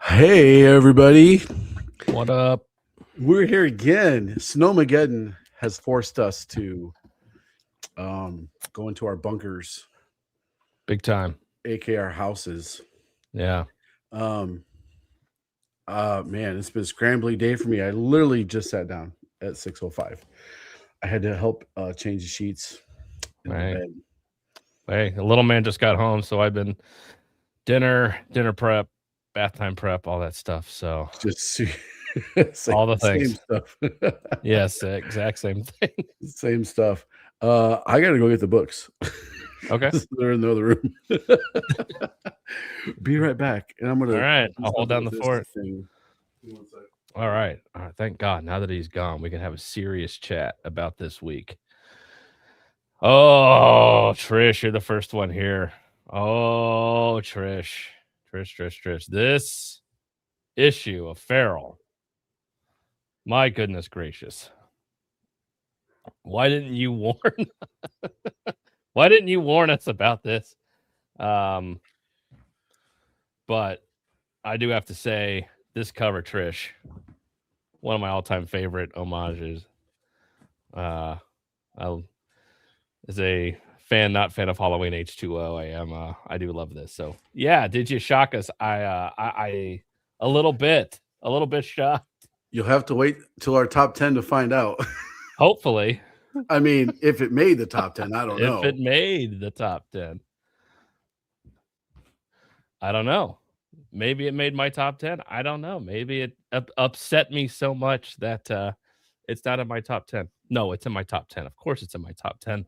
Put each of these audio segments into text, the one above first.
Hey, everybody. What up? We're here again. Snowmageddon has forced us to go into our bunkers, Big time. aka our houses. Yeah. Um, man, it's been a scrambly day for me. I literally just sat down at 6:05. I had to help change the sheets in the Hey. bed. Hey, the little man just got home, so I've been dinner prep, bath time prep, all that stuff. So Just all the same things. stuff. Yes, the exact same thing. Same stuff. I got to go get the books. Okay. They're in the other room. Be right back. And I'm going All to right. do I'll hold something down with the this fort. thing. One sec. All right. All right. Thank God. Now that he's gone, we can have a serious chat about this week. Oh, Trish, you're the first one here. Oh, Trish. Trish. This issue of Feral. My goodness gracious. Why didn't you warn? Why didn't you warn us about this? But I do have to say, this cover, Trish, one of my all-time favorite homages. I, as a not fan of Halloween H2O, I do love this. So yeah, did you shock us? I a little bit shocked. You'll have to wait till our top 10 to find out. Hopefully, I mean, if it made the top 10, I don't know. if it made the top 10. I don't know. Maybe it made my top 10. I don't know. Maybe it upset me so much that it's not in my top 10. No, it's in my top 10. Of course, it's in my top 10.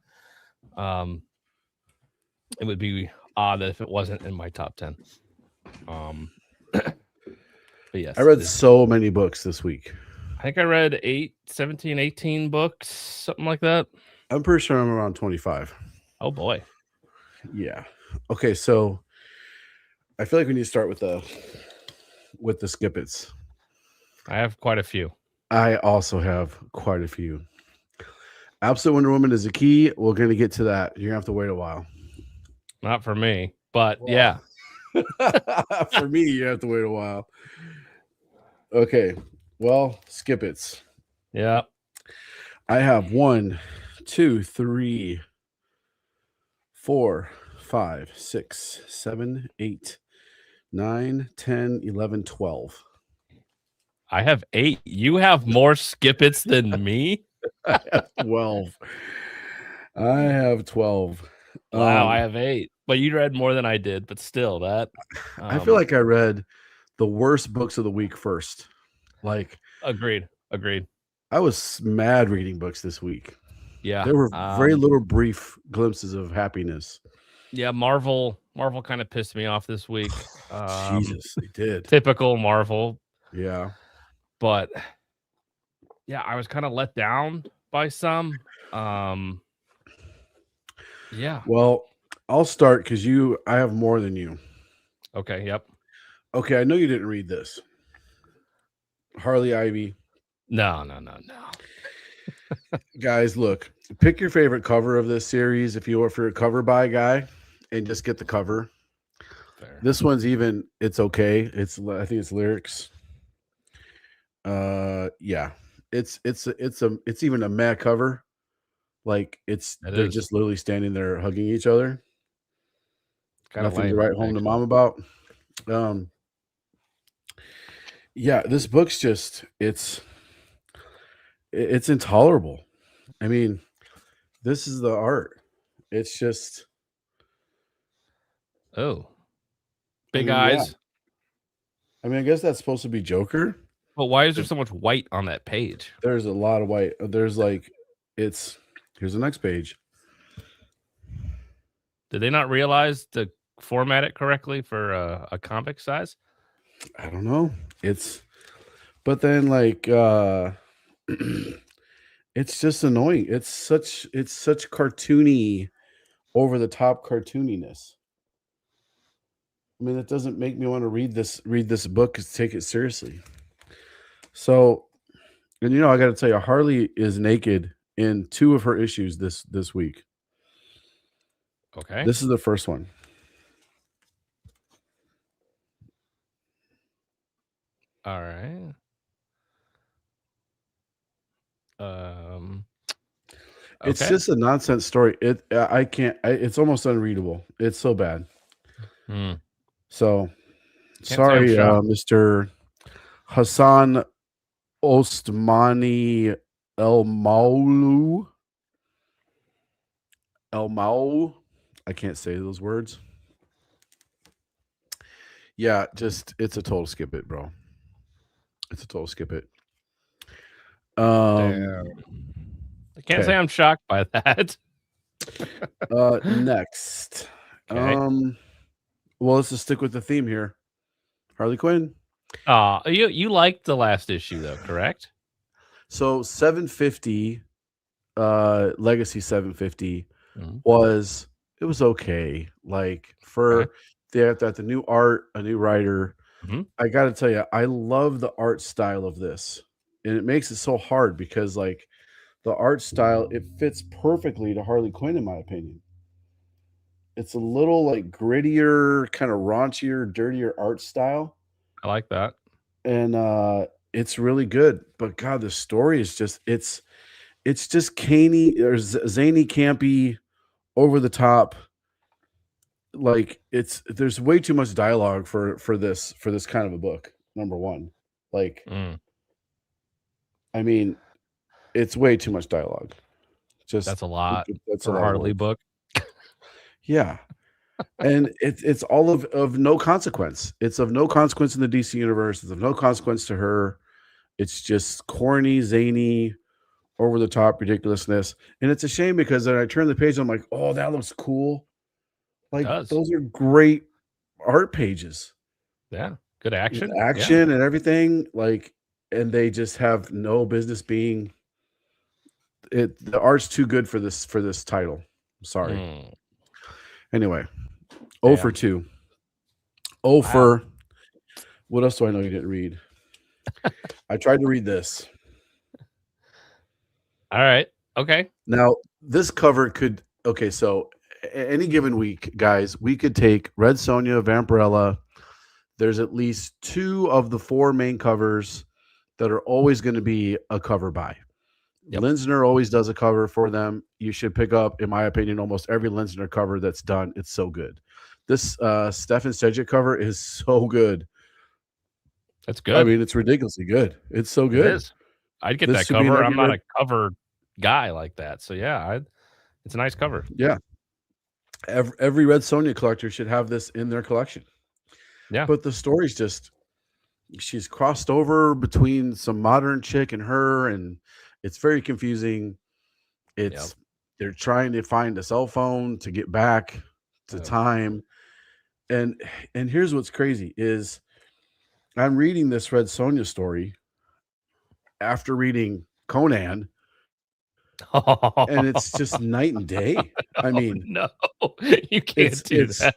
It would be odd if it wasn't in my top 10. But yes. I read so many books this week. I think I read 17, 18 books, something like that. I'm pretty sure I'm around 25. Oh, boy. Yeah. Okay, so I feel like we need to start with the Skippets. I have quite a few. I also have quite a few. Absolute Wonder Woman is a key. We're going to get to that. You're going to have to wait a while. Not for me, but yeah. For me, you have to wait a while. Okay. Well, Skippets. Yeah. I have 1, 2, 3, 4, 5, 6, 7, 8, 9, 10, 11, 12. I have 8. You have more Skippets than me? I have 12. I have 12. Wow, I have 8. But you read more than I did, but still that I feel like I read the worst books of the week first. Like agreed. I was mad reading books this week. Yeah. There were very little brief glimpses of happiness. Yeah, Marvel kind of pissed me off this week. Jesus, they did. Typical Marvel. Yeah. But yeah, I was kind of let down by some. Yeah. Well, I'll start because I have more than you. Okay, yep. Okay, I know you didn't read this. Harley Ivy. No. Guys, look, pick your favorite cover of this series if you're a cover by guy and just get the cover. Fair. This one's it's okay. I think it's lyrics. Yeah. It's even a meh cover. Like they're just literally standing there hugging each other. Nothing to write home to mom about. Yeah, this book's just it's intolerable. I mean, this is the art. It's just big eyes. Yeah. I mean, I guess that's supposed to be Joker. But why is there so much white on that page? There's a lot of white. There's here's the next page. Did they not realize to format it correctly for a comic size? I don't know. But then it's just annoying. It's such cartoony, over the top cartooniness. I mean, it doesn't make me want to read this book and take it seriously. So, and I got to tell you, Harley is naked in 2 of her issues this week. Okay. This is the first one. This is the first one. All right. It's Okay. just a nonsense story. I can't. It's almost unreadable. It's so bad. Hmm. So Can't say I'm sorry, shocked. Mr. Hassan Osmani El Maulu. El Mau. I can't say those words. Yeah, just it's a total skip it, bro. It's a total skip it. Damn. I can't say Okay. I'm shocked by that. Next. Okay. Well, let's just stick with the theme here. Harley Quinn. You liked the last issue though, correct? So 750, Legacy 750 Mhm. was okay. Like for Okay. the new art, a new writer. Mhm. I got to tell you, I love the art style of this, and it makes it so hard because like the art style, it fits perfectly to Harley Quinn, in my opinion. It's a little like grittier, kind of raunchier, dirtier art style, I like that. and it's really good. But God, the story is just it's just canny or zany, campy, over the top. Like there's way too much dialogue for this kind of a book. Number one, like Mm, I mean, it's way too much dialogue. Just that's a lot that's a for a lot of Harley words. book. Yeah. And it's all of no consequence. It's of no consequence in the DC universe. It's of no consequence to her. It's just corny, zany, over the top ridiculousness. And it's a shame because then I turn the page, I'm like, oh, that looks cool. It Like does. those are great art pages Yeah. Good with action. Yeah. action and everything. Like, and they just have no business being it. The art's too good for this title. I'm sorry. Mm, Anyway, 0 for damn. 2. 0 Wow. for what else do I know you didn't read? I tried to read this. All right. Okay. Now, this cover could okay, so any given week, guys, we could take Red Sonja, Vampirella. There's at least 2 of the 4 main covers that are always going to be a cover by. Yep. Linsner always does a cover for them. You should pick up, in my opinion, almost every Linsner cover that's done. It's so good. This Stefan Sejic cover is so good. That's I good. mean, it's ridiculously good. It's so It good. is. I'd get This that should be in cover. I'm every not red. a cover guy like that. So yeah, it's a nice cover. Yeah, every Red Sonja collector should have this in their collection. Yeah. But the story's just she's crossed over between some modern chick and her, and it's very confusing. Yep. It's they're trying to find a cell phone to get back to time. And here's what's crazy is I'm reading this Red Sonja story after reading Conan, and it's just night and day. I mean, no, you can't do that.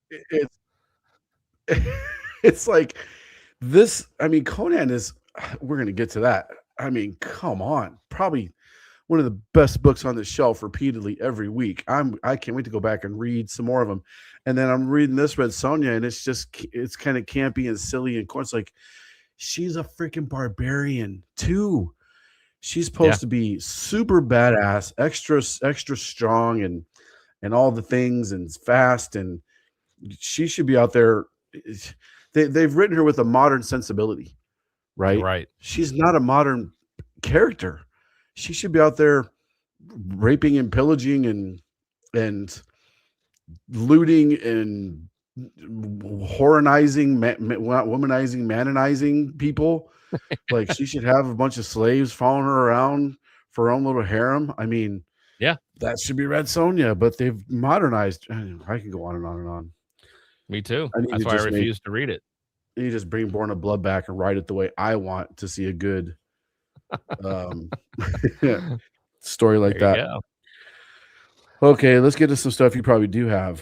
It's it's like this. I mean, Conan is. We're gonna get to that. I mean, come on, probably one of the best books on the shelf repeatedly every week. I can't wait to go back and read some more of them. And then I'm reading this Red Sonja, and it's kind of campy and silly. And of course, like she's a freaking barbarian too. She's supposed to be super badass, extra strong, and all the things, and fast, and she should be out there. They've written her with a modern sensibility, right? Right. She's not a modern character. She should be out there raping and pillaging and looting and womanizing, manonizing people. Like she should have a bunch of slaves following her around for her own little harem. I mean, Yeah. that should be Red Sonja, but they've modernized. I can go on and on and on. Me too. I need That's to why I just refuse to read it. you just bring Born of Blood back and write it the way I want to see a good story like There you that. go. Okay, let's get to some stuff you probably do have.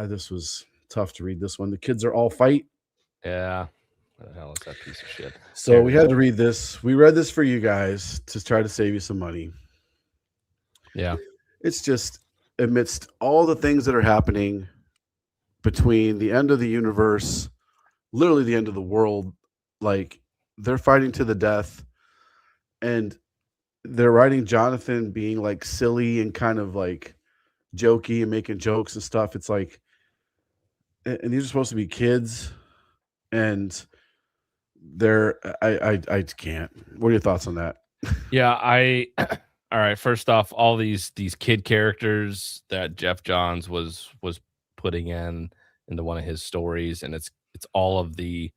This was tough to read this one. The Kids Are All Fight. Yeah. What the hell is that piece of shit? So There we it had is. to read this. We read this for you guys to try to save you some money. Yeah. It's just amidst all the things that are happening, between the end of the universe, literally the end of the world, like they're fighting to the death, and they're writing Jonathan being like silly and kind of like jokey and making jokes and stuff. It's like, and these are supposed to be kids, and I can't. What are your thoughts on that? Yeah, I all right, first off, all these kid characters that Jeff Johns was putting into one of his stories, and it's all of the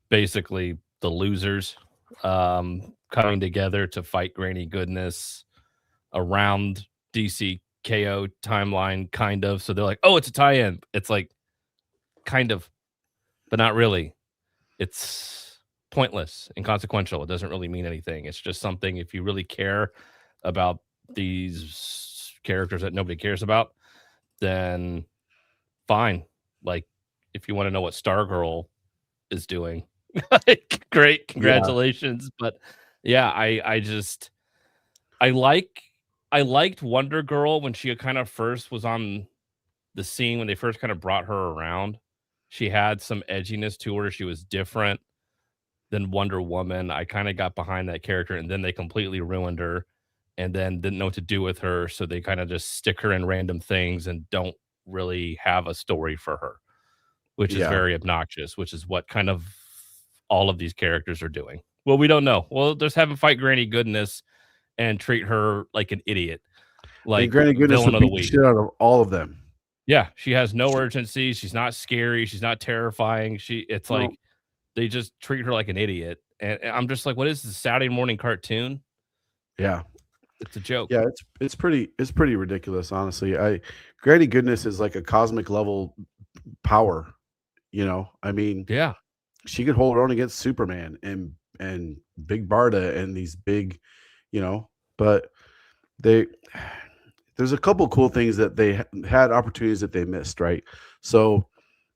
basically the losers coming together to fight Granny Goodness around DC KO timeline, kind of. So they're like, oh, it's a tie-in. It's like kind of, but not really. It's pointless, inconsequential. It doesn't really mean anything. It's just something, if you really care about these characters that nobody cares about, then fine. Like, if you want to know what Stargirl is doing, like, great, Yeah, congratulations. But yeah, I liked Wonder Girl when she kind of first was on the scene, when they first kind of brought her around. She had some edginess to her. She was different than Wonder Woman. I kind of got behind that character, and then they completely ruined her and then didn't know what to do with her. So they kind of just stick her in random things and don't really have a story for her, which is yeah, very obnoxious, which is what kind of all of these characters are doing. Well, we don't know. Well, just have them fight Granny Goodness and treat her like an idiot, and like granted, goodness villain would of the beat the week. shit out of all of them. Yeah, she has no urgency. She's not scary. She's not terrifying. It's No, like they just treat her like an idiot. And I'm just like, what is this, Saturday morning cartoon? yeah, It's a joke. yeah. It's pretty ridiculous, honestly. Granny Goodness is like a cosmic level power. I mean, Yeah. she could hold her own against Superman and Big Barda and these big, but they there's a couple cool things that they had opportunities that they missed, right? So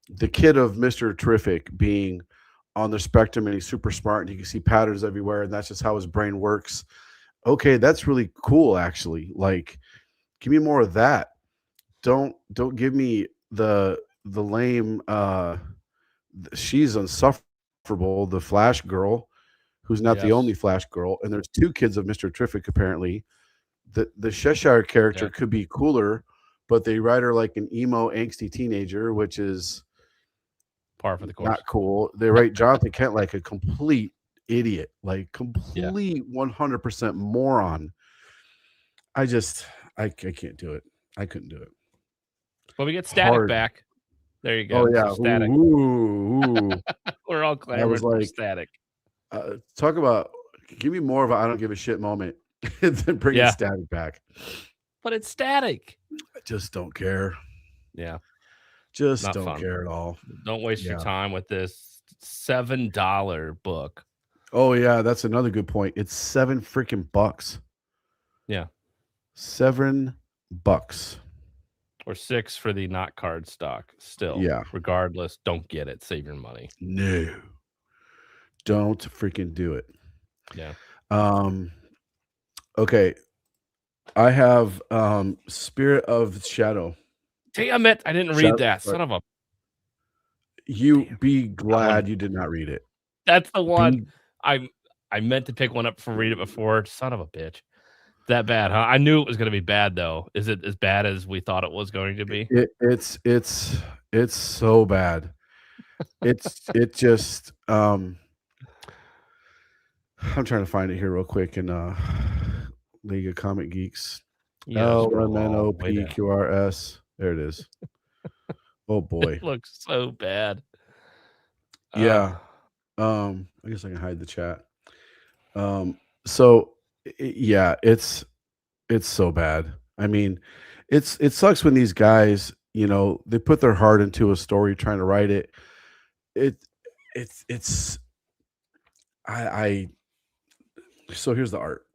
the kid of Mr. Terrific being on the spectrum and he's super smart and he can see patterns everywhere and that's just how his brain works. Okay, that's really cool actually. Like give me more of that. Don't give me the lame she's insufferable, the Flash girl, who's not the only Yes. Flash girl, and there's two kids of Mr. Terrific apparently. The Cheshire character Yeah. could be cooler, but they write her like an emo, angsty teenager, which is Par for the not course. cool. They write Jonathan Kent like a complete idiot, like Yeah. complete 100% moron. I just, I can't do it. I couldn't do it. But we get Static Hard. back. There you Oh go. So yeah. Static. Ooh. We're all I was clamoring for like, Static. talk about, give me more of a I don't give a shit moment than bringing Yeah. Static back. But it's Static. I just don't care. Yeah. Just Not don't fun. care at all. Don't waste your Yeah. time with this $7 book. Oh yeah, that's another good point. It's $7 freaking bucks. Yeah. $7. Or 6 for the not card stock. Still. Yeah. Regardless, don't get it. Save your money. No. Don't freaking do it. Yeah. Okay. I have Spirit of Shadow. Damn it. I didn't read that. Son of a. You Damn. be glad you did not read it. That's the one. Be I meant to pick one up for read it before. Son of a bitch. That bad, huh? I knew it was going to be bad, though. Is it as bad as we thought it was going to be? it's so bad. It just I'm trying to find it here real quick in League of Comic Geeks. You gotta scroll all the way down. LMNOPQRS. There it is. Oh boy. It looks so bad. Yeah. I guess I can hide the chat. So yeah, it's so bad. I mean, it sucks when these guys, they put their heart into a story trying to write it. It's I so here's the art.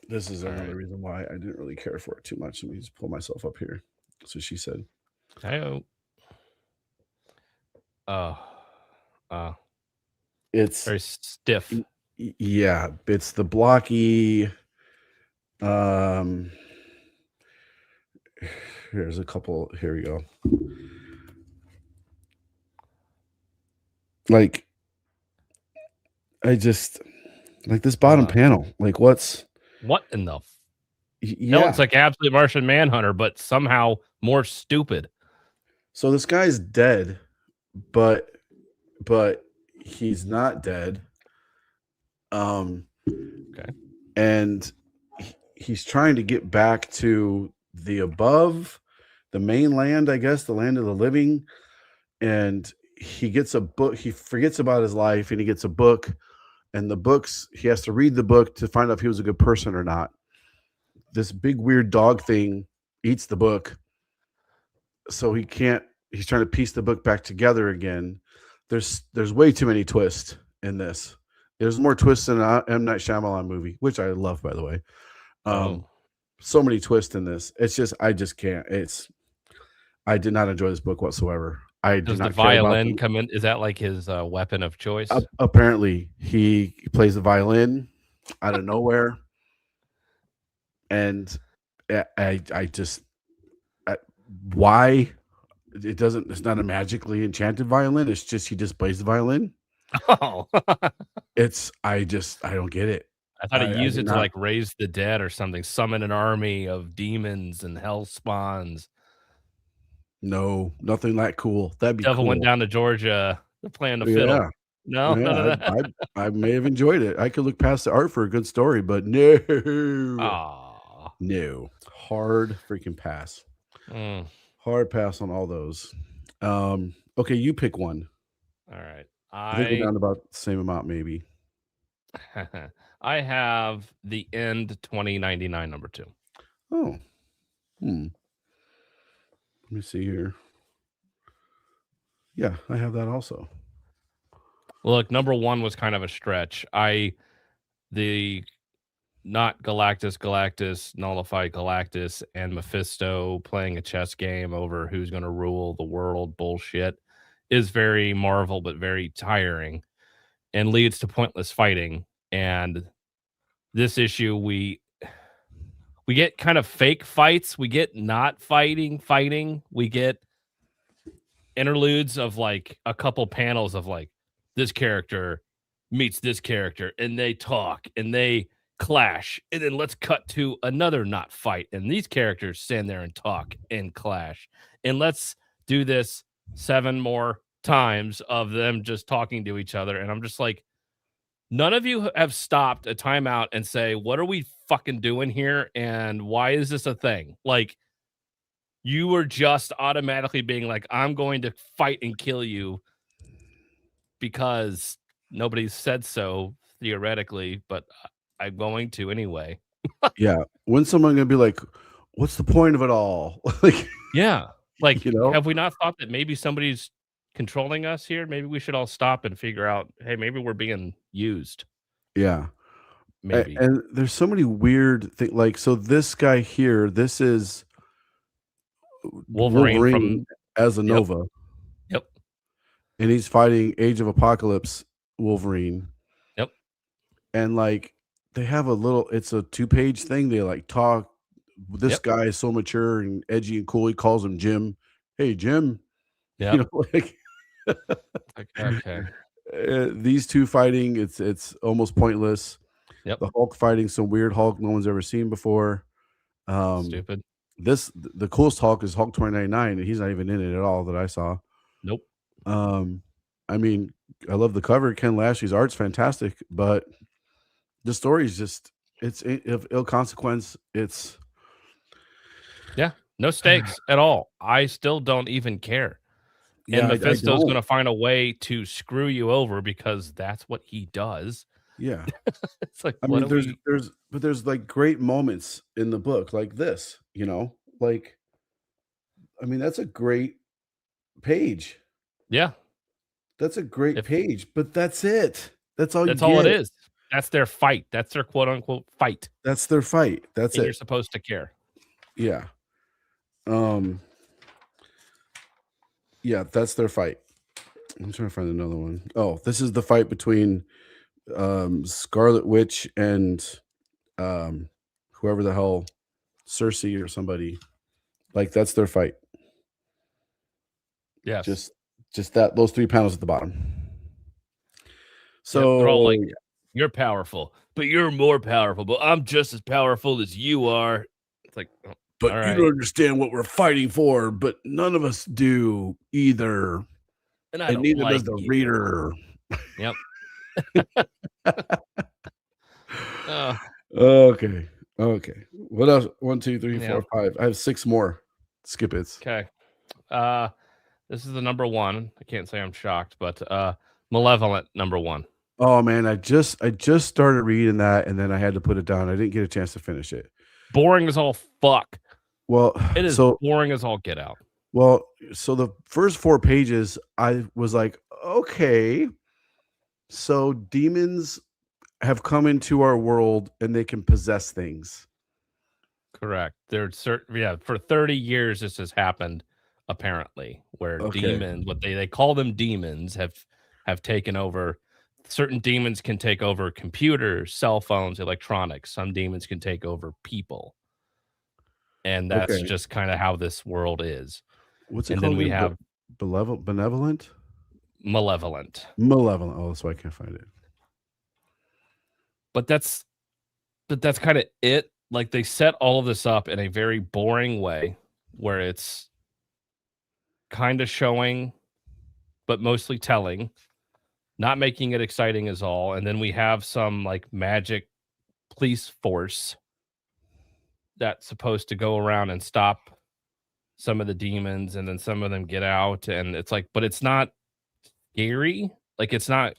This is All another right. reason why I didn't really care for it too much. Let me just pull myself up here. So she said. Hey-o. It's Very stiff. yeah, it's the blocky here's a couple, here we go. Like, I just like this bottom panel. Like, what's what in the hell? yeah? It's like Absolute Martian Manhunter, but somehow more stupid. So this guy's dead, but he's not dead. Okay. And he's trying to get back to the above, the mainland, I guess, the land of the living. And he gets a book. He forgets about his life, and he gets a book. And the books, he has to read the book to find out if he was a good person or not. This big weird dog thing eats the book, so he can't. He's trying to piece the book back together again. There's way too many twists in this. There's more twists than an M. Night Shyamalan movie, which I love, by the way. So many twists in this. It's just, I just can't. I did not enjoy this book whatsoever. Does the violin come in? Is that like his weapon of choice? Apparently, he plays the violin out of nowhere, and I just why it doesn't. It's not a magically enchanted violin. It's just he just plays the violin. Oh, I don't get it. I thought he used it to like raise the dead or something, summon an army of demons and hell spawns. No, nothing that cool. That'd be Devil cool. went down to Georgia. They're playing the fiddle. Yeah. No, yeah, none of that. I may have enjoyed it. I could look past the art for a good story, but no. Aww. No. Hard freaking pass. Hard pass on all those. Okay, you pick one. All right. I think we're down about the same amount, maybe. I have The End 2099 number 2. Oh. Let me see here. Yeah, I have that also. Look, number 1 was kind of a stretch. The not Galactus, nullify Galactus, and Mephisto playing a chess game over who's going to rule the world bullshit is very Marvel, but very tiring and leads to pointless fighting. And this issue, we get kind of fake fights. We get not fighting. We get interludes of like a couple panels of like this character meets this character and they talk and they clash, and then let's cut to another not fight, and these characters stand there and talk and clash, and let's do this 7 more times of them just talking to each other. And I'm just like, none of you have stopped a timeout and say, what are we fucking doing here, and why is this a thing? Like, you were just automatically being like, I'm going to fight and kill you because nobody said so theoretically, but I'm going to anyway. Yeah. When's someone going to be like, what's the point of it all? Like, yeah. Like, you know, have we not thought that maybe somebody's controlling us here? Maybe we should all stop and figure out, hey, maybe we're being used. Yeah. Maybe. And there's so many weird things. Like, so this guy here, this is Wolverine from as a Nova. Yep. And he's fighting Age of Apocalypse Wolverine. Yep. And like, they have it's a 2-page thing. They like talk. This guy is so mature and edgy and cool. He calls him Jim. Hey, Jim. Yeah. You know, like, okay. These two fighting, it's almost pointless. Yep. The Hulk fighting some weird Hulk no one's ever seen before. Stupid. The coolest Hulk is Hulk 2099, and he's not even in it at all that I saw. Nope. I mean, I love the cover. Ken Lashley's art's fantastic, but the story's just it's ill consequence. It's no stakes at all. I still don't even care. Yeah, and Mephisto's going to find a way to screw you over because that's what he does. Yeah. It's like, I mean, there's like great moments in the book like this, you know, like, I mean, that's a great page. Yeah. That's a great page, but that's it. That's all all it is. That's their fight. That's their quote unquote fight. That's their fight. That's it. You're supposed to care. Yeah. Yeah, that's their fight. I'm trying to find another one. Oh, this is the fight between Scarlet Witch and whoever the hell, Cersei or somebody. Like, that's their fight. Yeah. Just those 3 panels at the bottom. So they're all like, "You're powerful, but you're more powerful, but I'm just as powerful as you are." It's like, "Oh, but all you right." don't understand what we're fighting for, but none of us do either. And I And don't neither does like the you. reader. Yep. Uh, Okay. Okay. What else? 1, 2, 3, yeah. 4, 5. I have 6 more. Skip it. Okay. Uh, this is the number one. I can't say I'm shocked, but Malevolent number one. Oh man, I just started reading that and then I had to put it down. I didn't get a chance to finish it. Boring as all fuck. Well, It is so boring as all get out. well, so the first 4 pages, I was like, okay, so demons have come into our world and they can possess things. Correct. There's certain, yeah, for 30 years this has happened apparently, where Okay. demons, what they call them demons, have taken over. Certain demons can take over computers, cell phones, electronics. Some demons can take over people. And that's Okay. just kind of how this world is. What's it And then called we again? have Benevolent? Malevolent. Malevolent. Oh, that's why I can't find it. But that's kind of it. Like they set all of this up in a very boring way where it's kind of showing but mostly telling, not making it exciting as all. And then we have some like magic police force that's supposed to go around and stop some of the demons, and then some of them get out, and it's like, but it's not scary. Like it's not.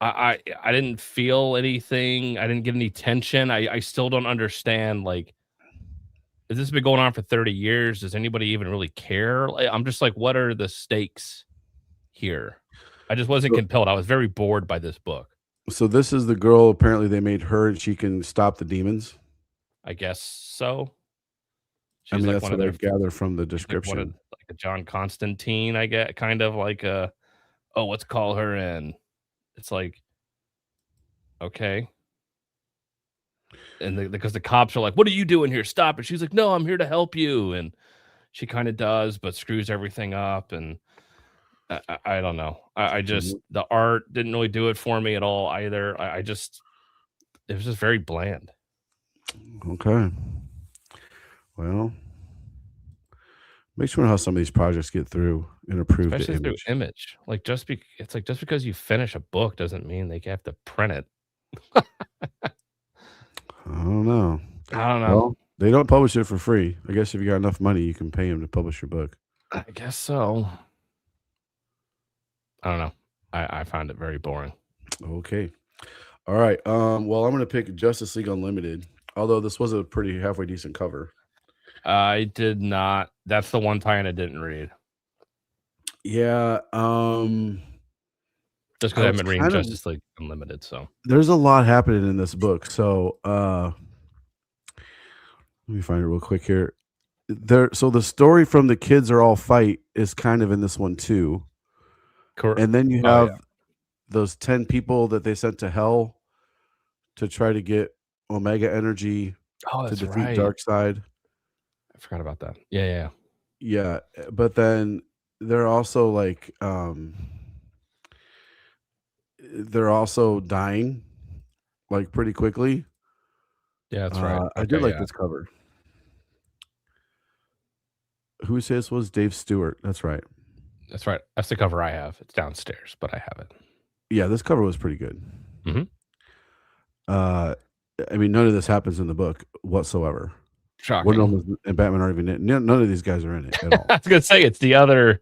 I didn't feel anything. I didn't get any tension. I still don't understand. Like, has this been going on for 30 years? Does anybody even really care? Like, I'm just like, what are the stakes here? I just wasn't So, compelled. I was very bored by this book. so this is the girl. Apparently, they made her and she can stop the demons. I guess so. I She's mean, like that's one of what I their gather from the she's like one of description. like a John Constantine, I get kind of like a, oh, let's call her in. It's like, okay. And because the cops are like, what are you doing here? Stop it. She's like, no, I'm here to help you. And she kind of does, but screws everything up. And I don't know. I just, Mhm. the art didn't really do it for me at all either. I just, it was just very bland. Okay. Well, makes me wonder how some of these projects get through and approved to Especially through Image. Image. Like it's like just because you finish a book doesn't mean they have to print it. I don't know. I don't know. Well, they don't publish it for free. I guess if you got enough money, you can pay them to publish your book. I guess so. I don't know. I find it very boring. Okay. All right. Well, I'm gonna pick Justice League Unlimited. Although this was a pretty halfway decent cover. I did not. That's the one tie-in I didn't read. Yeah. Just because I I was haven't been reading kind of Justice League Unlimited, so there's a lot happening in this book. So let me find it real quick here. So the story from the kids are all fight is kind of in this one too. And then you Oh, have yeah. those 10 people that they sent to hell to try to get Omega energy Oh, to that's defeat right. Darkseid. I forgot about that. Yeah. Yeah, but then they're also like they're also dying like pretty quickly. Yeah, that's right. I did Okay, like yeah. this cover. Who says this was Dave Stewart? That's right. That's right. That's the cover I have. It's downstairs, but I have it. Yeah, this cover was pretty good. Mhm. Uh, I mean, none of this happens in the book whatsoever. Wonder Shocking. Woman and Batman aren't even in it. None of these guys are in it at all. I was gonna say it's the other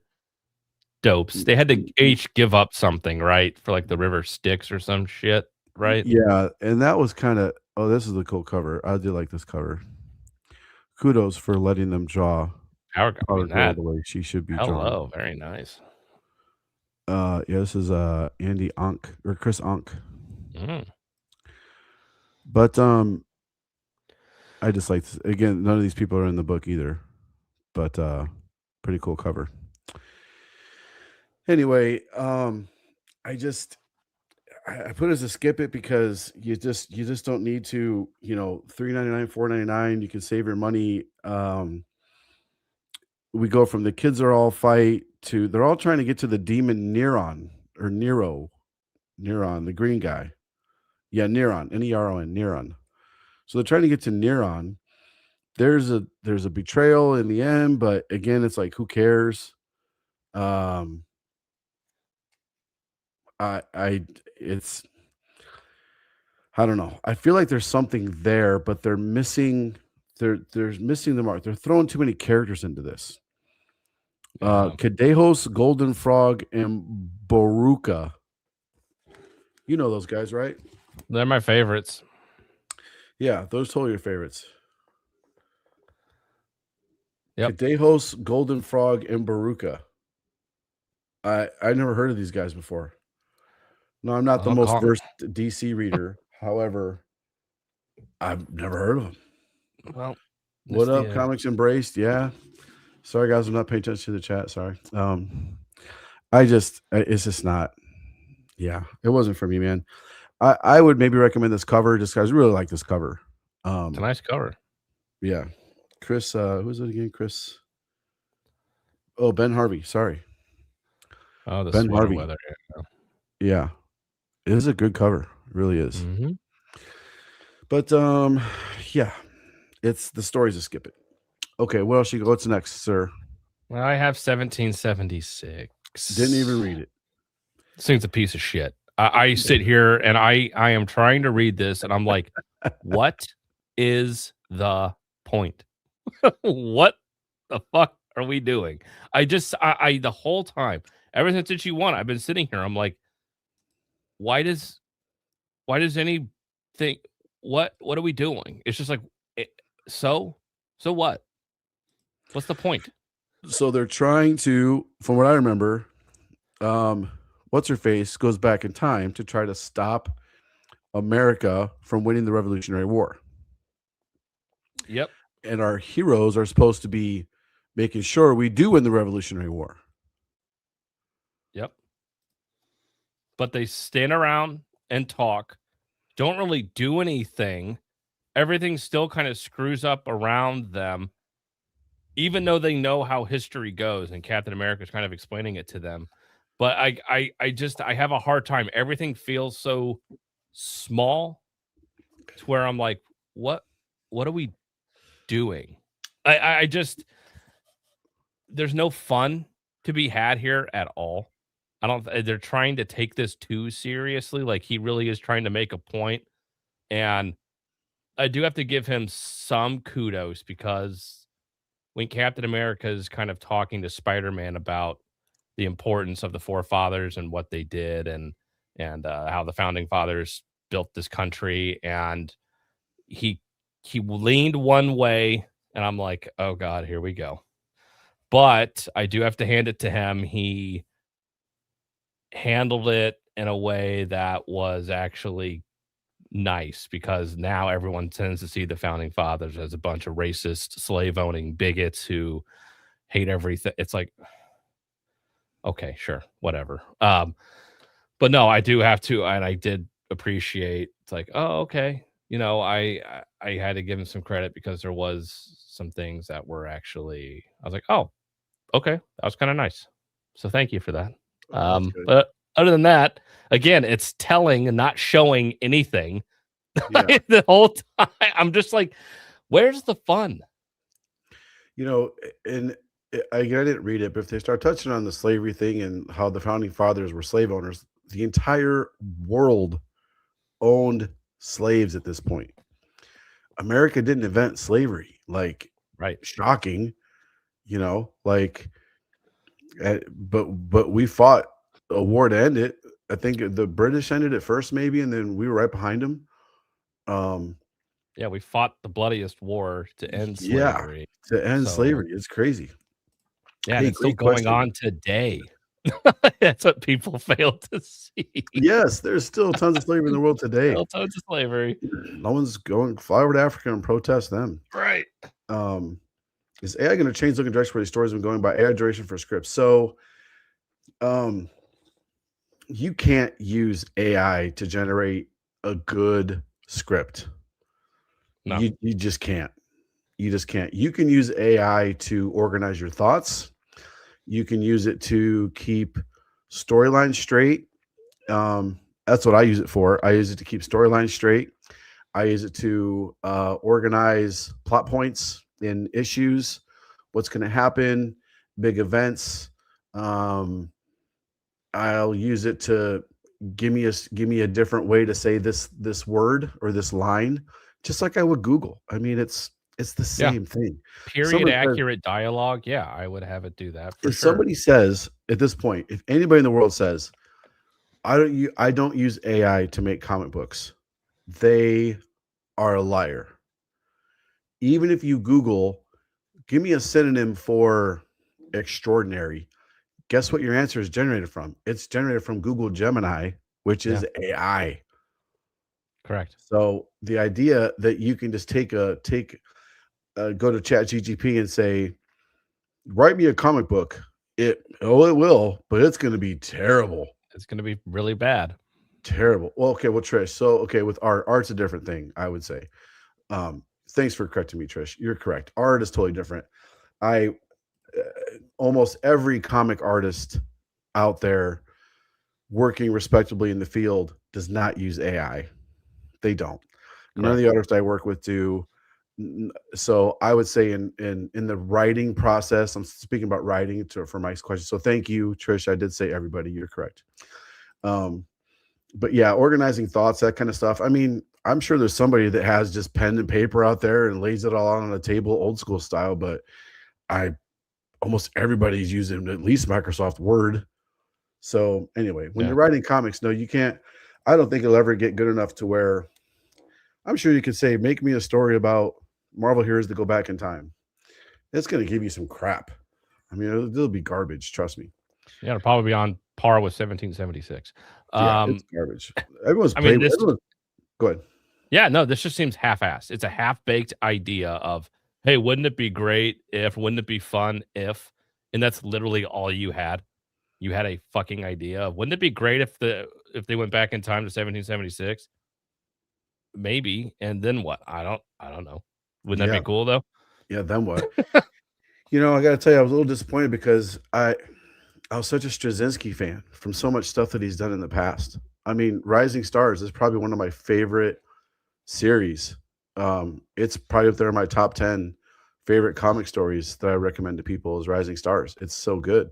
dopes. They had to each give up something, right? For like the River Styx or some shit, right? Yeah, and that was kind of this is a cool cover. I do like this cover. Kudos for letting them draw I Power mean, Girl that the way she should be drawn. hello, very nice. Yeah, this is Andy Onk or Chris Onk. Mm. But I just like again, none of these people are in the book either. But pretty cool cover. Anyway, I just I put it as a skip it because you just don't need to, $3.99, $4.99. You can save your money. We go from the kids are all fight to they're all trying to get to the demon Neron or Nero. Neron, the green guy. Yeah, Neron, Neron, Neron. So they're trying to get to Neron. There's a betrayal in the end, but again, it's like, who cares? It's, I don't know. I feel like there's something there, but they're missing. They're missing the mark. They're throwing too many characters into this. Kadejos, Golden Frog, and Boruka. You know those guys, right? They're my favorites. Yeah, those are totally your favorites. Yep. Kadejos, Golden Frog, and Boruka. I never heard of these guys before. No, I'm not the most versed DC reader. However, I've never heard of them. Well, what up, Comics Embraced? Yeah. Sorry, guys, I'm not paying attention to the chat. Sorry. It's just not. Yeah, it wasn't for me, man. I would maybe recommend this cover. Just guys really like this cover. It's a nice cover. Yeah. Chris, who's it again? Chris. Oh, Ben Harvey. Sorry. Oh, the Ben Harvey. Weather. Yeah. It is a good cover. It really is. Mm-hmm. But yeah. It's the stories to skip it. Okay, what else you go? What's next, sir? Well, I have 1776. Didn't even read it. This thing's a piece of shit. I sit here and I am trying to read this and I'm like, what is the point? What the fuck are we doing? I the whole time, ever since Issue 1, I've been sitting here. I'm like, why does anything? What are we doing? It's just like, so what? What's the point? So they're trying to, from what I remember, what's her face goes back in time to try to stop America from winning the Revolutionary War. Yep. And our heroes are supposed to be making sure we do win the Revolutionary War. Yep. But they stand around and talk, don't really do anything. Everything still kind of screws up around them, even though they know how history goes and Captain America is kind of explaining it to them. But I have a hard time. Everything feels so small to where I'm like, what are we doing? I just, there's no fun to be had here at all. They're trying to take this too seriously. Like, he really is trying to make a point. And I do have to give him some kudos, because when Captain America is kind of talking to Spider-Man about the importance of the forefathers and what they did, and how the founding fathers built this country, and he leaned one way, and I'm like, oh God, here we go. But I do have to hand it to him. He handled it in a way that was actually nice, because now everyone tends to see the founding fathers as a bunch of racist, slave-owning bigots who hate everything. It's like, okay, sure, whatever. But no, I do have to, and I did appreciate, it's like, oh, okay. You know, I had to give him some credit, because there was some things that were actually, I was like, oh, okay, that was kind of nice. So thank you for that. But other than that, again, it's telling and not showing anything. Yeah. The whole time, I'm just like, where's the fun? You know, and I didn't read it, but if they start touching on the slavery thing and how the founding fathers were slave owners, the entire world owned slaves at this point. America didn't invent slavery. Like, right? Shocking, you know, like, but we fought a war to end it. I think the British ended it first, maybe, and then we were right behind them. Yeah, we fought the bloodiest war to end slavery. Yeah, to end slavery. It's crazy. Yeah, and it's still going on today. That's what people fail to see. Yes, there's still tons of slavery in the world today. Still tons of slavery. No one's going fly over to Africa and protest them. Right. Is AI going to change looking direction where these stories have been going by AI duration for scripts? So, you can't use AI to generate a good script. No. You just can't. You just can't. You can use AI to organize your thoughts. You can use it to keep storylines straight. That's what I use it for. I use it to keep storylines straight. I use it to organize plot points in issues, what's going to happen, big events. I'll use it to give me a different way to say this word or this line, just like I would Google. I mean, it's the Yeah. same thing. Period accurate dialogue. Yeah, I would have it do that for If sure. somebody says at this point, if anybody in the world says, I don't use AI to make comic books, they are a liar. Even if you Google, give me a synonym for extraordinary, guess what your answer is generated from? It's generated from Google Gemini, which is AI. Correct. So the idea that you can just go to ChatGPT and say, write me a comic book. It will, but it's going to be terrible. It's going to be really bad. Terrible. Well, okay. Well, Trish. So, okay, with art's a different thing, I would say. Thanks for correcting me, Trish. You're correct. Art is totally different. Almost every comic artist out there working respectably in the field does not use AI. They don't. None of the artists I work with do. So I would say in the writing process, I'm speaking about writing for Mike's question. So thank you, Trish. I did say everybody. You're correct. But yeah, organizing thoughts, that kind of stuff. I mean, I'm sure there's somebody that has just pen and paper out there and lays it all out on a table, old school style. But almost everybody's using at least Microsoft Word. So anyway, when you're writing comics, no, you can't. I don't think it'll ever get good enough to where I'm sure you could say, make me a story about Marvel heroes that go back in time. It's going to give you some crap. I mean, it'll be garbage. Trust me. Yeah, it'll probably be on par with 1776. Yeah, it's garbage. Everyone's playing. Go ahead. Yeah, no, this just seems half-assed. It's a half-baked idea of, hey, wouldn't it be great if, wouldn't it be fun if, and that's literally all you had. You had a fucking idea of, wouldn't it be great if they went back in time to 1776? Maybe. And then what? I don't know. Wouldn't that be cool though? Yeah, then what? I got to tell you, I was a little disappointed because I was such a Straczynski fan from so much stuff that he's done in the past. I mean, Rising Stars is probably one of my favorite series. It's probably up there in my top 10 favorite comic stories that I recommend to people is Rising Stars. It's so good.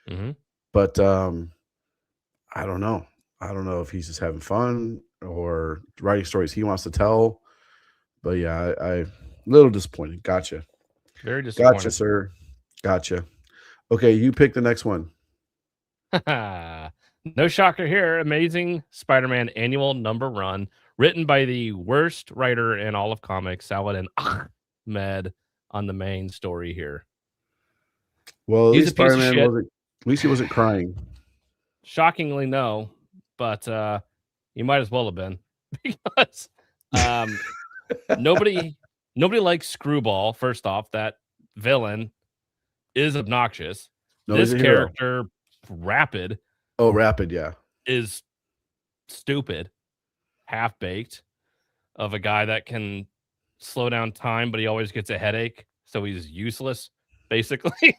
Mm-hmm. But I don't know. I don't know if he's just having fun or writing stories he wants to tell. But yeah, I a little disappointed. Gotcha. Very disappointed. Gotcha, sir. Gotcha. Okay, you pick the next one. No shocker here. Amazing Spider-Man annual number run, written by the worst writer in all of comics, Saladin Ahmed, on the main story here. Well, at least Spider-Man at least he wasn't crying. Shockingly, no, but you might as well have been because nobody likes Screwball. First off, that villain is obnoxious. No, this character, Rapid. Oh, Rapid, yeah, is stupid, half-baked, of a guy that can slow down time, but he always gets a headache, so he's useless, basically.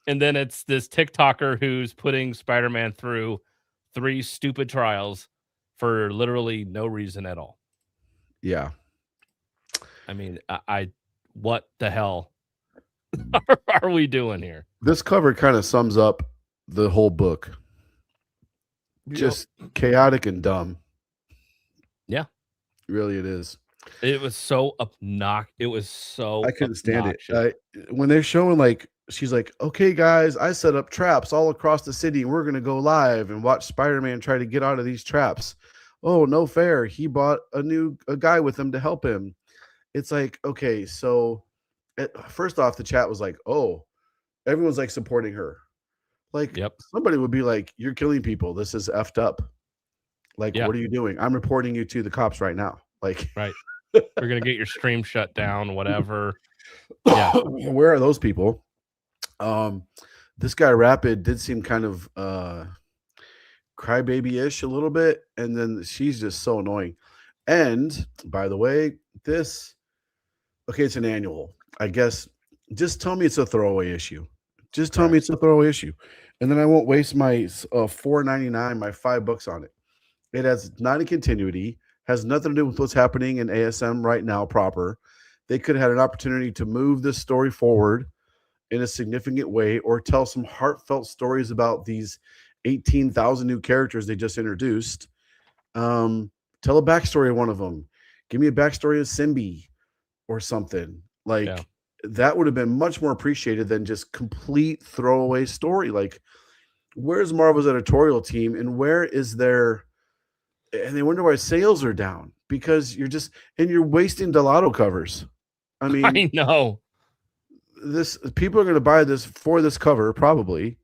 And then it's this TikToker who's putting Spider-Man through 3 stupid trials for literally no reason at all. Yeah. I mean, what the hell are we doing here? This cover kind of sums up the whole book. Just chaotic and dumb. Yeah. Really, it is. It was so obnoxious. It was so I couldn't stand it. When they're showing, she's like, okay, guys, I set up traps all across the city, and we're going to go live and watch Spider-Man try to get out of these traps. Oh, no fair. He bought a guy with him to help him. It's like, okay, so first off, the chat was like, oh, everyone's like supporting her. Somebody would be like, you're killing people. This is effed up. What are you doing? I'm reporting you to the cops right now. Right. We're going to get your stream shut down, whatever. Yeah. Where are those people? This guy Rapid did seem kind of crybaby-ish a little bit, and then she's just so annoying. And by the way, it's an annual. I guess just tell me it's a throwaway issue. Just tell me it's a throwaway issue, and then I won't waste my $4.99, my $5 on it. It has not a continuity, has nothing to do with what's happening in ASM right now proper. They could have had an opportunity to move this story forward in a significant way or tell some heartfelt stories about these 18,000 new characters they just introduced. Tell a backstory of one of them. Give me a backstory of Simbi or something. Like Yeah. that would have been much more appreciated than just complete throwaway story. Like, where's Marvel's editorial team and where is their, and they wonder why sales are down because you're wasting Delato covers. I mean, I know. this people are going to buy this for this cover probably.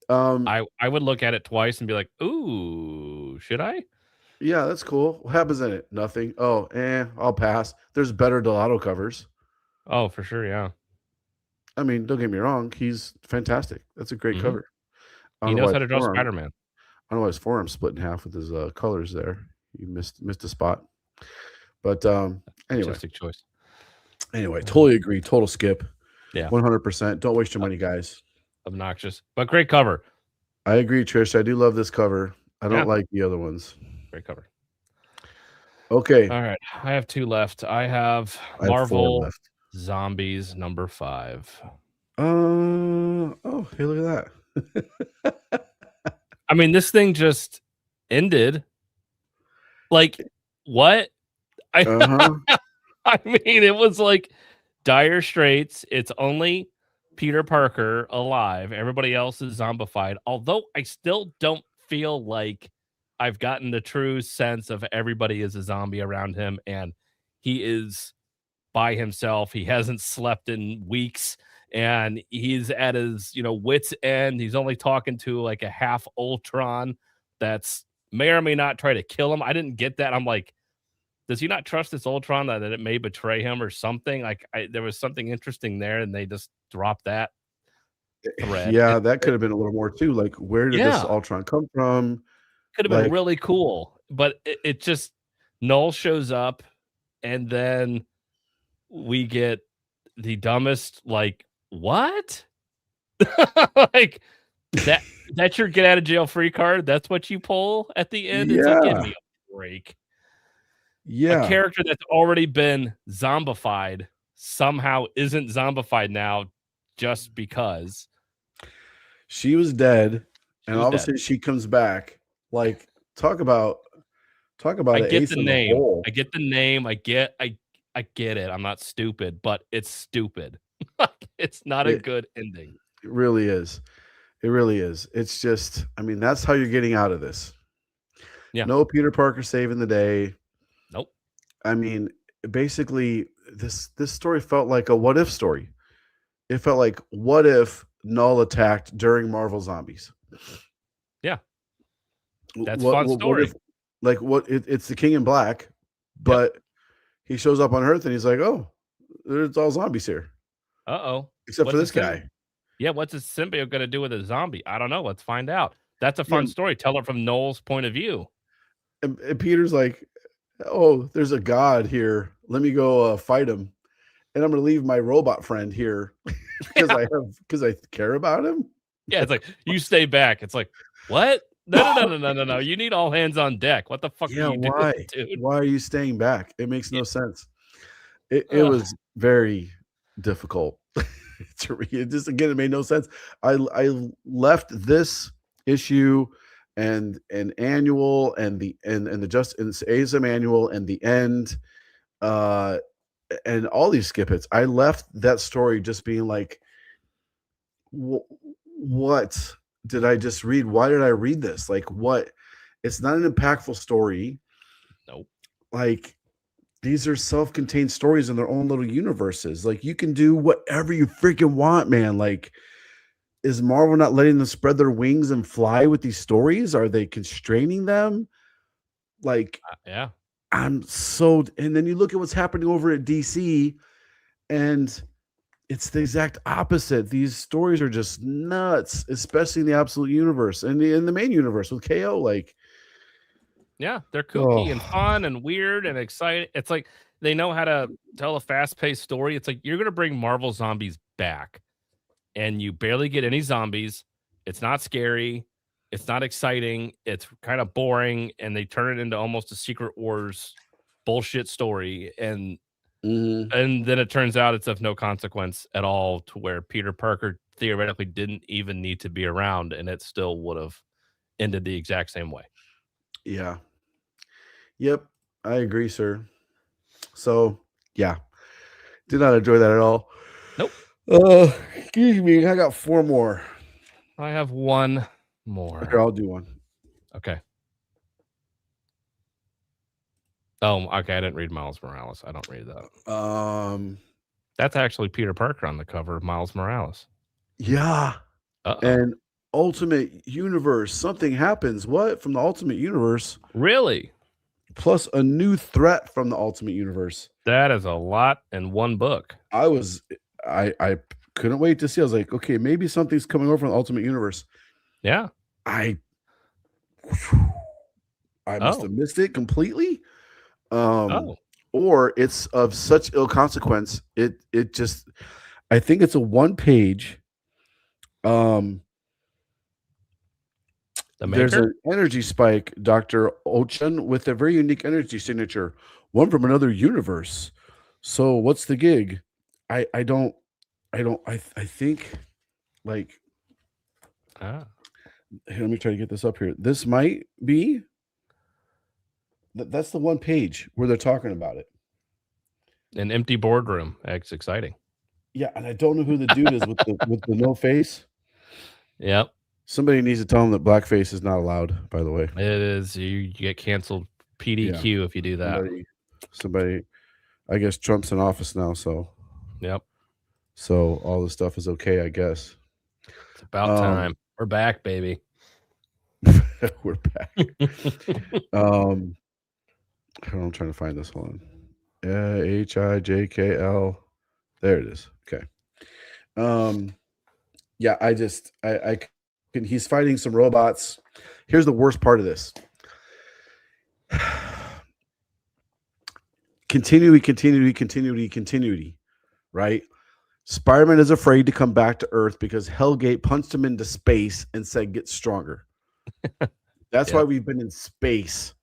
I would look at it twice and be like, "Ooh, should I?" Yeah, that's cool. What happens in it? Nothing. Oh, I'll pass. There's better Delato covers. Oh, for sure, yeah. I mean, don't get me wrong. He's fantastic. That's a great Mhm. cover. I He don't know knows why how his to draw forearm- Spider-Man. I don't know why his forearm's split in half with his colors there. You missed a spot. But anyway, Artistic choice. totally agree. Total skip. Yeah. 100%. Don't waste your money, guys. Obnoxious, but great cover. I agree, Trish. I do love this cover. I don't Yeah. like the other ones. Great cover. Okay. All right, I have 2 left. I have I have 4 Marvel left. Zombies number 5. Oh, hey, look at that. I mean, this thing just ended. Like, what? Uh-huh. I mean, it was like dire straits. It's only Peter Parker alive. Everybody else is zombified. Although I still don't feel like I've gotten the true sense of everybody is a zombie around him and he is by himself. He hasn't slept in weeks and he's at his, wit's end. He's only talking to like a half Ultron that's may or may not try to kill him. I didn't get that. I'm like, does he not trust this Ultron that it may betray him or something? Like there was something interesting there, and they just dropped that thread. Yeah, that could have been a little more too. Like, where did this Yeah. Ultron come from? Could have been Like, really cool, but it just Null shows up, and then we get the dumbest like what? Like that's your get out of jail free card. That's what you pull at the end. It's like, give Yeah. me a break. A yeah. character that's already been zombified somehow isn't zombified now just because. She was dead, She and was all of a dead. sudden she comes back. Like, talk about I an get ace the in the name. hole. I get the name. I get it. I'm not stupid, but it's stupid. It's not a It good ending. it really is. It really is. It's just, I mean, that's how you're getting out of this. Yeah. No Peter Parker saving the day. Nope. I mean, basically, this story felt like a what if story. It felt like, what if Null attacked during Marvel Zombies? Yeah. That's What fun story. if, like, it's the King in Black, but he shows up on Earth and he's like, oh, there's all zombies here, Uh-oh. except for What's this a guy. Yeah, what's a symbiote going to do with a zombie? I don't know. Let's find out. That's a Yeah. fun story. Tell it from Noel's point of view. And Peter's like, oh, there's a god here. Let me go fight him. And I'm going to leave my robot friend here because I care about him. Yeah, it's like, you stay back. It's like, what? No. You need all hands on deck. What the fuck Yeah, are you why? doing, dude? Why are you staying back? It makes no sense. It Ugh. was very difficult to read. It just, again, it made no sense. I left this issue and an annual and the ASM annual and the end and all these skip hits. I left that story just being like, what did I just read? Why did I read this? Like, what? It's not an impactful story. Nope. Like, these are self-contained stories in their own little universes. Like, you can do whatever you freaking want, man. Like, is Marvel not letting them spread their wings and fly with these stories? Are they constraining them? Like, Yeah. and then you look at what's happening over at DC, and it's the exact opposite. These stories are just nuts, especially in the Absolute Universe and in the main universe with KO. Like, yeah, they're kooky and fun and weird and exciting. It's like they know how to tell a fast-paced story. It's like you're going to bring Marvel Zombies back, and you barely get any zombies. It's not scary. It's not exciting. It's kind of boring, and they turn it into almost a Secret Wars bullshit story, and then it turns out it's of no consequence at all, to where Peter Parker theoretically didn't even need to be around, and it still would have ended the exact same way. Yeah. Yep. I agree, sir. So yeah, did not enjoy that at all. Nope. Excuse me. I got 4 more. I have one Here, more. I'll do one. Okay. Oh, okay. I didn't read Miles Morales. I don't read that. That's actually Peter Parker on the cover of Miles Morales. Yeah. Uh-oh. And Ultimate Universe, something happens. What? From the Ultimate Universe? Really? Plus a new threat from the Ultimate Universe. That is a lot in one book. I couldn't wait to see. I was like, okay, maybe something's coming over from the Ultimate Universe. Yeah. I must have missed it completely. Or it's of such ill consequence. It just, I think it's a 1-page. There's an energy spike, Dr. Ochan, with a very unique energy signature, one from another universe. So what's the gig? I think like, here, let me try to get this up here. This might be, that's the 1 page where they're talking about it. An empty boardroom. That's exciting. Yeah, and I don't know who the dude is with the no face. Yep. Somebody needs to tell him that blackface is not allowed, by the way. It is. You get canceled PDQ if you do that. Somebody, I guess Trump's in office now, so. Yep. So all this stuff is okay, I guess. It's about time. We're back, baby. We're back. I'm trying to find this one. HIJKL. There it is. Okay. Yeah, I can, he's fighting some robots. Here's the worst part of this. Continuity, right? Spider-Man is afraid to come back to Earth because Hellgate punched him into space and said, get stronger. That's why we've been in space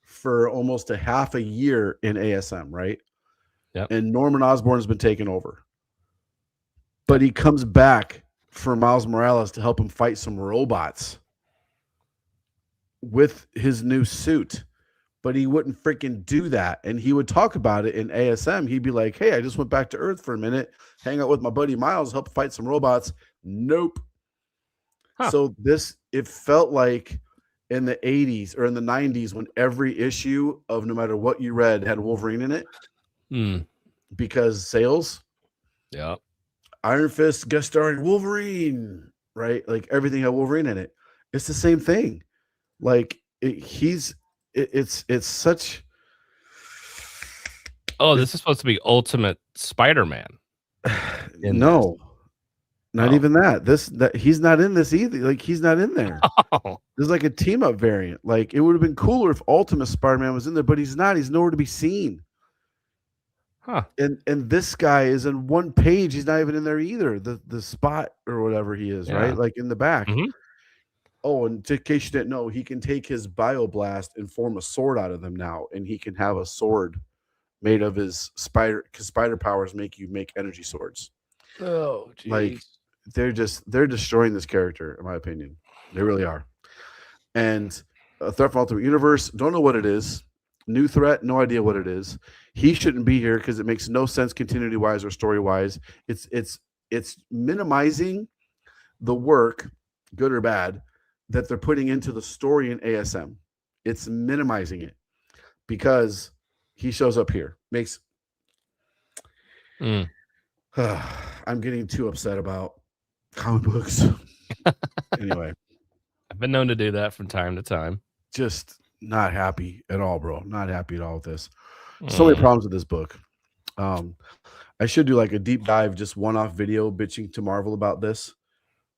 for almost a half a year in ASM, right? Yep. And Norman Osborn has been taken over. But he comes back for Miles Morales to help him fight some robots with his new suit. But he wouldn't freaking do that. And he would talk about it in ASM. He'd be like, hey, I just went back to Earth for a minute, hang out with my buddy Miles, help fight some robots. Nope. So it felt like in the 80s or in the 90s when every issue of no matter what you read had Wolverine in it. Because sales. Yeah. Iron Fist guest starring Wolverine, right? Like everything had Wolverine in it. It's the same thing. Like it's such. Oh, this is supposed to be Ultimate Spider-Man. No, not even that. He's not in this either. Like he's not in there. There's like a team up variant. Like it would have been cooler if Ultimate Spider-Man was in there, but he's not. He's nowhere to be seen. And this guy is in 1 page. He's not even in there either. The spot or whatever he is, right? Like in the back. Oh, and in case you didn't know, he can take his bioblast and form a sword out of them now, and he can have a sword made of his spider, because spider powers make you make energy swords. Oh, geez. Like they're destroying this character, in my opinion. They really are. And a threat from Ultimate Universe, don't know what it is. New threat, no idea what it is. He shouldn't be here because it makes no sense continuity wise or story wise. It's minimizing the work, good or bad, that they're putting into the story in ASM. It's minimizing it because he shows up here. I'm getting too upset about comic books. Anyway, I've been known to do that from time to time. Just not happy at all, bro. Not happy at all with this. So many problems with this book. I should do like a deep dive, just one-off video bitching to Marvel about this.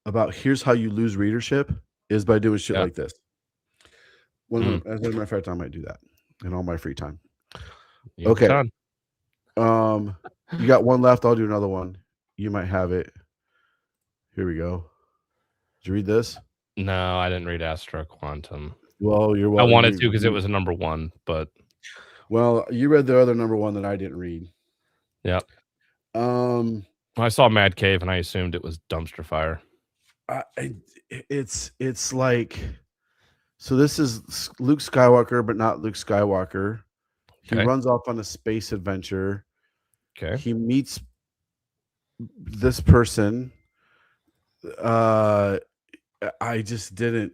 About here's how you lose readership is by doing shit like this. As a matter of fact, I might do that in all my free time. Okay. You got one left. I'll do another one. You might have it. Here we go. Did you read this? No, I didn't read Astro Quantum. Well, you're I well. wanted to because it was a number one, but Well, you read the other number one that I didn't read. yeah. Um, I saw Mad Cave and I assumed it was dumpster fire. it's like, so this is Luke Skywalker, but not Luke Skywalker. He Okay. runs off on a space adventure. Okay. He meets this person. I just didn't.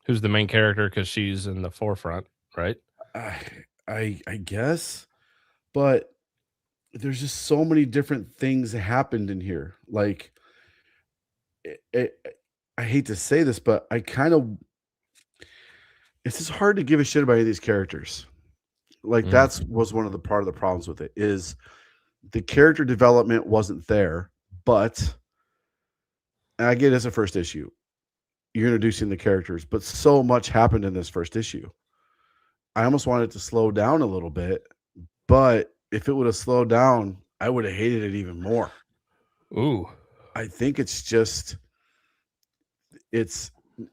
Who's the main character? Because she's in the forefront, right? I guess, but there's just so many different things that happened in here. Like, I hate to say this, but I kind of, it's just hard to give a shit about any of these characters. Like, that's was one of the part of the problems with it is the character development wasn't there, but I get it's a first issue. You're introducing the characters, but so much happened in this first issue. I almost wanted it to slow down a little bit, but if it would have slowed down, I would have hated it even more. Ooh. I think it's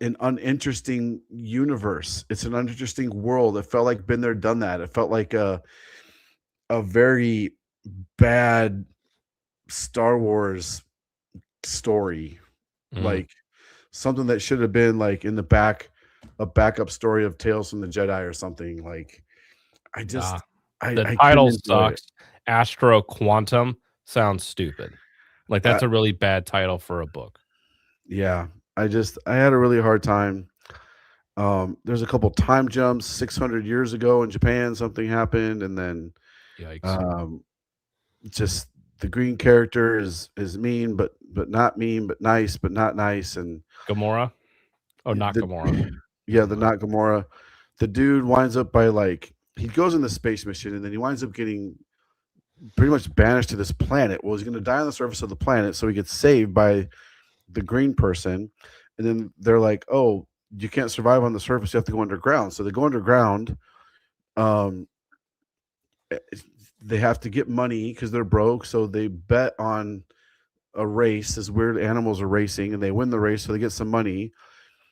an uninteresting universe. It's an uninteresting world. It felt like been there, done that. It felt like a very bad Star Wars story, like something that should have been like in the back, a backup story of Tales from the Jedi or something. Like, I just, the title sucks. Astro Quantum sounds stupid. Like that's a really bad title for a book. Yeah, I had a really hard time. There's a couple time jumps. 600 years ago in Japan, something happened, and then Yikes. Just the green character is mean, but not mean, but nice, but not nice. And Gamora? Oh, not Gamora. Yeah, the not Gamora. The dude winds up by like, he goes in the space mission and then he winds up getting pretty much banished to this planet. Well, he's going to die on the surface of the planet, so he gets saved by the green person. And then they're like, "Oh, you can't survive on the surface. You have to go underground." So they go underground. They have to get money because they're broke. So they bet on a race. As weird animals are racing, and they win the race, so they get some money.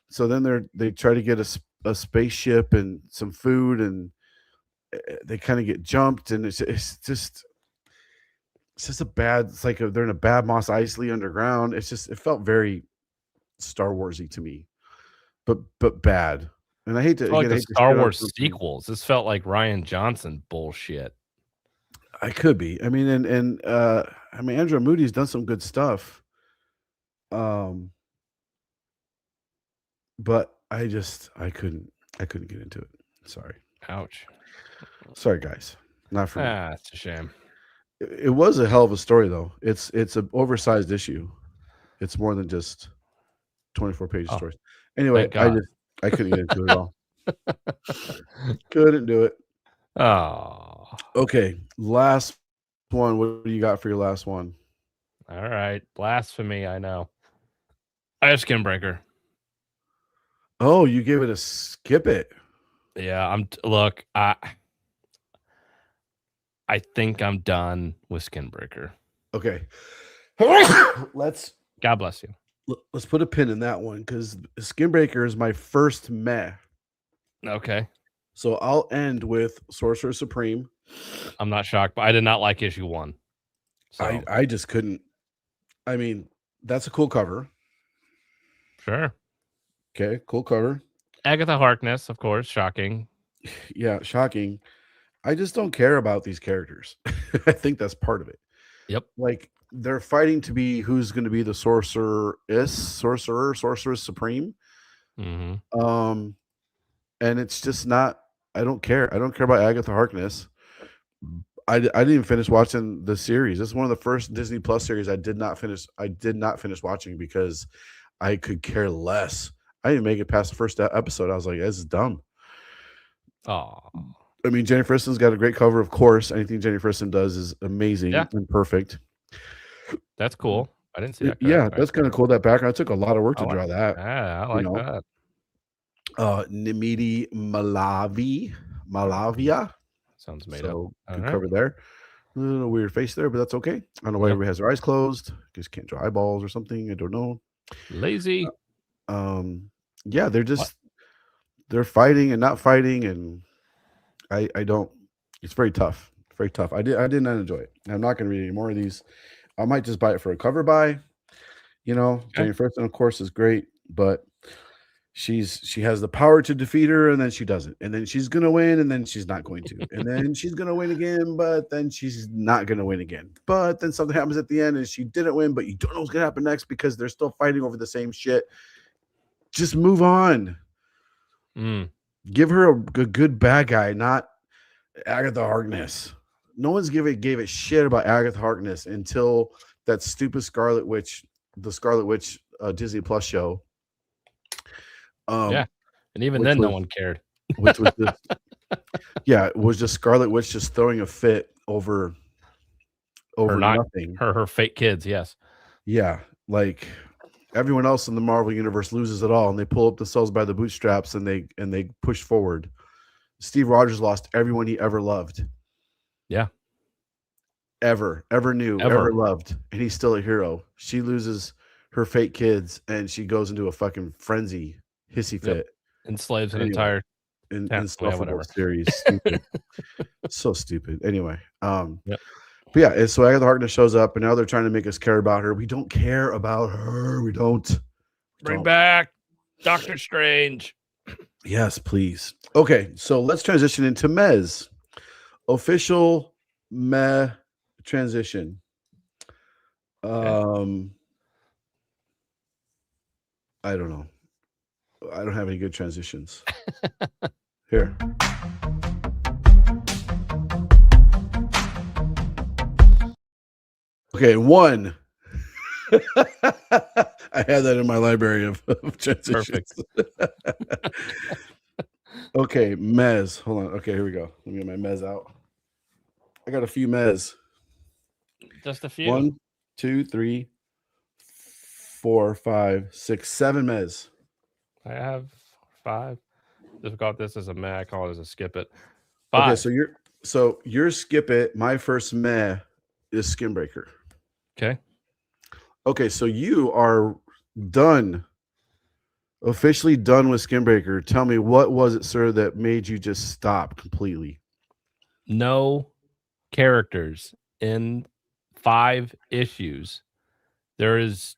So then they try to get a spaceship and some food, and they kind of get jumped, and it's just a bad. It's like they're in a bad Mos Eisley underground. It felt very Star Warsy to me, but bad. And I hate to like the Star Wars sequels. This felt like Rian Johnson bullshit. I could be. I mean, and I mean, Andrew Moody's done some good stuff. But I couldn't get into it. Sorry. Ouch. Sorry, guys. Not for me. It's a shame. It was a hell of a story, though. It's an oversized issue. It's more than just 24-page stories. Anyway, I couldn't get into it at all. Couldn't do it. Oh. Okay, last one. What do you got for your last one? All right, blasphemy. I know. I have Skinbreaker. Oh, you gave it a skip it. Yeah, look. I think I'm done with Skinbreaker. Okay. God bless you. Let's put a pin in that one because Skinbreaker is my first meh. Okay. So I'll end with Sorcerer Supreme. I'm not shocked, but I did not like issue 1. So. I just couldn't. I mean, that's a cool cover. Sure. Okay, cool cover. Agatha Harkness, of course, shocking. Yeah, shocking. I just don't care about these characters. I think that's part of it. Yep. Like they're fighting to be who's going to be the Sorceress Supreme. Mm-hmm. And it's just not. I don't care. I don't care about Agatha Harkness. I didn't even finish watching the series. This is one of the first Disney Plus series I did not finish. I did not finish watching because I could care less. I didn't make it past the first episode. I was like, this is dumb. Oh. I mean, Jennifer Aniston's got a great cover, of course. Anything Jennifer Aniston does is amazing and perfect. That's cool. I didn't see that. Yeah, that's kind of cool. That background. It took a lot of work to draw that. Yeah, I like that. Nimidi Malavia. Sounds made up. Good cover there. A little weird face there, but that's okay. I don't know why everybody has their eyes closed. Just can't draw eyeballs or something. I don't know. Lazy. Yeah, they're fighting and not fighting, and I don't. It's very tough. Very tough. I did not enjoy it. I'm not going to read any more of these. I might just buy it for a cover buy. Okay. Jane First, of course, is great, but she has the power to defeat her, and then she doesn't, and then she's gonna win, and then she's not going to, and then she's gonna win again, but then she's not gonna win again. But then something happens at the end, and she didn't win, but you don't know what's gonna happen next because they're still fighting over the same shit. Just move on. Give her a good bad guy, not Agatha Harkness. No one's gave a shit about Agatha Harkness until that stupid Scarlet Witch, the Scarlet Witch Disney Plus show. Yeah. And even which then, no was- one cared. which was just, yeah, it was just Scarlet Witch just throwing a fit over not- nothing. Her fake kids, yes. Yeah, like everyone else in the Marvel universe loses it all, and they pull up themselves by the bootstraps, and they push forward. Steve Rogers lost everyone he ever loved. Yeah. Ever knew, ever loved, and he's still a hero. She loses her fake kids, and she goes into a fucking frenzy, hissy fit. Enslaves an Anyway. entire Insufferable whatever. series. Stupid. So stupid. Anyway, Yep. but yeah, so Agatha Harkness shows up, and now they're trying to make us care about her. We don't care about her. We don't. Bring back Doctor Strange. Yes, please. Okay, so let's transition into Mez. Official meh transition. I don't know. I don't have any good transitions. Here. Okay, one. I had that in my library of transitions. Okay, Mez. Hold on. Okay, here we go. Let me get my Mez out. I got a few Mez. Just a few. 1, 2, 3, 4, 5, 6, 7 Mez. I have 5. Just got this as a meh. I call it as a skip it. 5. Okay, so you're skip it. My first meh is Skinbreaker. Okay, so you are done. Officially done with Skinbreaker. Tell me, what was it, sir, that made you just stop completely? No characters in 5 issues. There is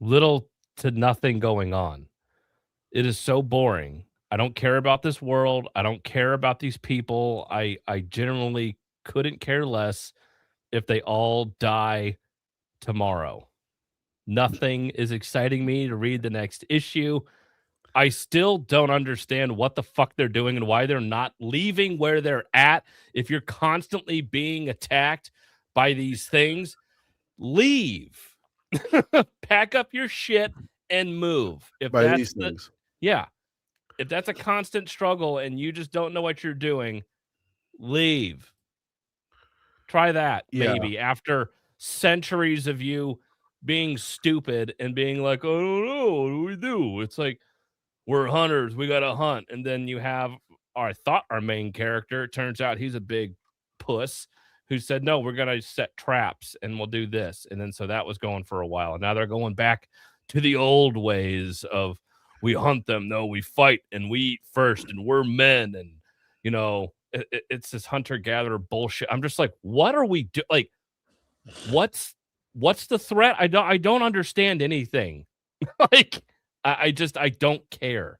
little to nothing going on. It is so boring. I don't care about this world. I don't care about these people. I generally couldn't care less if they all die tomorrow. Nothing is exciting me to read the next issue. I still don't understand what the fuck they're doing and why they're not leaving where they're at. If you're constantly being attacked by these things, leave. Pack up your shit and move. If By that's these things. yeah. If that's a constant struggle and you just don't know what you're doing, leave. Try that maybe after centuries of you being stupid and being like, I don't know, what do we do? It's like, we're hunters, we gotta hunt. And then you have our main character. It turns out he's a big puss who said, no, we're gonna set traps and we'll do this. And then so that was going for a while. And now they're going back to the old ways of we hunt them, no, we fight and we eat first, and we're men, and it's this hunter-gatherer bullshit. I'm just like, what are we doing? Like, what's the threat? I don't understand anything. Like, I don't care.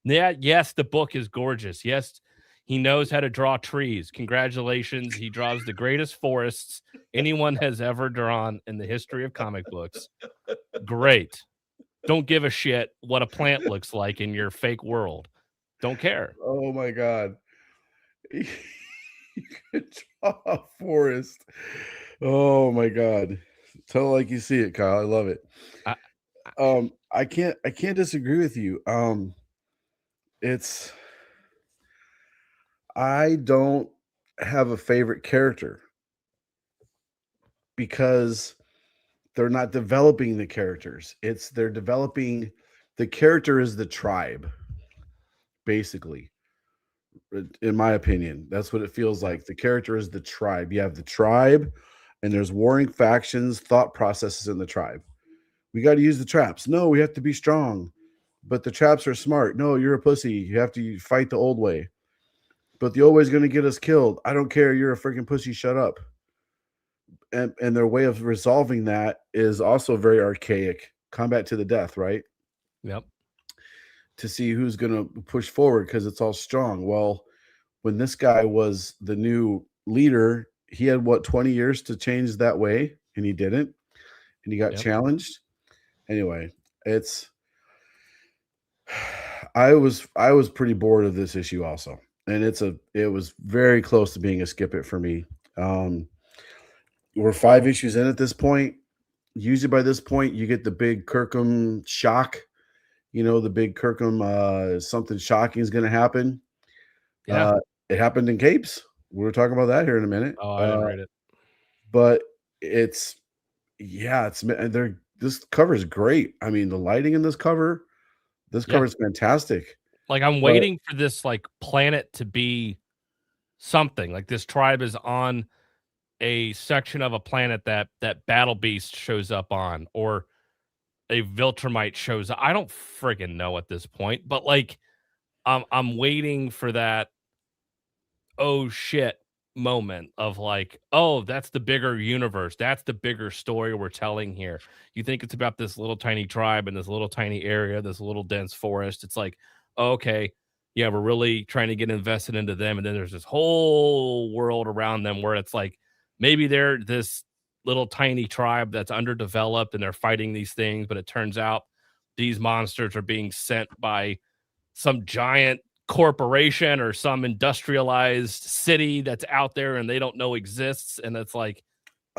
Yeah, yes, the book is gorgeous. Yes, he knows how to draw trees. Congratulations. He draws the greatest forests anyone has ever drawn in the history of comic books. Great. Don't give a shit what a plant looks like in your fake world. Don't care. Oh my God. You could draw a forest. Oh my God. Tell it like you see it, Kyle. I love it. I can't disagree with you. I don't have a favorite character because they're not developing the characters. They're developing the character is the tribe, basically. In my opinion, that's what it feels like. The character is the tribe. You have the tribe, and there's warring factions, thought processes in the tribe. We got to use the traps. No, we have to be strong. but the traps are smart. No, you're a pussy. You have to fight the old way. But the old way is going to get us killed. I don't care. You're a freaking pussy. Shut up. And their way of resolving that is also very archaic. Combat to the death, right? Yep. To see who's going to push forward because it's all strong. Well, when this guy was the new leader, he had 20 years to change that way, and he didn't, and he got challenged. Anyway, I was pretty bored of this issue also, and it was very close to being a skip it for me. We're 5 issues in at this point. Usually by this point, you get the big Kirkham shock. The big Kirkham, something shocking is going to happen. Yeah. It happened in Capes. We'll talk about that here in a minute. Oh, I didn't read it. But this cover is great. I mean, the lighting in this cover is fantastic. Like, I'm waiting for this like planet to be something. Like, this tribe is on a section of a planet that Battle Beast shows up on, or a Viltrumite shows up. I don't friggin' know at this point, but like I'm waiting for that oh shit moment of like, oh, that's the bigger universe. That's the bigger story we're telling here. You think it's about this little tiny tribe in this little tiny area, this little dense forest. It's like, okay, yeah, we're really trying to get invested into them. And then there's this whole world around them where it's like, maybe they're this little tiny tribe that's underdeveloped and they're fighting these things, but it turns out these monsters are being sent by some giant corporation or some industrialized city that's out there and they don't know exists, and it's like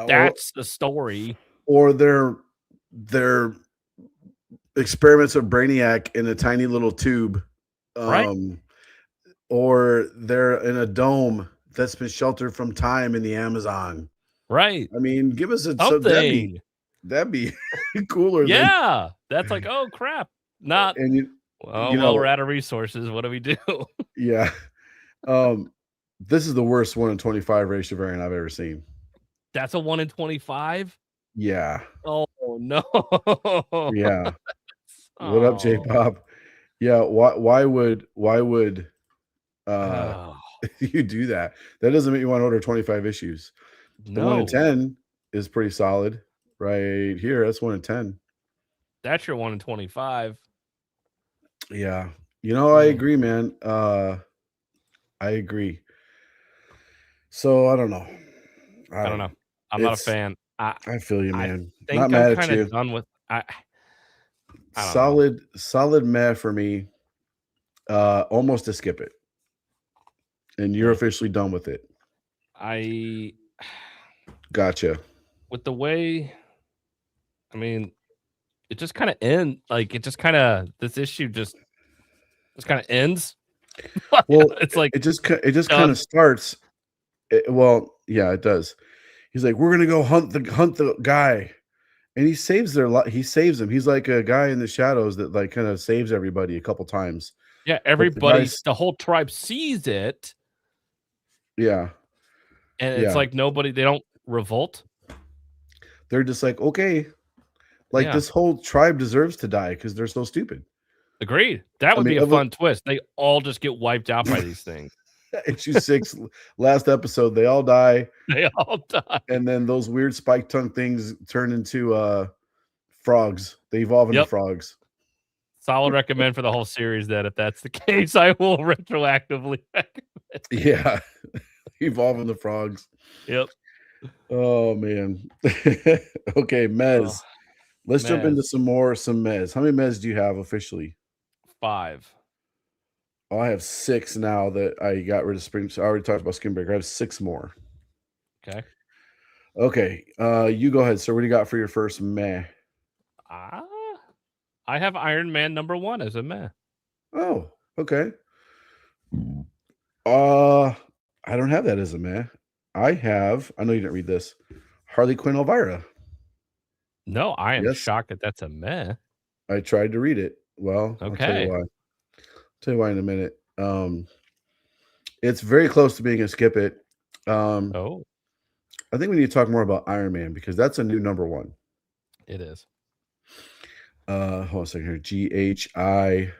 that's the story. Or their experiments of Brainiac in a tiny little tube, right? Or they're in a dome that's been sheltered from time in the Amazon. Right. I mean, give us something. That'd be cooler. Yeah, that's like, oh crap, not. And we're out of resources. What do we do? Yeah. This is the worst 1 in 25 ratio variant I've ever seen. That's a 1 in 25? Yeah. Oh no. Yeah. What up, J-Pop? Yeah, why would you do that? That doesn't mean you want to order 25 issues. The 1 in 10 is pretty solid right here. That's 1 in 10. That's your 1 in 25. Yeah. I agree, man. I agree. So I don't know. I don't know. I'm not a fan. I feel you, man. I think I'm kind of done with solid meh for me. Almost to skip it. And you're officially done with it. I gotcha. With the way, I mean, it just kind of ends. Like, it just kind of, this issue just kind of ends. Well, it's like it just kind of starts. Yeah, it does. He's like, we're gonna go hunt the guy, and he saves he saves him. He's like a guy in the shadows that like kind of saves everybody a couple times. Yeah, everybody, the whole tribe sees it. Yeah, and it's like nobody. They don't revolt. They're just like, okay, like this whole tribe deserves to die because they're so stupid. Agreed. That would be a fun twist. They all just get wiped out by these things. Issue 6, last episode, they all die. They all die. And then those weird spike tongue things turn into frogs. They evolve into frogs. Solid recommend for the whole series that if that's the case, I will retroactively recommend. Yeah. Evolve into frogs. Yep. Oh, man. Okay, Mez. Let's jump into some Mez. How many Mez do you have officially? 5. Oh, I have 6 now that I got rid of Spring. I already talked about Skin Breaker. I have 6 more. Okay. You go ahead, sir. What do you got for your first meh? I have Iron Man #1 as a meh. Oh, okay. I don't have that as a meh. I know you didn't read this. Harley Quinn Elvira. No, I am shocked that that's a meh. I tried to read it. Well, okay. I'll tell you why in a minute. It's very close to being a skip it. I think we need to talk more about Iron Man because that's a new #1. It is. Hold on a second here. GHI.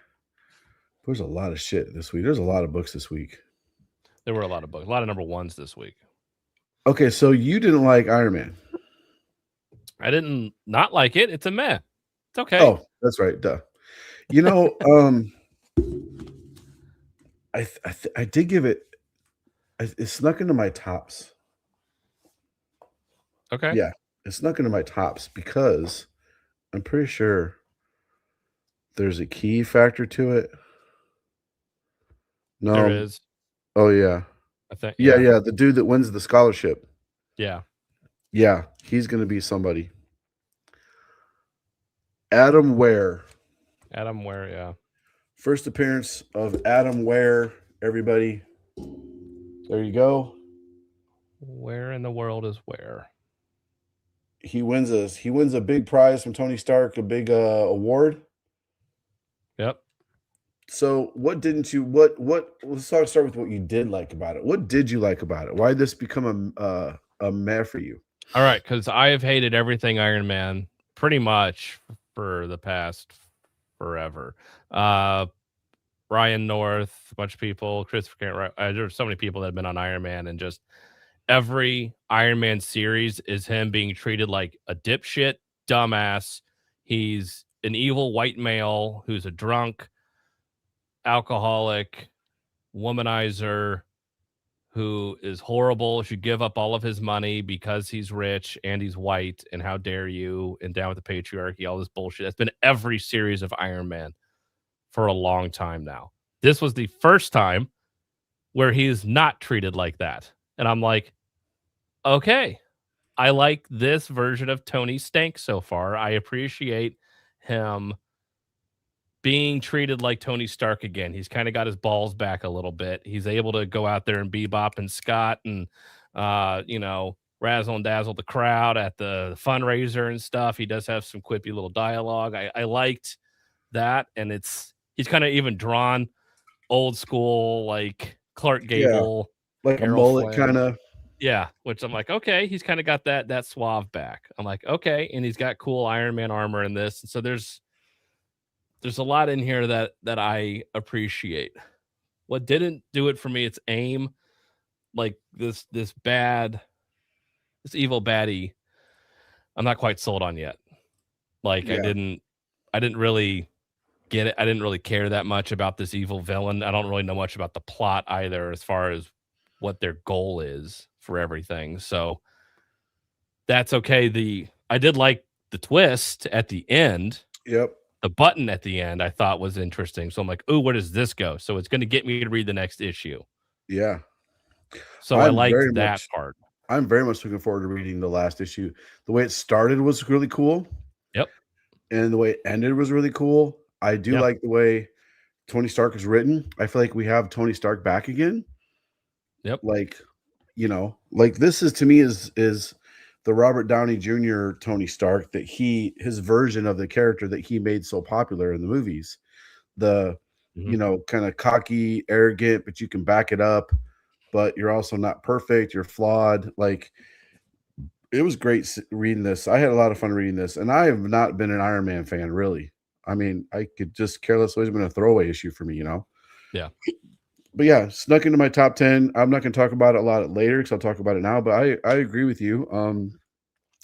There's a lot of shit this week. There's a lot of books this week. There were a lot of books, a lot of number ones this week. Okay, so you didn't like Iron Man. I didn't not like it. It's a meh. It's okay. Oh, that's right. Duh. You know, I did give it. It snuck into my tops. Okay. Yeah, it snuck into my tops because I'm pretty sure there's a key factor to it. No. There is. Oh yeah. I think. Yeah. The dude that wins the scholarship. Yeah. Yeah, he's gonna be somebody. Adam Ware. Adam Ware. Yeah. First appearance of Adam Ware. Everybody. There you go. Where in the world is Ware? He wins a big prize from Tony Stark, a big award. Yep. So let's start with what you did like about it. What did you like about it? Why did this become a meh for you? All right, because I have hated everything Iron Man pretty much for the past forever. Ryan North, a bunch of people, Christopher Kent, there's so many people that have been on Iron Man, and just every Iron Man series is him being treated like a dipshit, dumbass. He's an evil white male who's a drunk, alcoholic, womanizer, who is horrible, should give up all of his money because he's rich and he's white, and how dare you, and down with the patriarchy, all this bullshit. That's been every series of Iron Man for a long time now. This was the first time where he is not treated like that. And I'm like, okay, I like this version of Tony Stank so far. I appreciate him being treated like Tony Stark again. He's kind of got his balls back a little bit. He's able to go out there and bebop and Scott and, razzle and dazzle the crowd at the fundraiser and stuff. He does have some quippy little dialogue. I liked that. And he's kind of even drawn old school, like Clark Gable. Yeah, like Errol a mullet Flynn. kind of. Yeah, which I'm like, okay, he's kind of got that suave back. I'm like, okay, and he's got cool Iron Man armor in this. And so there's a lot in here that I appreciate. What didn't do it for me, it's AIM. Like this evil baddie, I'm not quite sold on yet. Like Yeah. I didn't really get it. I didn't really care that much about this evil villain. I don't really know much about the plot either, as far as what their goal is for everything. So that's okay. I did like the twist at the end. Yep. The button at the end I thought was interesting. So I'm like, oh, where does this go? So it's going to get me to read the next issue. Yeah. So I liked that part. I'm very much looking forward to reading the last issue. The way it started was really cool. Yep. And the way it ended was really cool. I do like the way Tony Stark is written. I feel like we have Tony Stark back again. Yep. Like, this is, to me, is the Robert Downey Jr. Tony Stark, that his version of the character that he made so popular in the movies. The, kind of cocky, arrogant, but you can back it up, but you're also not perfect. You're flawed. Like, it was great reading this. I had a lot of fun reading this, and I have not been an Iron Man fan, really. I mean, I could just care less. It's been a throwaway issue for me, Yeah. But yeah, snuck into my top 10. I'm not going to talk about it a lot later because I'll talk about it now, but I agree with you.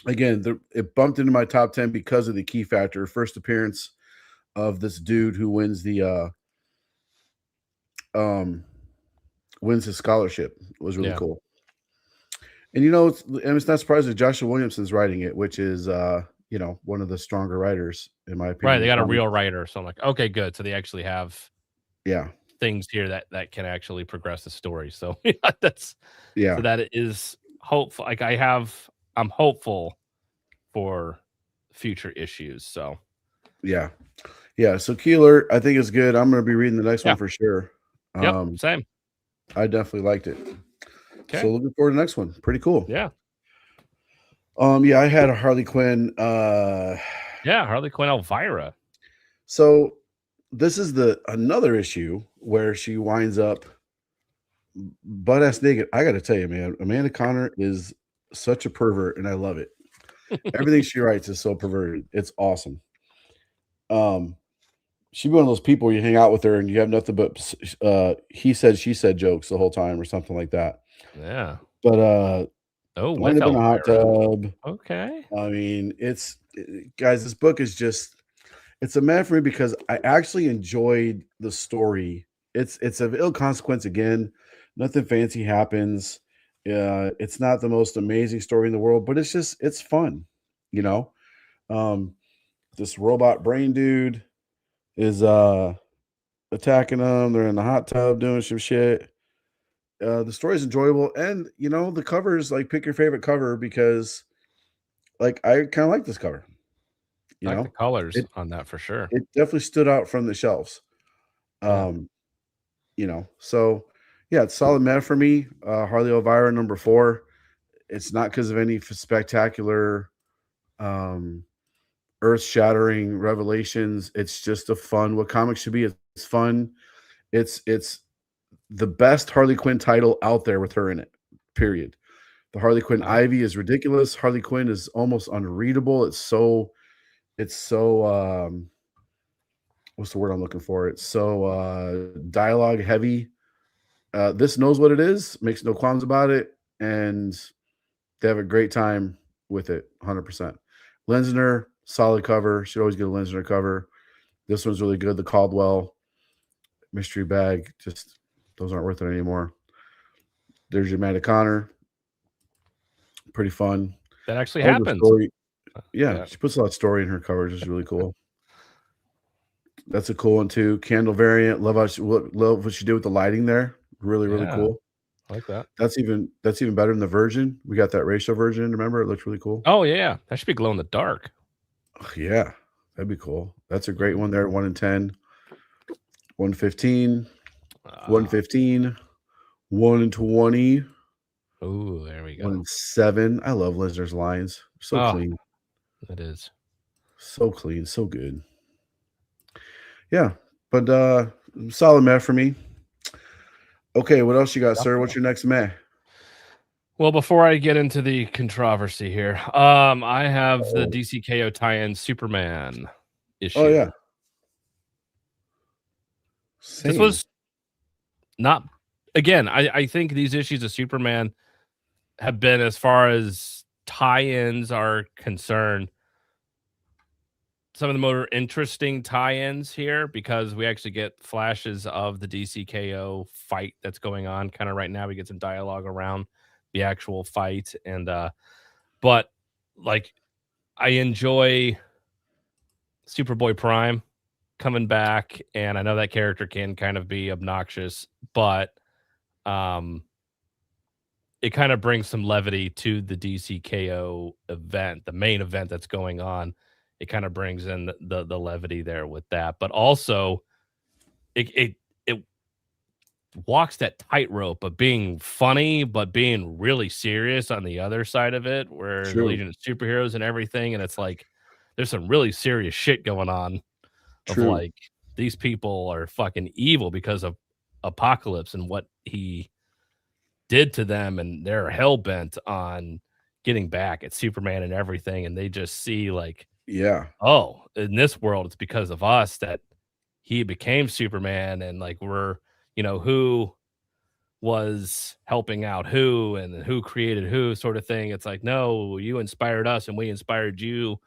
Again, it bumped into my top 10 because of the key factor. First appearance of this dude who wins wins his scholarship. It was really cool. And it's not surprising Joshua Williamson's writing it, which is one of the stronger writers in my opinion. Right, they got a real writer, so I'm like, okay, good. So they actually have things here that can actually progress the story. So so that is hopeful. Like I'm hopeful for future issues. So yeah. So Keeler, I think is good. I'm going to be reading the next one for sure. Same. I definitely liked it. Okay. So looking forward to the next one. Pretty cool. Yeah. I had a Harley Quinn. Harley Quinn Elvira. So this is another issue where she winds up butt ass naked. I got to tell you, man, Amanda Conner is such a pervert, and I love it. Everything she writes is so perverted. It's awesome. she'd be one of those people where you hang out with her and you have nothing but he said, she said jokes the whole time or something like that. Yeah. But Oh, wind with up in a hot Elvira. tub. Okay. I mean, guys, this book is just it's a man for me because I actually enjoyed the story. It's of ill consequence again. Nothing fancy happens. It's not the most amazing story in the world, but it's fun, you know. Um, this robot brain dude is attacking them. They're in the hot tub doing some shit. The story's enjoyable, and the cover is like pick your favorite cover because like I kind of like this cover. You I like the know, colors it on that for sure. it definitely stood out from the shelves. Yeah. Um, so yeah, it's solid meta for me. Harley Elvira #4. It's not because of any spectacular, um, earth-shattering revelations. It's just a fun what comics should be. It's fun. It's the best Harley Quinn title out there with her in it. Period. The Harley Quinn Nice. Ivy is ridiculous. Harley Quinn is almost unreadable. It's so what's the word I'm looking for? It's so dialogue heavy. This knows what it is, makes no qualms about it, and they have a great time with it, 100%. Lenzner, solid cover. Should always get a Lenzner cover. This one's really good. The Caldwell mystery bag, just those aren't worth it anymore. There's your Amanda Connor. Pretty fun. That actually I like the happens. story. Yeah, Yeah. she puts a lot of story in her covers. It's really cool. That's a cool one too. Candle variant. Love what she did with the lighting there. Really Yeah. cool. I like that. That's even better than the version. We got that ratio version. Remember, it looks really cool. Oh yeah, that should be glow in the dark. Yeah, that'd be cool. That's a great one there. 1 in 10, 1 in 15, 1 in 15, 1 in 20, Oh, there we 1 go. in 7. I love Lesnar's lines. So Oh, clean, it is. so clean, so good. Yeah, but solid meh for me. Okay, what else you got, sir? What's your next meh? Well, before I get into the controversy here, I have the DCKO tie-in Superman issue. Oh yeah. This Same. was not again, I think these issues of Superman have been, as far as tie-ins are concerned, some of the more interesting tie-ins here, because we actually get flashes of the DCKO fight that's going on kind of right now. We get some dialogue around the actual fight, and but like I enjoy Superboy Prime coming back, and I know that character can kind of be obnoxious, but um it kind of brings some levity to the DCKO event, the main event that's going on. It kind of brings in the levity there with that, but also it walks that tightrope of being funny but being really serious on the other side of it, where the True. Legion of Superheroes and everything, and it's like there's some really serious shit going on of True. like these people are fucking evil because of Apocalypse and what he did to them, and they're hell bent on getting back at Superman and everything, and they just see like, Yeah. oh, in this world it's because of us that he became Superman, and like we're, who was helping out who and who created who sort of thing. It's like, no, you inspired us and we inspired you.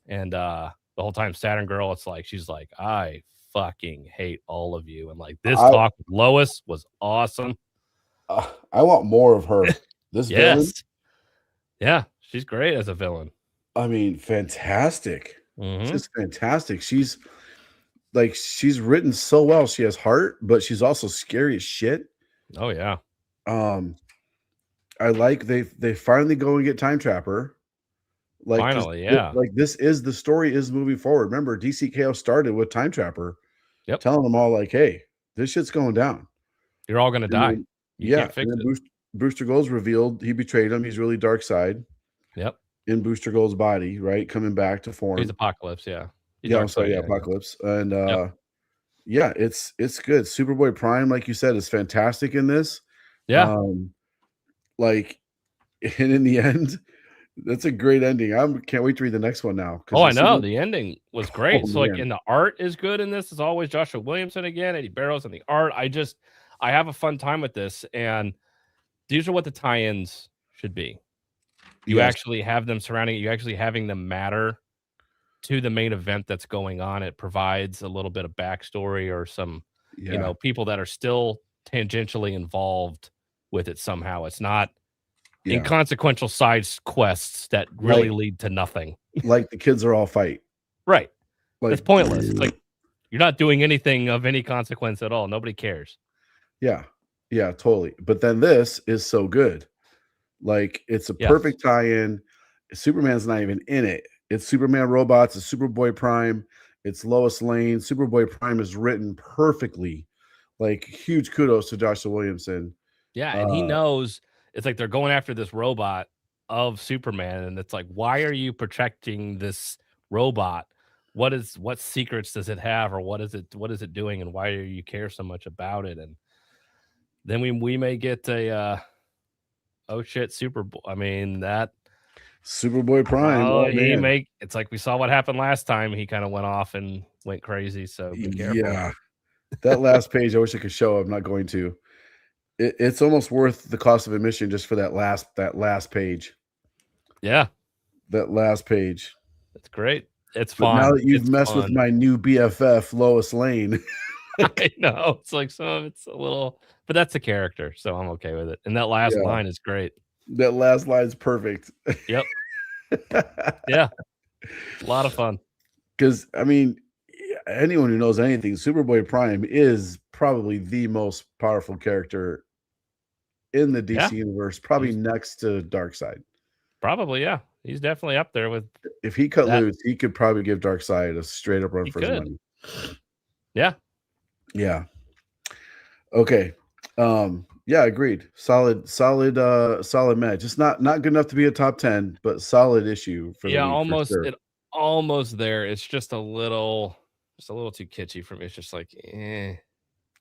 And the whole time Saturn Girl, it's like she's like, I fucking hate all of you. And like this talk with Lois was awesome. I want more of her. This villain. Yeah, she's great as a villain. I mean, fantastic. Mhm. Just fantastic. She's written so well. She has heart, but she's also scary as shit. Oh yeah. I like they finally go and get Time Trapper. Like Finally, yeah. like this is the story is moving forward. Remember, DCKO started with Time Trapper, Yep. telling them all like, "Hey, this shit's going down. You're all gonna die. Then, You can't fix and it." then Booster Gold's revealed he betrayed him. He's really dark side. Yep. In Booster Gold's body, right? Coming back to form. He's Apocalypse, yeah. He's I'm sorry, Apocalypse. And yeah, it's good. Superboy Prime, like you said, is fantastic in this. Yeah. Like, and in the end, That's a great ending. Can't wait to read the next one now. Oh, I know. The ending was great. Oh, So, like, man. and the art is good in this. As always, Joshua Williamson again, Eddie Barrows in the art. I have a fun time with this, and these are what the tie-ins should be. You Yes. actually have them surrounding it. You actually having them matter to the main event that's going on. It provides a little bit of backstory or some, Yeah. people that are still tangentially involved with it somehow. It's not Yeah. inconsequential side quests that really Right. lead to nothing. Like the kids are all fight. Right. Like It's pointless. It's like you're not doing anything of any consequence at all. Nobody cares. Yeah. Yeah, totally. But then this is so good. Like it's a Yes. perfect tie-in. Superman's not even in it. It's Superman robots, it's Superboy Prime, it's Lois Lane. Superboy Prime is written perfectly. Like huge kudos to Joshua Williamson. Yeah, and he knows it's like they're going after this robot of Superman, and it's like, why are you protecting this robot? What secrets does it have, or what is it doing, and why do you care so much about it? And then we may get a oh shit, I mean that Superboy Prime. Oh, man. it's like we saw what happened last time. He kind of went off and went crazy. So be careful. Yeah. That last page, I wish I could show. I'm not going to. It's almost worth the cost of admission just for that last page. Yeah, That last page. it's great. It's But fun. now that you've It's messed with fun. my new BFF, Lois Lane. I know. It's like some of it's a little, but that's the character, so I'm okay with it. And that last Yeah. line is great. That last line's perfect. Yep. Yeah. A lot of fun. Because I mean, anyone who knows anything, Superboy Prime is probably the most powerful character in the DC Yeah. universe, probably next to Darkseid. Probably, yeah. He's definitely up there with If he cut that. loose, he could probably give Darkseid a straight up run He for his could. money. Yeah. Yeah. Okay. Yeah, agreed. Solid match. Just not good enough to be a top 10, but solid issue for the Yeah, week almost for sure. it almost there. It's just a little too kitschy for me. It's just like, Yeah.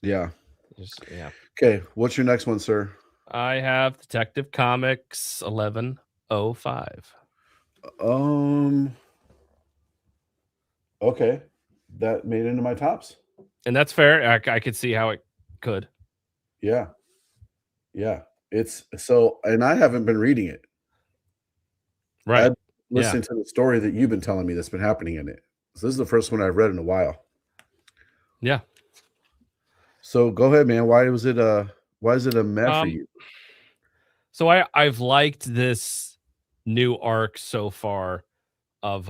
yeah. Okay. What's your next one, sir? I have Detective Comics 1105. Okay. That made it into my tops. And that's fair. I could see how it could. Yeah. Yeah. It's so, and I haven't been reading it. Right. I've listening to the story that you've been telling me that's been happening in it. So this is the first one I've read in a while. Yeah. So go ahead, man. Why is it a meh for you? So I've liked this new arc so far of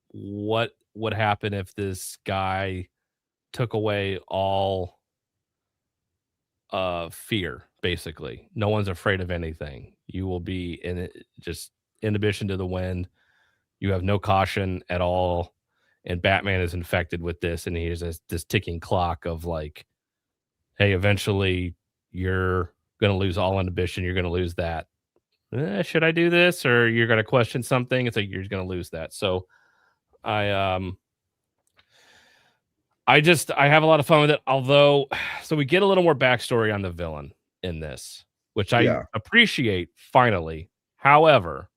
what would happen if this guy took away all fear, basically. No one's afraid of anything. You will be in it, just inhibition to the wind. You have no caution at all. And Batman is infected with this, and he has this ticking clock of like, hey, eventually you're going to lose all inhibition. You're going to lose that. Should I do this? Or you're going to question something. It's like, you're going to lose that. So I have a lot of fun with it. Although, so we get a little more backstory on the villain in this, which I appreciate finally. However,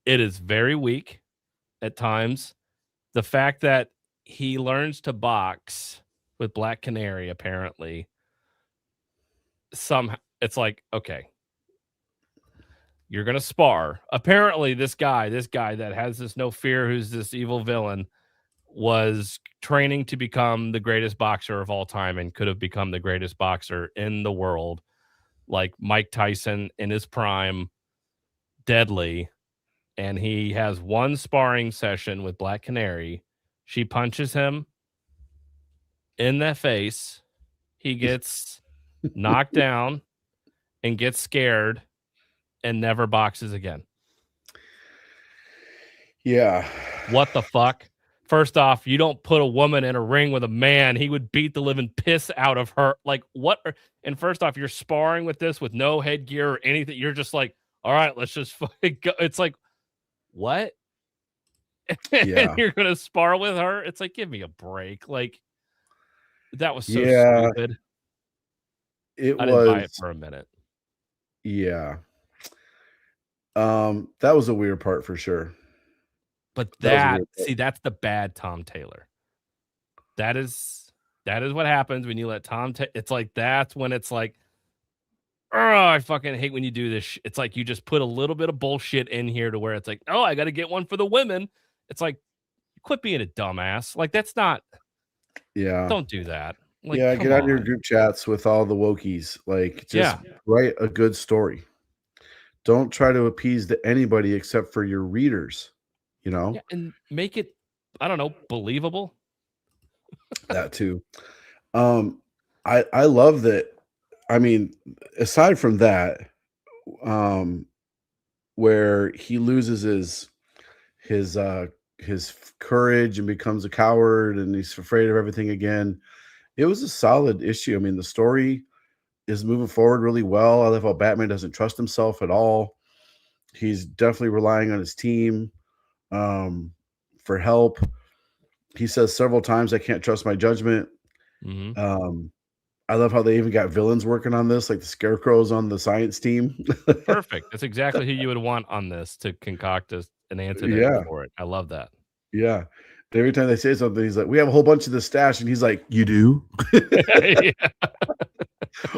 it is very weak at times. The fact that he learns to box with Black Canary, apparently, somehow it's like, okay, you're gonna spar. Apparently, this guy that has this no fear, who's this evil villain, was training to become the greatest boxer of all time and could have become the greatest boxer in the world, like Mike Tyson in his prime, deadly. And he has one sparring session with Black Canary. She punches him in the face. He gets knocked down and gets scared and never boxes again. Yeah. What the fuck? First off, you don't put a woman in a ring with a man. He would beat the living piss out of her. Like, what? And first off, you're sparring with this with no headgear or anything. You're just like, all right, let's just fucking go. It's like, what? Yeah. And you're gonna spar with her? It's like, give me a break. Like, that was so stupid. I didn't buy it for a minute. Yeah. That was a weird part for sure. But That was a weird part. see, that's the bad Tom Taylor. That is what happens when you let it's like that's when it's like, oh, I fucking hate when you do this. It's like you just put a little bit of bullshit in here to where it's like, oh, I got to get one for the women. It's like, quit being a dumbass. Like that's not. Yeah. Don't do that. Like, Yeah, come get out of your on. group chats with all the wokies. Like, just Yeah. write a good story. Don't try to appease anybody except for your readers. You know Yeah, and make it, I don't know, believable. that too. I love that. I mean, aside from that, um, where he loses his courage and becomes a coward and he's afraid of everything again. It was a solid issue. I mean, the story is moving forward really well. I love how Batman doesn't trust himself at all. He's definitely relying on his team for help. He says several times, "I can't trust my judgment." Mhm. I love how they even got villains working on this, like the Scarecrow's on the science team. Perfect. That's exactly who you would want on this to concoct an antidote Yeah, for it. I love that. yeah. Every time they say something, he's like, "We have a whole bunch of this stash," and he's like, "You do? Yeah.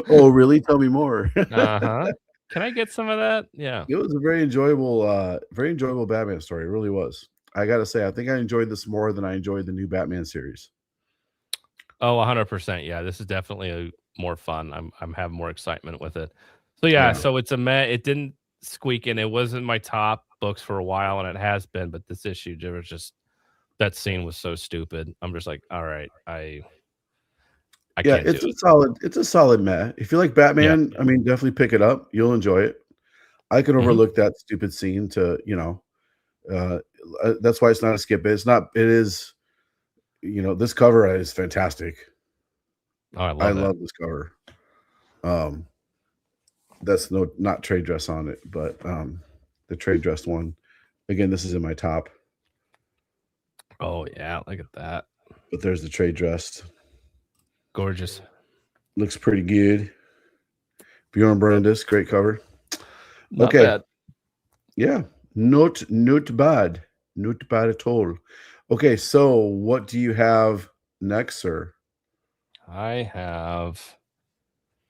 Oh, really? Tell me more." Uh-huh. Can I get some of that? Yeah. It was a very enjoyable Batman story. It really was. I gotta say, I think I enjoyed this more than I enjoyed the new Batman series. Oh, 100%. Yeah, this is definitely a more fun. I'm having more excitement with it. So yeah, Yeah. so it's a it didn't squeak in. It wasn't my top books for a while, and it has been, but this issue, there was just that scene was so stupid. I'm just like, all right, I Yeah, can't do it. it's a solid meh. If you like Yeah. Batman, I mean, definitely pick it up. You'll enjoy it. I can Mhm. overlook that stupid scene to, uh, that's why it's not a skip. It's not it is, this cover is fantastic. Oh, I I love that. love this cover. Um, that's not trade dress on it, but the trade dress one. Again, this is in my top, Oh yeah, look at that. but there's the trade dress. Gorgeous. Looks pretty good. Bjorn Brandis, great cover. Not Okay. bad. Yeah. Not bad. Not bad at all. Okay, so what do you have next, sir? I have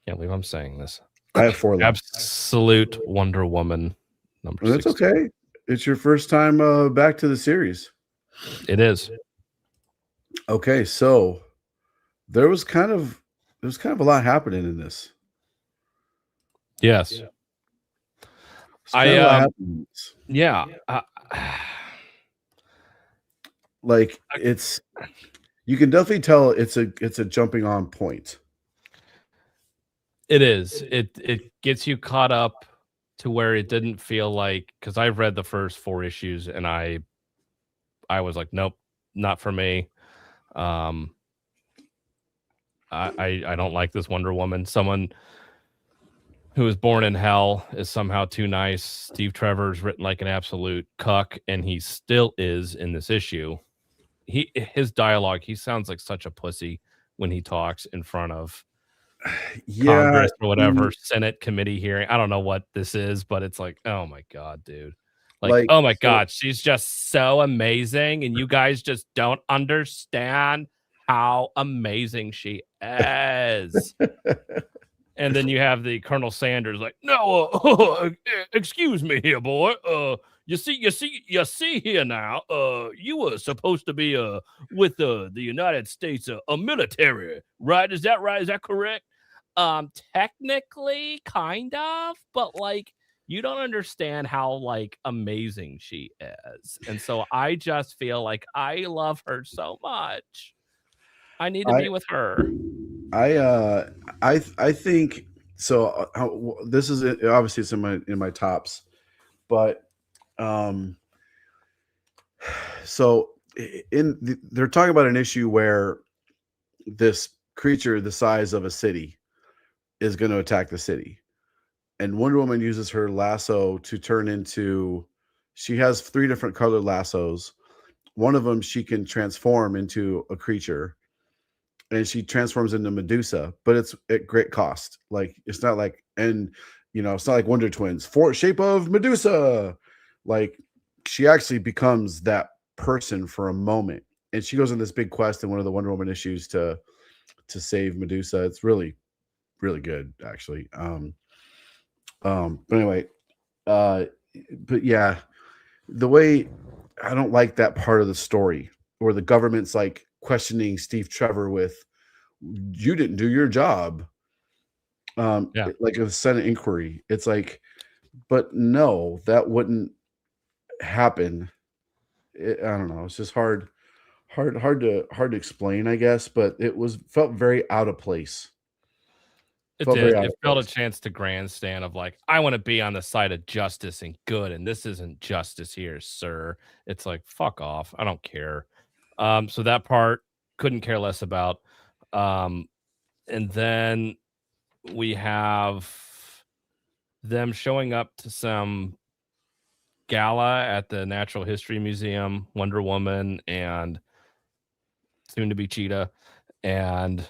can't believe I'm saying this. I have 4 left. Absolute Wonder Woman number Well, that's 16. okay. It's your first time back to the series. It is. Okay, so there was kind of a lot happening in this. Yes. It's kind of a lot happening in this. Yeah. Like you can definitely tell it's a jumping on point. It is. It gets you caught up to where it didn't feel like because I've read the first 4 issues and I was like, nope, not for me. Um, I don't like this Wonder Woman. Someone who was born in hell is somehow too nice. Steve Trevor's written like an absolute cuck, and he still is in this issue. His dialogue, he sounds like such a pussy when he talks in front of Yeah, Congress or whatever, Senate committee hearing. I don't know what this is, but it's like, oh my God, dude. Like, like oh my so God, she's just so amazing. And you guys just don't understand how amazing she is. And then you have the Colonel Sanders, like, no, excuse me here, boy. You see here now. You were supposed to be with the United States a military, right? Is that right? Is that correct? Technically, kind of, but like you don't understand how like amazing she is. And so I just feel like I love her so much. I need to I be with her. I think so. This is obviously it's in my tops, but um, so they're talking about an issue where this creature the size of a city is going to attack the city, and Wonder Woman uses her lasso to turn into. She has 3 different colored lassos. One of them she can transform into a creature and she transforms into Medusa, but it's at great cost. Like it's not like and You know, it's not like Wonder Twins, for shape of Medusa. Like she actually becomes that person for a moment. And she goes on this big quest in one of the Wonder Woman issues to save Medusa. It's really, really good, actually. But anyway, uh, but yeah, the way I don't like that part of the story where the government's like questioning Steve Trevor with, you didn't do your job. Yeah. Like a Senate inquiry. It's like, but no, that wouldn't happen. I don't know. It's just hard to explain, I guess, but it felt very out of place. It Felt very did. out It of felt a place. chance to grandstand of like, I want to be on the side of justice and good, and this isn't justice here, sir. It's like, fuck off. I don't care. So that part couldn't care less about. Um, and then we have them showing up to some gala at the Natural History Museum, Wonder Woman and soon to be Cheetah. And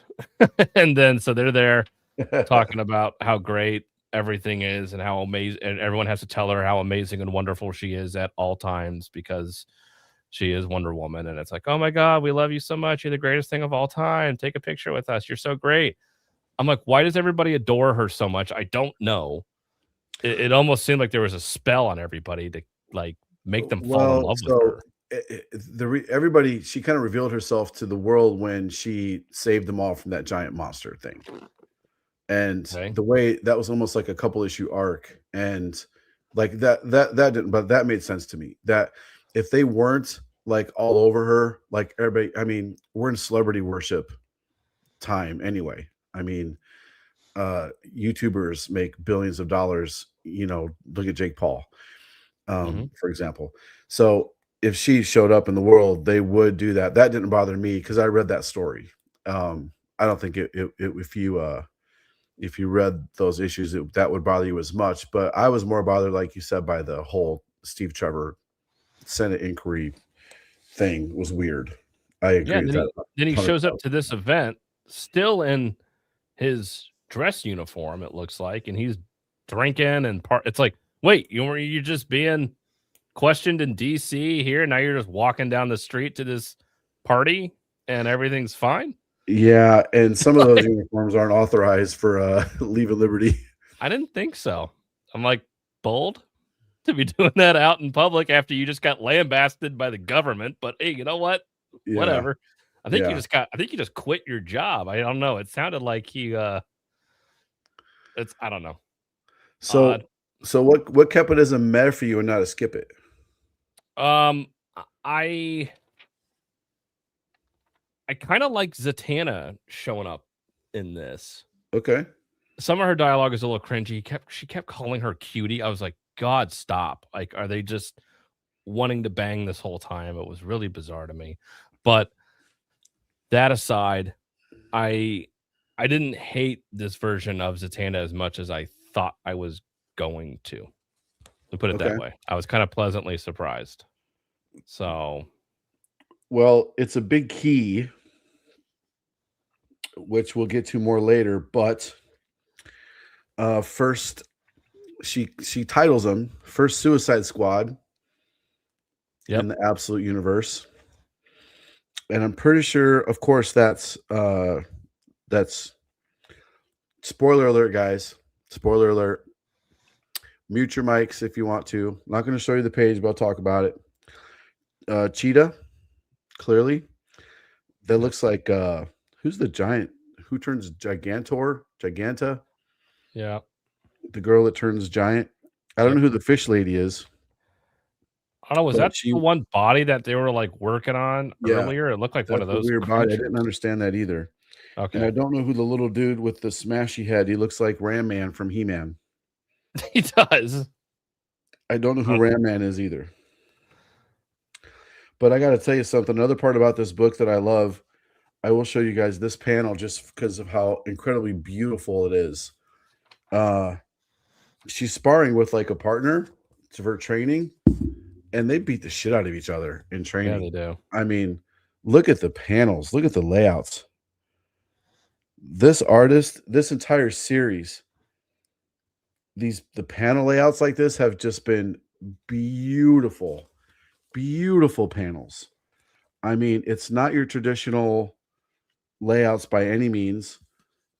and then so they're there talking about how great everything is and how amazing, and everyone has to tell her how amazing and wonderful she is at all times because she is Wonder Woman. And it's like, oh my God, we love you so much. You're the greatest thing of all time. Take a picture with us. You're so great. I'm like, why does everybody adore her so much? I don't know. It almost seemed like there was a spell on everybody to like make them fall in Well, love with so her. everybody, she kind of revealed herself to the world when she saved them all from that giant monster thing. And Okay. the way that was almost like a couple issue arc, and like that didn't, but that made sense to me. That if they weren't like all over her, like everybody, I mean, we're in celebrity worship time anyway. I mean, YouTubers make billions of dollars. You know, look at Jake Paul, Hmm. for example. So if she showed up in the world, they would do that. That didn't bother me because I read that story. I don't think if you read those issues, that would bother you as much. But I was more bothered, like you said, by the whole Steve Trevor Senate inquiry thing was weird. I Yeah. agree with Then that. he shows up 100,000. to this event still in his dress uniform, it looks like, and he's drinking and it's like, wait, you just being questioned in DC here, now you're just walking down the street to this party and everything's fine? Yeah, and some of those Like, uniforms aren't authorized for Leave at Liberty. I didn't think so. I'm like, bold to be doing that out in public after you just got lambasted by the government, but hey, you know what? Yeah, Whatever. yeah. I think you just quit your job. I don't know. It sounded like it's I don't know. So Odd. what kept it as a meta for you and not a skip it? Um I I kind of like Zatanna showing up in this. Okay. Some of her dialogue is a little cringy. She kept calling her cutie. I was like, God, stop. Like, are they just wanting to bang this whole time? It was really bizarre to me. But that aside, I I didn't hate this version of Zatanna as much as I thought I was going to. To put it that Okay. way. I was kind of pleasantly surprised. So Well, it's a big key, which we'll get to more later, but first she titles them first Suicide Squad in yep. the Absolute Universe. And I'm pretty sure, of course, that's spoiler alert, guys. Spoiler alert. Mute your mics if you want to. I'm not going to show you the page, but I'll talk about it. Cheetah, clearly. That Yep. looks like who's the giant who turns Giganta, Yeah. the girl that turns giant. I don't Yep. know who the fish lady is, I don't know, was but that she the one body that they were like working on yeah, earlier? It looked like one that's of a those weird body. I creatures. didn't understand that either. And I Okay. don't know who the little dude with the smashy head. He looks like Ram Man from He-Man. He does. I don't know who Uh, Ram Man is either. But I got to tell you something. Another part about this book that I love, I will show you guys this panel just because of how incredibly beautiful it is. She's sparring with like a partner for training, and they beat the shit out of each other in yeah, training. they do. I mean, look at the panels, look at the layouts. This artist, this entire series, the panel layouts like this have just been beautiful, beautiful panels. I mean, it's not your traditional layouts by any means.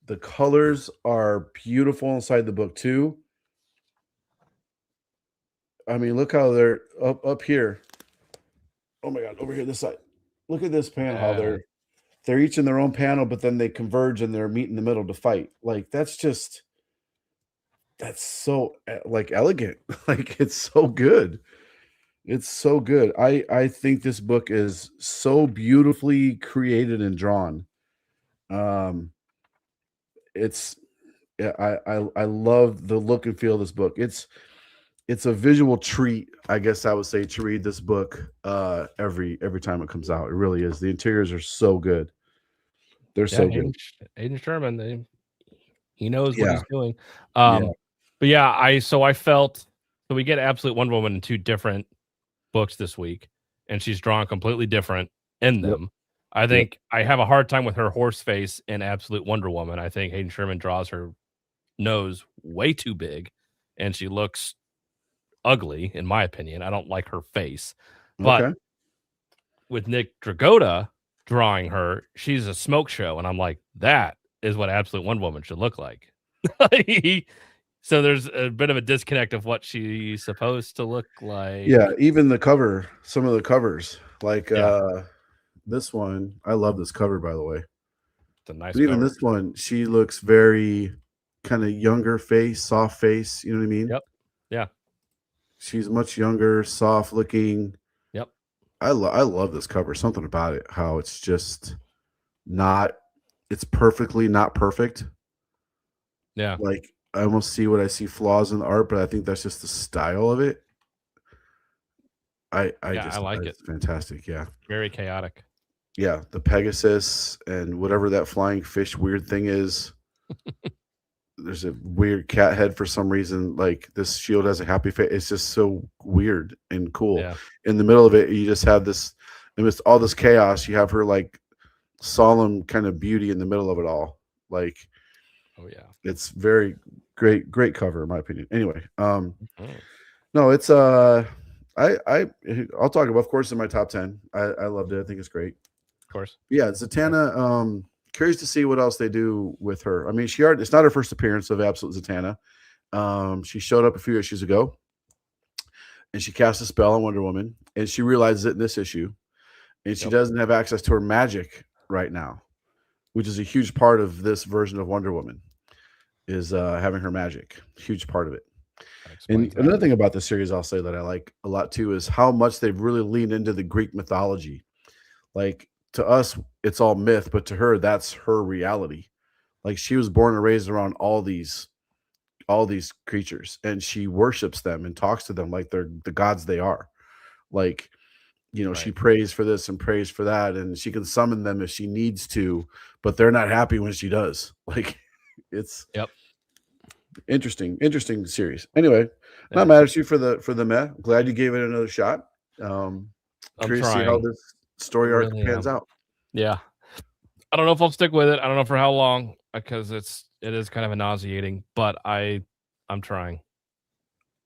The colors are beautiful inside the book too. I mean, look how they're up here. Oh my god, over here this side. Look at this panel, how they're each in their own panel, but then they converge and they're meet in the middle to fight. Like that's so like elegant. Like it's so good. It's so good. I think this book is so beautifully created and drawn. Um it's yeah, I love the look and feel of this book. It's a visual treat, I guess I would say, to read this book every time it comes out. It really is. The interiors are so good. They're so good. Aiden Sherman, he knows what Yeah. he's doing. Yeah. But yeah, I felt so we get Absolute Wonder Woman in 2 different books this week, and she's drawn completely different in Yep. them. I think I have a hard time with her horse face in Absolute Wonder Woman. I think Hayden Sherman draws her nose way too big, and she looks ugly, in my opinion. I don't like her face. But Okay. with Nick Dragotta drawing her, she's a smoke show, and I'm like, that is what Absolute Wonder Woman should look like. So there's a bit of a disconnect of what she's supposed to look like. Yeah, even the cover, some of the covers, like Yeah. this one. I love this cover, by the way. It's a nice But even cover. this one, she looks very kind of younger face, soft face. You know what I mean? Yep. Yeah. She's much younger, soft looking. Yep. I love this cover. Something about it, how it's just not. It's perfectly not perfect. Yeah. Like I almost see what I see flaws in the art, but I think that's just the style of it. I like it. It's fantastic. Yeah. Very chaotic. Yeah, the Pegasus and whatever that flying fish weird thing is. There's a weird cat head for some reason. Like this shield has a happy face. It's just so weird and cool. Yeah. In the middle of it, you just have this, amidst all this chaos, you have her like solemn kind of beauty in the middle of it all. Like, oh yeah, it's very great cover in my opinion. Anyway, Mhm. no, it's I'll talk about, of course, in my top 10. I loved it. I think it's great. Of course. Yeah, Zatanna. Curious to see what else they do with her. I mean, it's not her first appearance of Absolute Zatanna. She showed up a few issues ago, and she cast a spell on Wonder Woman, and she realizes it in this issue, and she doesn't have access to her magic right now, which is a huge part of this version of Wonder Woman, is having her magic. Huge part of it. And another thing about the series I'll say that I like a lot too is how much they've really leaned into the Greek mythology. Like, to us, it's all myth, but to her, that's her reality. Like, she was born and raised around all these creatures, and she worships them and talks to them like they're the gods they are. Like, you know, she prays for this and prays for that, and she can summon them if she needs to, but they're not happy when she does. Like, it's interesting series. Anyway, not mad at you for the meh. Glad you gave it another shot. Curious to see how this story arc pans out. Yeah, I don't know if I'll stick with it. I don't know for how long, because it is kind of nauseating, but I'm trying.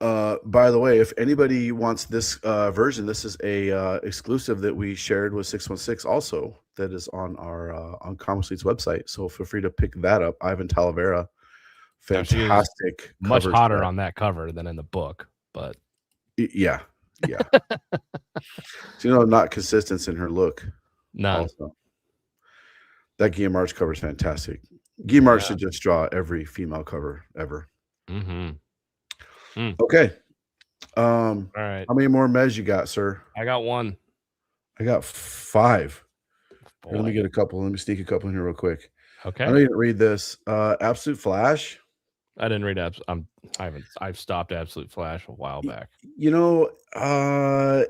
By the way, if anybody wants this version, this is a exclusive that we shared with 616 also, that is on our on Comic Suite's website, so feel free to pick that up. Ivan Talavera, fantastic, much hotter on that cover than in the book, but yeah. So, you know, not consistent in her look. None. Also, that Guillaume March cover is fantastic. Guillaume March should just draw every female cover ever. Okay. All right. How many more mez you got, sir? I got 1. I got 5. Let me get a couple. Let me sneak a couple in here real quick. Okay. I know you didn't read this. Absolute Flash. I didn't read I've stopped Absolute Flash a while back. You know, I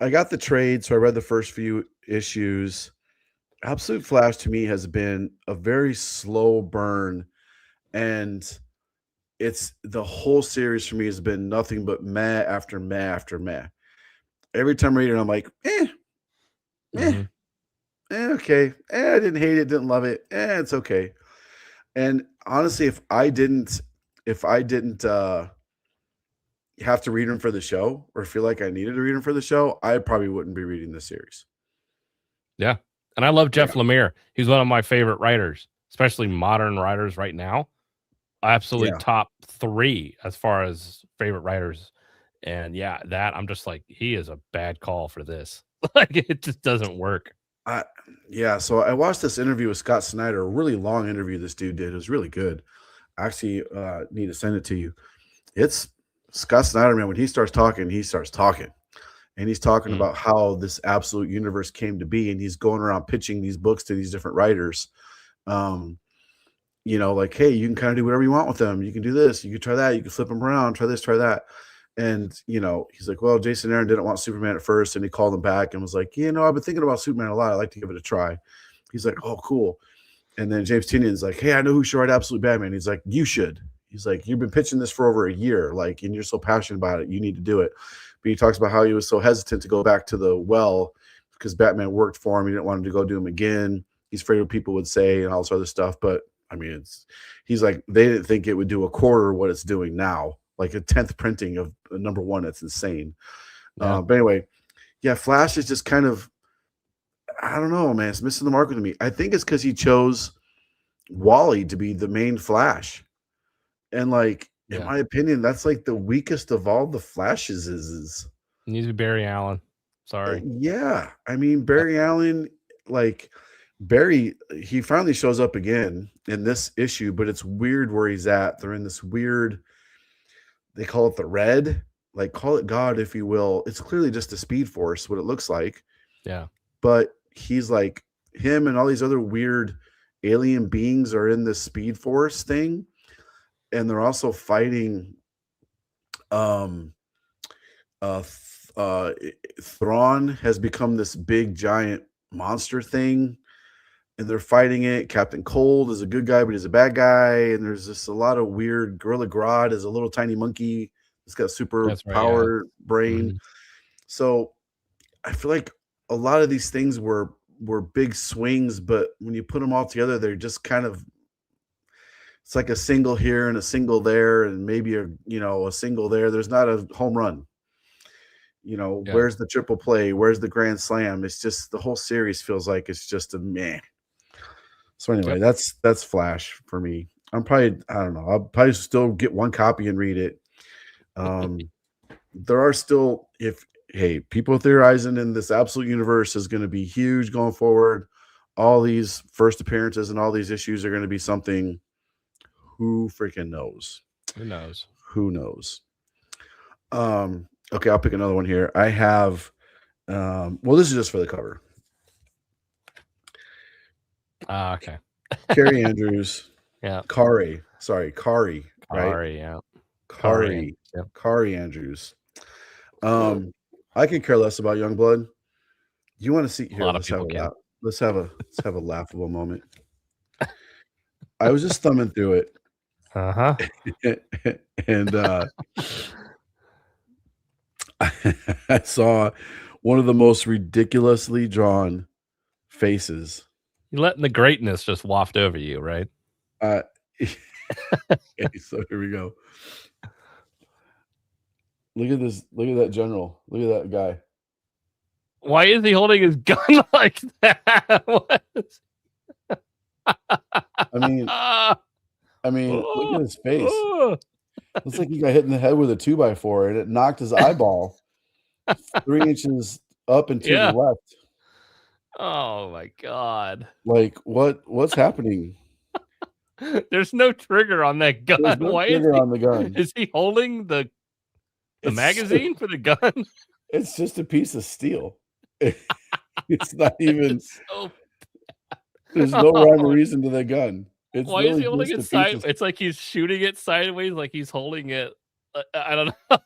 got the trade, so I read the first few issues. Absolute Flash to me has been a very slow burn, and it's the whole series for me has been nothing but meh after meh after meh. Every time I read it, I'm like, okay. I didn't hate it, didn't love it. It's okay. And honestly, if I didn't have to read them for the show or feel like I needed to read them for the show, I probably wouldn't be reading this series. Yeah. And I love Jeff Yeah. Lemire. He's one of my favorite writers, especially modern writers right now. Absolutely Yeah. top 3 as far as favorite writers. And yeah, that I'm just like, he is a bad call for this. Like it just doesn't work. I yeah, so I watched this interview with Scott Snyder, a really long interview this dude did. It was really good. I actually need to send it to you. It's Scott Snyder, man. When he starts talking, and he's talking Mm. about how this absolute universe came to be, and he's going around pitching these books to these different writers. Um, like, hey, you can kind of do whatever you want with them. You can do this, you can try that, you can flip them around, try this, try that. And he's like, well, Jason Aaron didn't want Superman at first, and he called him back and was like, I've been thinking about Superman a lot. I'd like to give it a try. He's like, oh, cool. And then James Tynion's like, hey, I know who should write Absolute Batman. He's like, you should. He's like, you've been pitching this for over a year, like, and you're so passionate about it, you need to do it. But he talks about how he was so hesitant to go back to the well because Batman worked for him. He didn't want him to go do him again. He's afraid of what people would say and all this other stuff. But I mean, he's like, they didn't think it would do a quarter of what it's doing now, like a 10th printing of number one. That's insane. Yeah. But anyway, yeah, Flash is just kind of, I don't know, man. It's missing the mark with me. I think it's because he chose Wally to be the main Flash. And like, in my opinion, that's like the weakest of all the Flashes is. It needs to be Barry Allen. Sorry. Yeah. I mean, Barry Allen, like Barry, he finally shows up again in this issue, but it's weird where he's at. They're in this weird, they call it the Red, like call it God, if you will. It's clearly just a Speed Force, what it looks like. Yeah. But he's like, him and all these other weird alien beings are in this Speed Force thing, and they're also fighting Thrawn has become this big giant monster thing, and they're fighting it. Captain Cold is a good guy, but he's a bad guy, and there's just a lot of weird. Gorilla Grodd is a little tiny monkey. He's got super That's right, power brain. Mhm. So I feel like a lot of these things were big swings, but when you put them all together, they're just kind of, it's like a single here and a single there, and maybe a single there. There's not a home run. Yeah. Where's the triple play? Where's the grand slam? It's just the whole series feels like it's just a meh. So anyway, Yep. that's Flash for me. I don't know. I'll probably still get one copy and read it. There are still, people theorizing in this absolute universe is going to be huge going forward. All these first appearances and all these issues are going to be something. Who freaking knows? Who knows? Who knows? Okay, I'll pick another one here. I have, well, this is just for the cover. Okay. Carrie Andrews. Yeah. Kari, right? Kari, yeah. Kari, Yep. Kari Andrews. I could care less about Youngblood. You want to see here? A lot of people can. Let's have a laughable moment. I was just thumbing through it. Uh-huh. And I saw one of the most ridiculously drawn faces. You're letting the greatness just waft over you, right? Okay, so here we go. Look at this. Look at that general. Look at that guy. Why is he holding his gun like that? What? I mean, look at his face. Looks like he got hit in the head with a 2x4 and it knocked his eyeball 3 inches up and to the left. Oh my God. Like what's happening? There's no trigger on that gun. There's no trigger on the gun. Is he holding the magazine for the gun? It's just a piece of steel. It's not even. There's no rhyme or reason to the gun. Why is he holding it sideways? It's like he's shooting it sideways, like he's holding it. I don't know.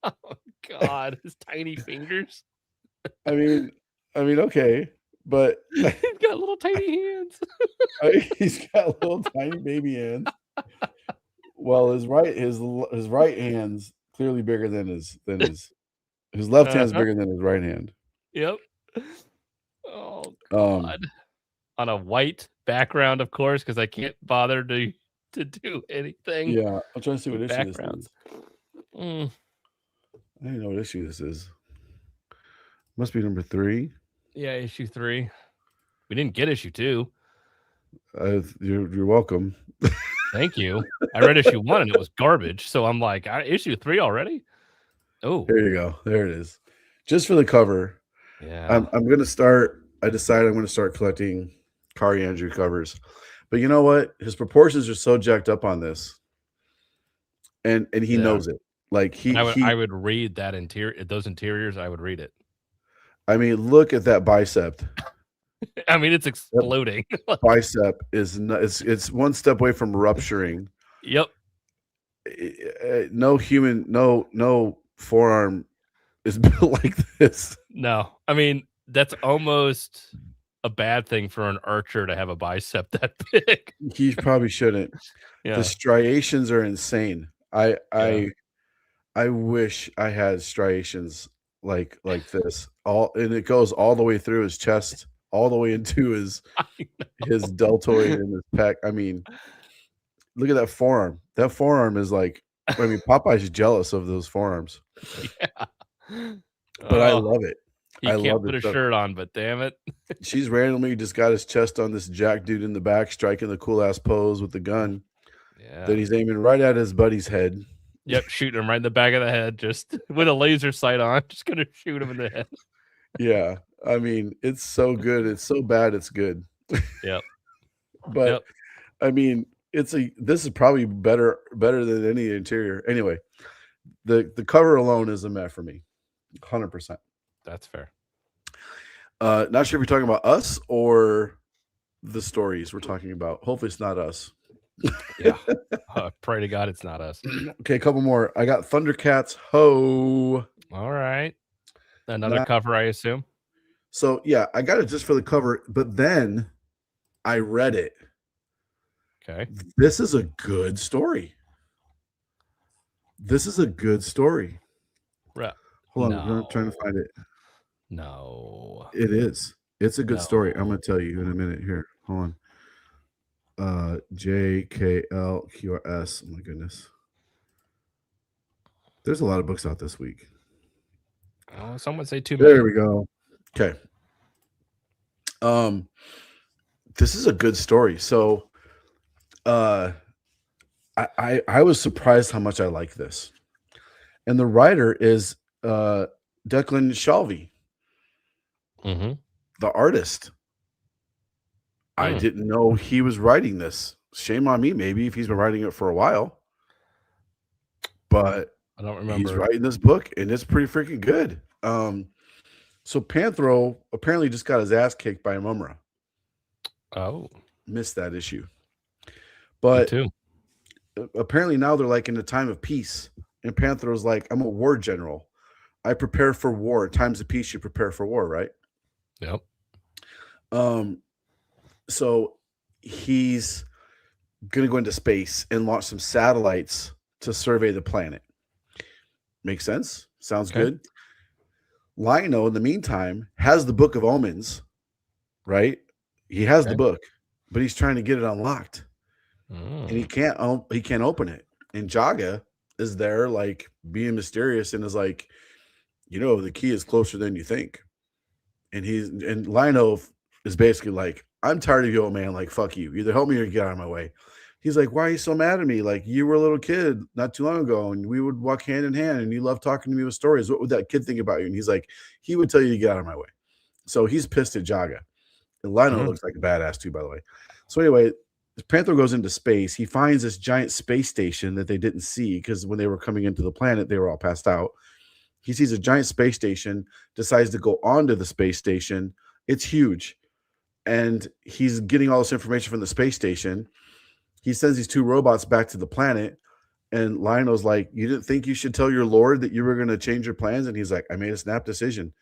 Oh God, his tiny fingers. I mean, okay, but he's got little tiny hands. He's got little tiny baby hands. Well, his right hand's clearly bigger than his left hand's bigger than his right hand. Yep. Oh God. on a white background, of course, because I can't bother to do anything. Yeah, I'm trying to see what with issue this backgrounds. is. Mm, I don't even know what issue this is. Must be number 3. yeah, issue 3. We didn't get issue 2. You're welcome. Thank you. I read issue 1 and it was garbage. So I'm like, issue 3 already? Oh, There you go. There it is. Just for the cover. yeah. I'm gonna start. I decided I'm gonna start collecting Kari Andrew covers. But you know what? His proportions are so jacked up on this. And he Yeah. knows it. Like I would read that those interiors. I would read it. I mean, look at that bicep. I mean, it's exploding. Bicep is it's one step away from rupturing. Yep. No forearm is built like this. No, I mean, that's almost a bad thing for an archer to have a bicep that big. He probably shouldn't. Yeah. The striations are insane. I wish I had striations like this. And it goes all the way through his chest, all the way into his deltoid and his pec. I mean, look at that forearm. That forearm is like, I mean, Popeye's jealous of those forearms. Yeah. But I love it. He can't put a shirt on, but damn it. She's randomly just got his chest on this jack dude in the back, striking the cool ass pose with the gun. Yeah. That he's aiming right at his buddy's head. Yep, shooting him right in the back of the head, just with a laser sight on, just gonna shoot him in the head. Yeah, I mean, it's so good. It's so bad. It's good. Yep. But Yep. I mean, this is probably better than any interior. Anyway, the cover alone is a meh for me, 100%. That's fair. Not sure if you're talking about us or the stories we're talking about. Hopefully, it's not us. Yeah. Pray to God it's not us. Okay, a couple more. I got Thundercats Ho. All right. Another cover, I assume. So yeah, I got it just for the cover, but then I read it. Okay. This is a good story. Right. Hold on, I'm trying to find it. No. It is. It's a good story. I'm going to tell you in a minute here. Hold on. JKLQRS. Oh my goodness. There's a lot of books out this week. Oh, some would say too many. There we go. Okay. This is a good story. So I was surprised how much I like this. And the writer is Declan Shalvey. Mm-hmm. The artist. I didn't know he was writing this. Shame on me, maybe, if he's been writing it for a while. But I don't remember. He's writing this book, and it's pretty freaking good. So Panthro apparently just got his ass kicked by Mumra. Oh. Missed that issue. But apparently now they're like in a time of peace. And Panthro's like, I'm a war general. I prepare for war. Times of peace, you prepare for war, right? Yep. So he's going to go into space and launch some satellites to survey the planet. Makes sense? Sounds good. Lion-O, in the meantime, has the Book of Omens, right? He has the book, but he's trying to get it unlocked. And he can't open it. And Jaga is there, like, being mysterious and is like, the key is closer than you think. And Lion-O is basically like, I'm tired of you, old man. Like, fuck you. Either help me or get out of my way. He's like, why are you so mad at me? Like, you were a little kid not too long ago, and we would walk hand in hand, and you loved talking to me with stories. What would that kid think about you? And he's like, he would tell you to get out of my way. So he's pissed at Jaga. And Lion-O looks like a badass too, by the way. So anyway, Panther goes into space. He finds this giant space station that they didn't see because when they were coming into the planet, they were all passed out. He sees a giant space station, decides to go onto the space station. It's huge. And he's getting all this information from the space station. He sends these 2 robots back to the planet. And Lion-O's like, you didn't think you should tell your lord that you were going to change your plans? And he's like, I made a snap decision.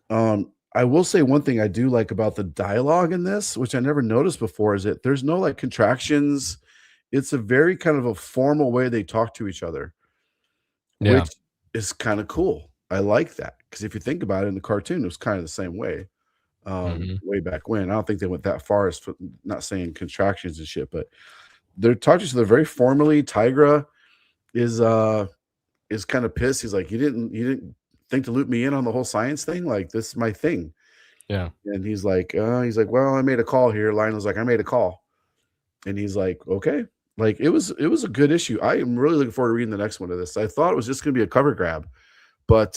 I will say one thing I do like about the dialogue in this, which I never noticed before, is that there's no like contractions. It's a very kind of a formal way they talk to each other, which is kind of cool. I like that because if you think about it in the cartoon, it was kind of the same way. way back when. I don't think they went that far as not saying contractions and shit, but they're talking to them very formally. Tigra is kind of pissed. He's like, you didn't think to loop me in on the whole science thing? Like, this is my thing. Yeah. And he's like, well, I made a call here. Lionel's like, I made a call. And he's like, okay. Like, it was a good issue. I am really looking forward to reading the next one of this. I thought it was just going to be a cover grab, but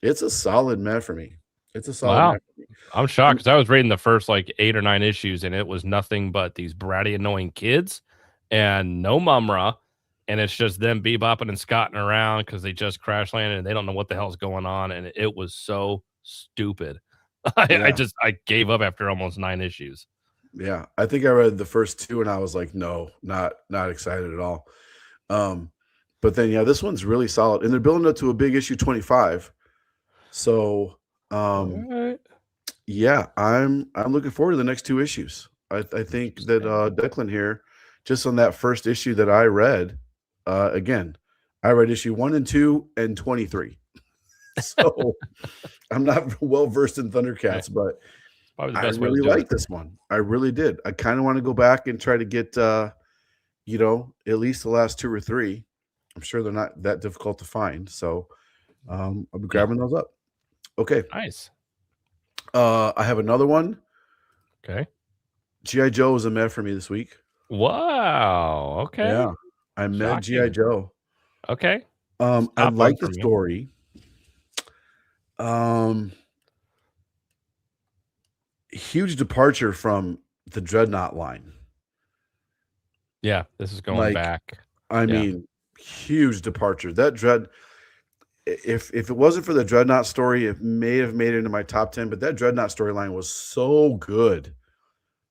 it's a solid meh for me. It's a solid meh for me. I'm shocked because I was reading the first like 8 or 9 issues and it was nothing but these bratty, annoying kids and no Mumra. And it's just them bebopping and scotting around because they just crash landed and they don't know what the hell's going on. And it was so stupid. Yeah. I gave up after almost 9 issues. Yeah, I think I read the first 2 and I was like, no, not excited at all. But then, yeah, this one's really solid, and they're building up to a big issue 25. So, Right. yeah, I'm looking forward to the next 2 issues. I think that Declan here, just on that first issue that I read, again, I read issue 1 and 2 and 23. So I'm not well versed in Thundercats, but Probably the I best way to really do it. like this one. I really did. I kind of want to go back and try to get, you know, at least the last 2 or 3. I'm sure they're not that difficult to find. So I'll be grabbing those up. Okay. Nice. I have another one. Okay. G.I. Joe was a meh for me this week. Wow. Okay. Yeah. I met G.I. Shocking. Joe. Okay. I Top like one the for me. story. Huge departure from the Dreadnought line. Yeah, this is going Like, back. I Yeah. mean, huge departure. That if it wasn't for the Dreadnought story, it may have made it into my top 10, but that Dreadnought storyline was so good.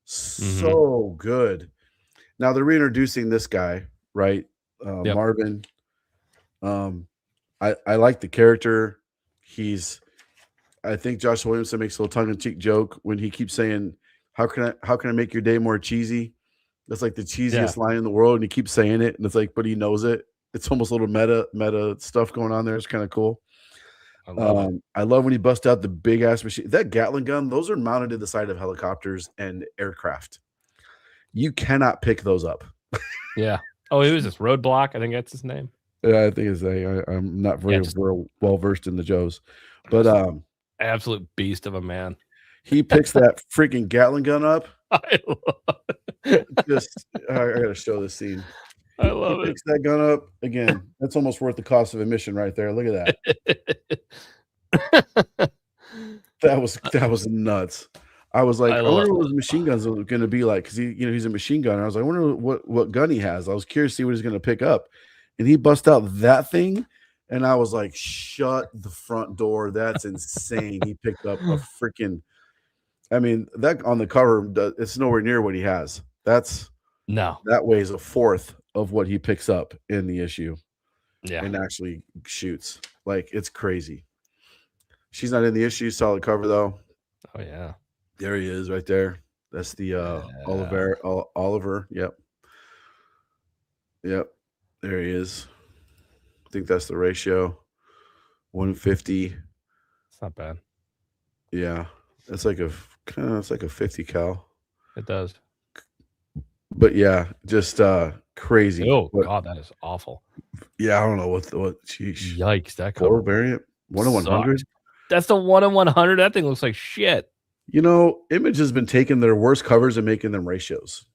So good. Now they're reintroducing this guy, right? Yep. Marvin. I like the character. I think Josh Williamson makes a little tongue-in-cheek joke when he keeps saying, how can I make your day more cheesy? That's like the cheesiest line in the world, and he keeps saying it, and it's like, but he knows it. It's almost a little meta stuff going on there. It's kind of cool. I love it. I love when he busts out the big ass machine. That Gatling gun, those are mounted to the side of helicopters and aircraft. You cannot pick those up. Yeah. Oh, it was this Roadblock. I think that's his name. Yeah, I think it's I'm not very well versed in the Joes, but absolute beast of a man. He picks that freaking Gatling gun up. I love it. I gotta show this scene. I love he picks that gun up again. That's almost worth the cost of admission right there. Look at that. that was nuts. I was like, I wonder what his machine guns are going to be like, because he's a machine gunner. I was like, I wonder what gun he has. I was curious to see what he's going to pick up, and he bust out that thing, and I was like, shut the front door. That's insane. He picked up a freaking. I mean, that on the cover, it's nowhere near what he has. That weighs a fourth of what he picks up in the issue. Yeah, and actually shoots. Like, it's crazy. She's not in the issue. Solid cover though. Oh yeah. There he is right there. That's the Oliver. Yep. There he is. I think that's the ratio. 150. It's not bad. Yeah. It's like a 50 cal. It does. But yeah, just crazy. Oh God, that is awful. Yeah, I don't know what sheesh. Yikes, that cover variant. 1 in 100. That's the 1 in 100. That thing looks like shit. Image has been taking their worst covers and making them ratios,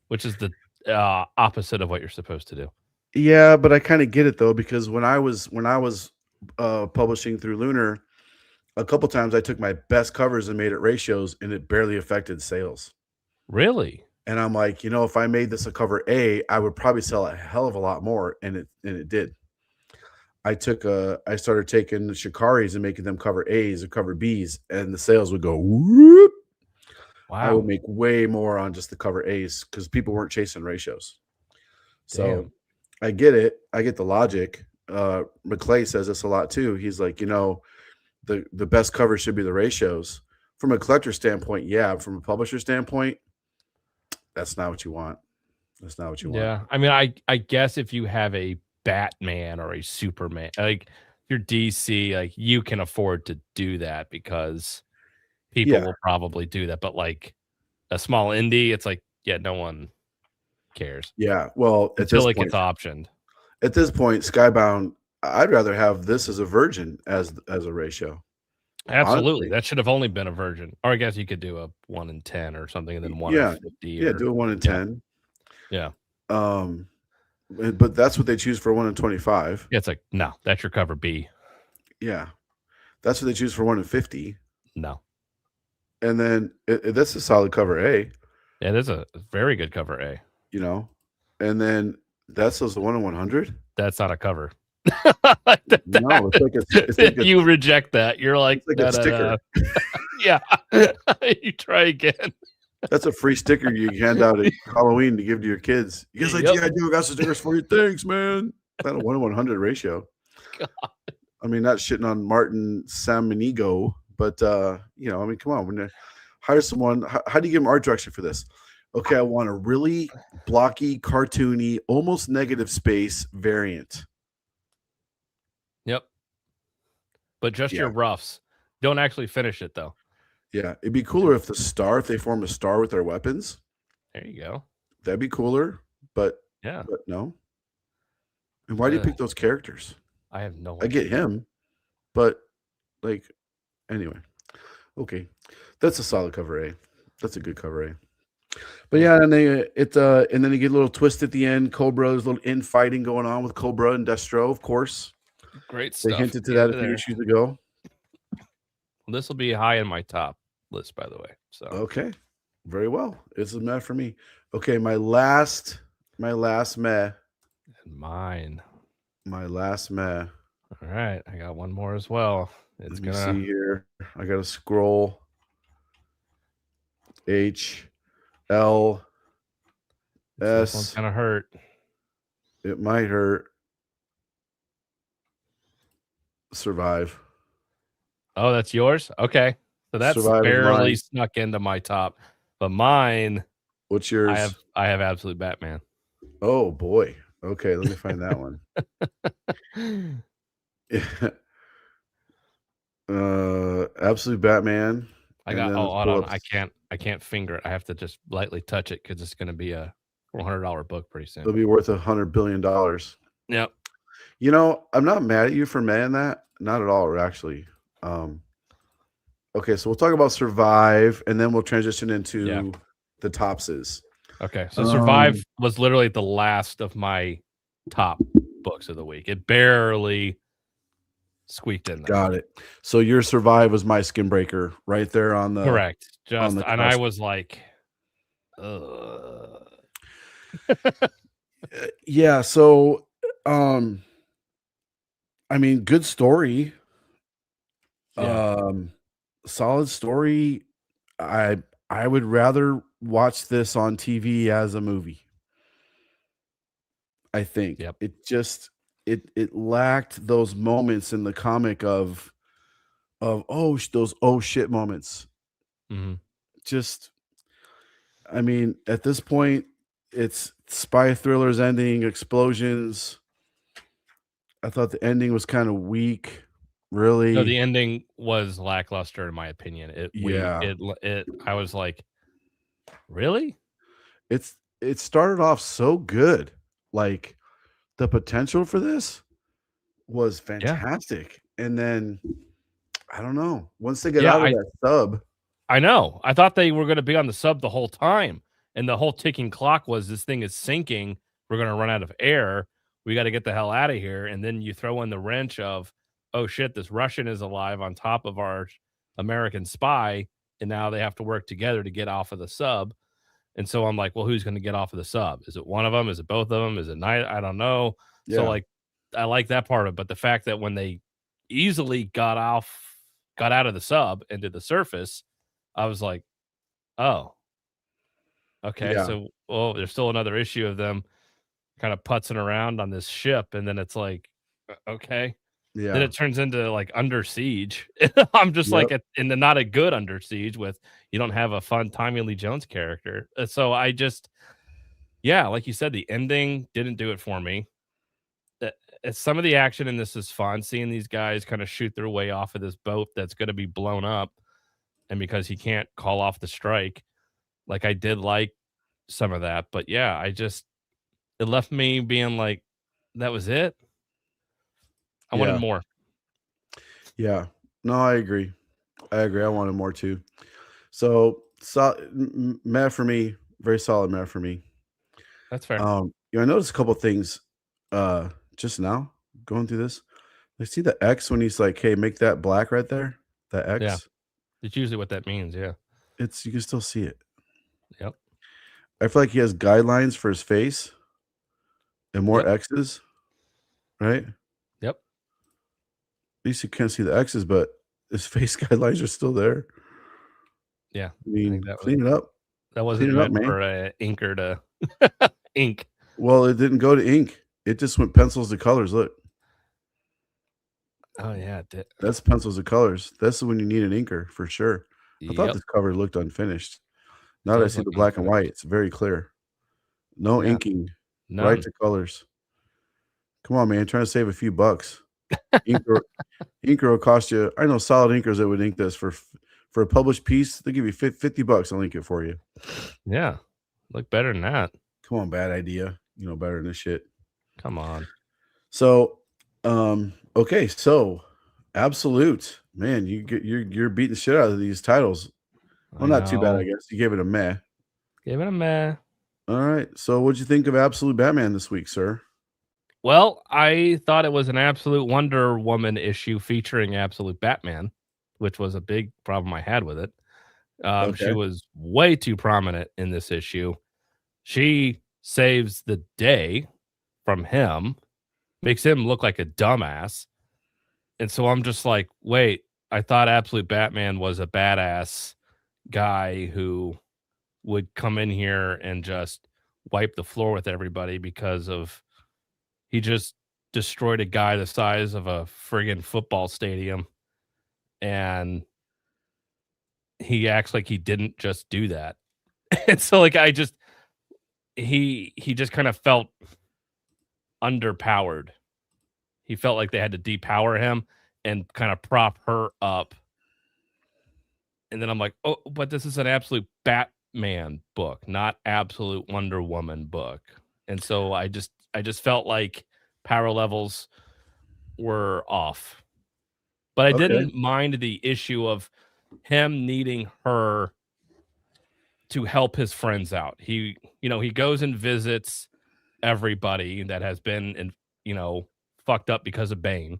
which is the opposite of what you're supposed to do. Yeah, but I kind of get it though, because when I was publishing through Lunar, a couple times I took my best covers and made it ratios, and it barely affected sales. Really? And I'm like, if I made this a cover A, I would probably sell a hell of a lot more, and it did. I started taking the Shikaris and making them cover A's or cover B's, and the sales would go whoop. Wow. I would make way more on just the cover A's because people weren't chasing ratios. So I get it. I get the logic. McClay says this a lot too. He's like, the best cover should be the ratios. From a collector standpoint, yeah. From a publisher standpoint, that's not what you want. That's not what you want. Yeah. I mean, I guess if you have a Batman or a Superman, like your DC, like you can afford to do that because people Yeah. will probably do that. But like a small indie, it's like, yeah, no one cares Yeah. Well, until it gets optioned. at this point, Skybound, I'd rather have this as a virgin as a ratio. Absolutely. Honestly. That should have only been a virgin. Or I guess you could do a 1 in 10 or something and then 1 in Yeah. 50 Yeah, or do a 1 in yeah. 10. Yeah. But that's what they choose for 1 in 25. Yeah, it's like, no, that's your cover B. Yeah. That's what they choose for 1 in 50. No. And then that's a solid cover A. Yeah, that's a very good cover A. You know, and then that's the 1 in 100. That's not a cover. No, it's like you reject that. You're like, it's like a sticker. Yeah. You try again. That's a free sticker you hand out at Halloween to give to your kids. You guys like, yeah, I do. I got some stickers for you. Thanks, man. Not a 1 in 100 ratio. God. I mean, not shitting on Martin Samanigo, but you know, I mean, come on. When you hire someone, how do you give them art direction for this? Okay, I want a really blocky, cartoony, almost negative space variant. Yep. But just your roughs. Don't actually finish it though. Yeah, it'd be cooler if they form a star with their weapons. There you go. That'd be cooler, but no. And why do you pick those characters? I have no idea. I get him, but like, anyway. Okay, that's a solid cover A. That's a good cover A. But yeah, and then you get a little twist at the end. Cobra's little infighting going on with Cobra and Destro, of course. Great stuff. They hinted to that a few issues ago. This will be high in my top list, by the way. So okay, very well. This is meh for me. Okay, my last meh. And mine. My last meh. All right, I got one more as well. It's Let me see here. I gotta scroll. H, L, S. This one's gonna hurt. It might hurt. Survive. Oh, that's yours? Okay. So that's barely snuck into my top. But mine. What's yours? I have Absolute Batman. Oh boy. Okay, let me find that one. Absolute Batman. I got hold on. I can't finger it. I have to just lightly touch it because it's gonna be a $400 book pretty soon. It'll be worth $100 billion. Yep. You know, I'm not mad at you for saying that. Not at all, actually. Okay, so we'll talk about Survive, and then we'll transition into the topses. Okay, so Survive was literally the last of my top books of the week. It barely squeaked in there. Got it. So your Survive was my skin breaker right there on the correct. Just and I was like, yeah. So, I mean, good story. Solid story. I would rather watch this on TV as a movie. I think it just it lacked those moments in the comic of those oh shit moments. Mm-hmm. Just, I mean, at this point, it's spy thrillers ending, explosions. I thought the ending was kind of weak. Really? No, the ending was lackluster in my opinion. I was like, really? It started off so good. Like the potential for this was fantastic. And then I don't know. Once they get out of that sub. I know. I thought they were going to be on the sub the whole time. And the whole ticking clock was this thing is sinking. We're going to run out of air. We got to get the hell out of here. And then you throw in the wrench of, oh shit, this Russian is alive on top of our American spy, and now they have to work together to get off of the sub. And so I'm like, well, who's going to get off of the sub? Is it one of them? Is it both of them? Is it neither? I don't know. Yeah. So like, I like that part of it, but the fact that when they easily got out of the sub into the surface, I was like, oh, okay. Yeah. So, there's still another issue of them kind of putzing around on this ship, and then it's like, okay. Yeah. Then it turns into like Under Siege. I'm just like in the not a good Under Siege with you don't have a fun Tommy Lee Jones character. So I just, like you said, the ending didn't do it for me. Some of the action in this is fun. Seeing these guys kind of shoot their way off of this boat that's going to be blown up. and because he can't call off the strike. Like, I did like some of that, but yeah, it left me being like, "That was it?" I wanted Yeah. more. Yeah. No, I agree. I agree. I wanted more too. So, meh for me, very solid meh for me. That's fair. I noticed a couple things just now going through this. I see the X when he's like, "Hey, make that black right there." That Yeah, X. it's usually what that means, yeah. It's you can still see it. Yep, I feel like he has guidelines for his face and more yep, X's, right? At yep. least you can't see the X's, but his face guidelines are still there. Yeah, I I think mean, clean it up. that Clean wasn't it up, meant man. for a inker to ink. Well, it didn't go to ink. It just went pencils to colors. Look, Oh, yeah, it did. that's pencils to colors. That's when you need an inker for sure. I thought Yep, this cover looked unfinished. Now that I does see look the black and white, unfinished. it's very clear. No Yeah, inking, right none. to colors. Come on, man, trying to save a few bucks. Inker inker will cost you. I know solid inkers that would ink this for a published piece. They give you $50. I'll ink it for you. Yeah, look better than that. Come on, bad idea. You know better than this shit. Come on. So, okay, so Absolute, man, you're beating the shit out of these titles. I Well, not too bad, I know. guess. You gave it a meh. Give it a meh. All right. So, what'd you think of Absolute Batman this week, sir? Well, I thought it was an Absolute Wonder Woman issue featuring Absolute Batman, which was a big problem I had with it. She Okay. was way too prominent in this issue. She saves the day from him, makes him look like a dumbass. And so I'm just like, wait, I thought Absolute Batman was a badass guy who would come in here and just wipe the floor with everybody because of he just destroyed a guy the size of a friggin' football stadium, and he acts like he didn't just do that. And so, like, he just kind of felt underpowered. He felt like they had to depower him and kind of prop her up. And then I'm like, "Oh, but this is an absolute Batman book, not absolute Wonder Woman book." And so I just felt like power levels were off. But I Okay. didn't mind the issue of him needing her to help his friends out. He goes and visits everybody that has been you know, fucked up because of Bane,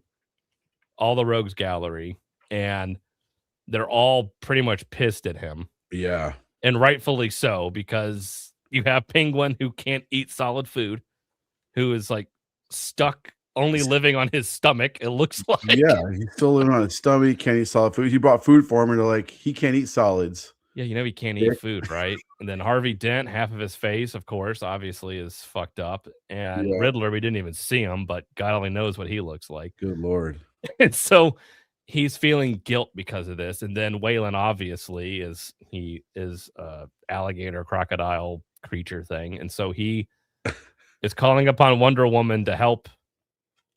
all the rogues gallery, and they're all pretty much pissed at him, Yeah. and rightfully so, because you have Penguin who can't eat solid food, who is like stuck only living on his stomach, it looks Yeah, like. he's still living on his stomach, can't eat solid food. He brought food for him, and they're like, he can't eat solids. Yeah, he can't eat Dick. food, right? And then Harvey Dent, half of his face, of course, obviously is fucked up. And Yeah, Riddler, we didn't even see him, but God only knows what he looks like. good lord. And so he's feeling guilt because of this. And then Waylon obviously is alligator crocodile creature thing. And so he is calling upon Wonder Woman to help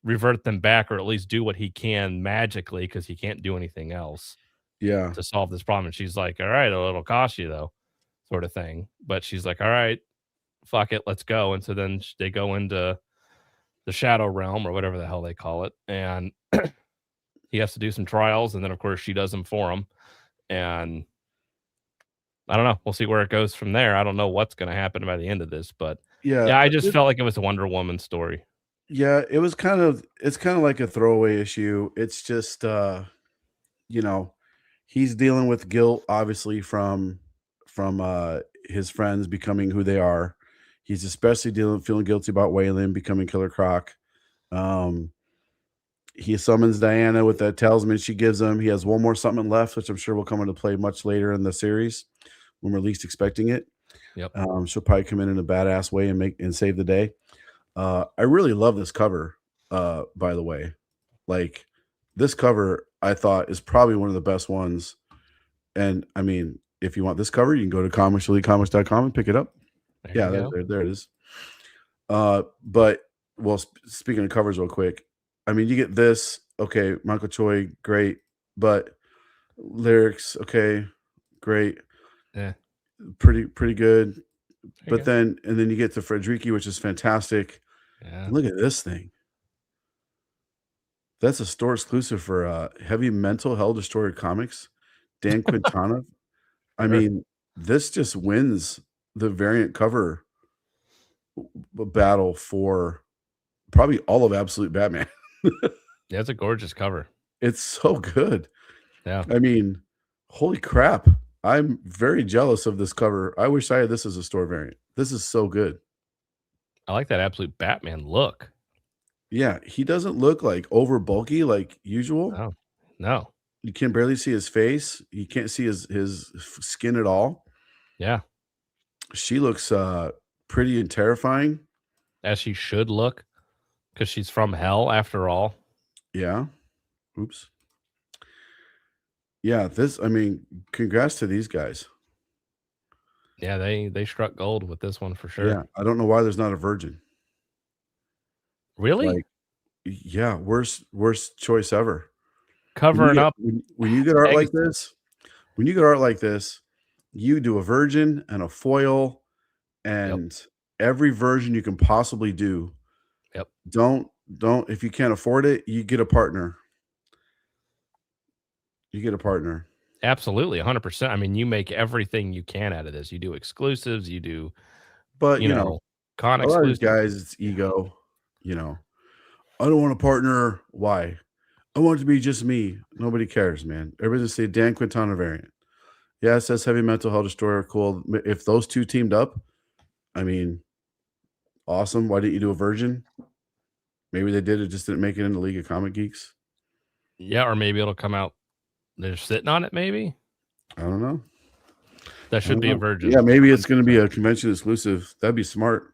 revert them back or at least do what he can magically because he can't do anything else Yeah, to solve this problem. And she's like, all right, it'll cost you though, sort of thing. But she's like, all right, fuck it, let's go. And so then they go into the shadow realm or whatever the hell they call it. And he has to do some trials. And then, of course, she does them for him. And I don't know. We'll see where it goes from there. I don't know what's going to happen by the end of this. But yeah, yeah, I just felt like it was a Wonder Woman story. yeah, it's kind of like a throwaway issue. It's just, you know, he's dealing with guilt, obviously, from his friends becoming who they are. He's especially feeling guilty about Waylon becoming Killer Croc. Um, he summons Diana with that talisman she gives him. He has one more summon left, which I'm sure will come into play much later in the series when we're least expecting it. Yep. She'll probably come in a badass way and save the day. I really love this cover. By the way, like this cover, I thought is probably one of the best ones. And I mean, if you want this cover, you can go to comics.com and pick it up. There Yeah, you go. there it is. But well, speaking of covers, real quick, I mean, you get this. Okay, Michael Choi, great, but lyrics, okay. great, Yeah. pretty good. There you But go. then you get to Frederici, which is fantastic. Yeah. And look at this thing. That's a store exclusive for Heavy Mental Hell Destroyer Comics. Dan Quintana. I Sure. mean, this just wins the variant cover battle for probably all of Absolute Batman. Yeah, it's a gorgeous cover. It's so good. Yeah. I mean, holy crap. I'm very jealous of this cover. I wish I had this as a store variant. This is so good. I like that Absolute Batman look. Yeah, he doesn't look like over bulky like usual. No. No. You can barely see his face. You can't see his skin at all. Yeah. She looks pretty and terrifying. As she should look, because she's from hell after all. Yeah. Oops. Yeah, I mean, congrats to these guys. Yeah, they struck gold with this one for sure. Yeah, I don't know why there's not a virgin. Really? Like, yeah, worst choice ever. Covering up. When you get art like eggs. this, you do a virgin and a foil and every version you can possibly do. Yep. Don't if you can't afford it, you get a partner. You get a partner. Absolutely, 100%. I mean, you make everything you can out of this. You do exclusives, you do, But, you know, con a lot of these exclusives. guys, it's ego, I don't want a partner. Why? I want it to be just me. Nobody cares, man. Everybody just say Dan Quintana variant. Yeah, it says Heavy Mental Hell Destroyer. Cool. If those two teamed up, I mean, awesome. Why didn't you do a virgin? Maybe they did. It just didn't make it into League of Comic Geeks. Yeah, or maybe it'll come out. They're sitting on it, maybe. I don't know. That should be a virgin. Yeah, maybe it's going to be a convention exclusive. That'd be smart.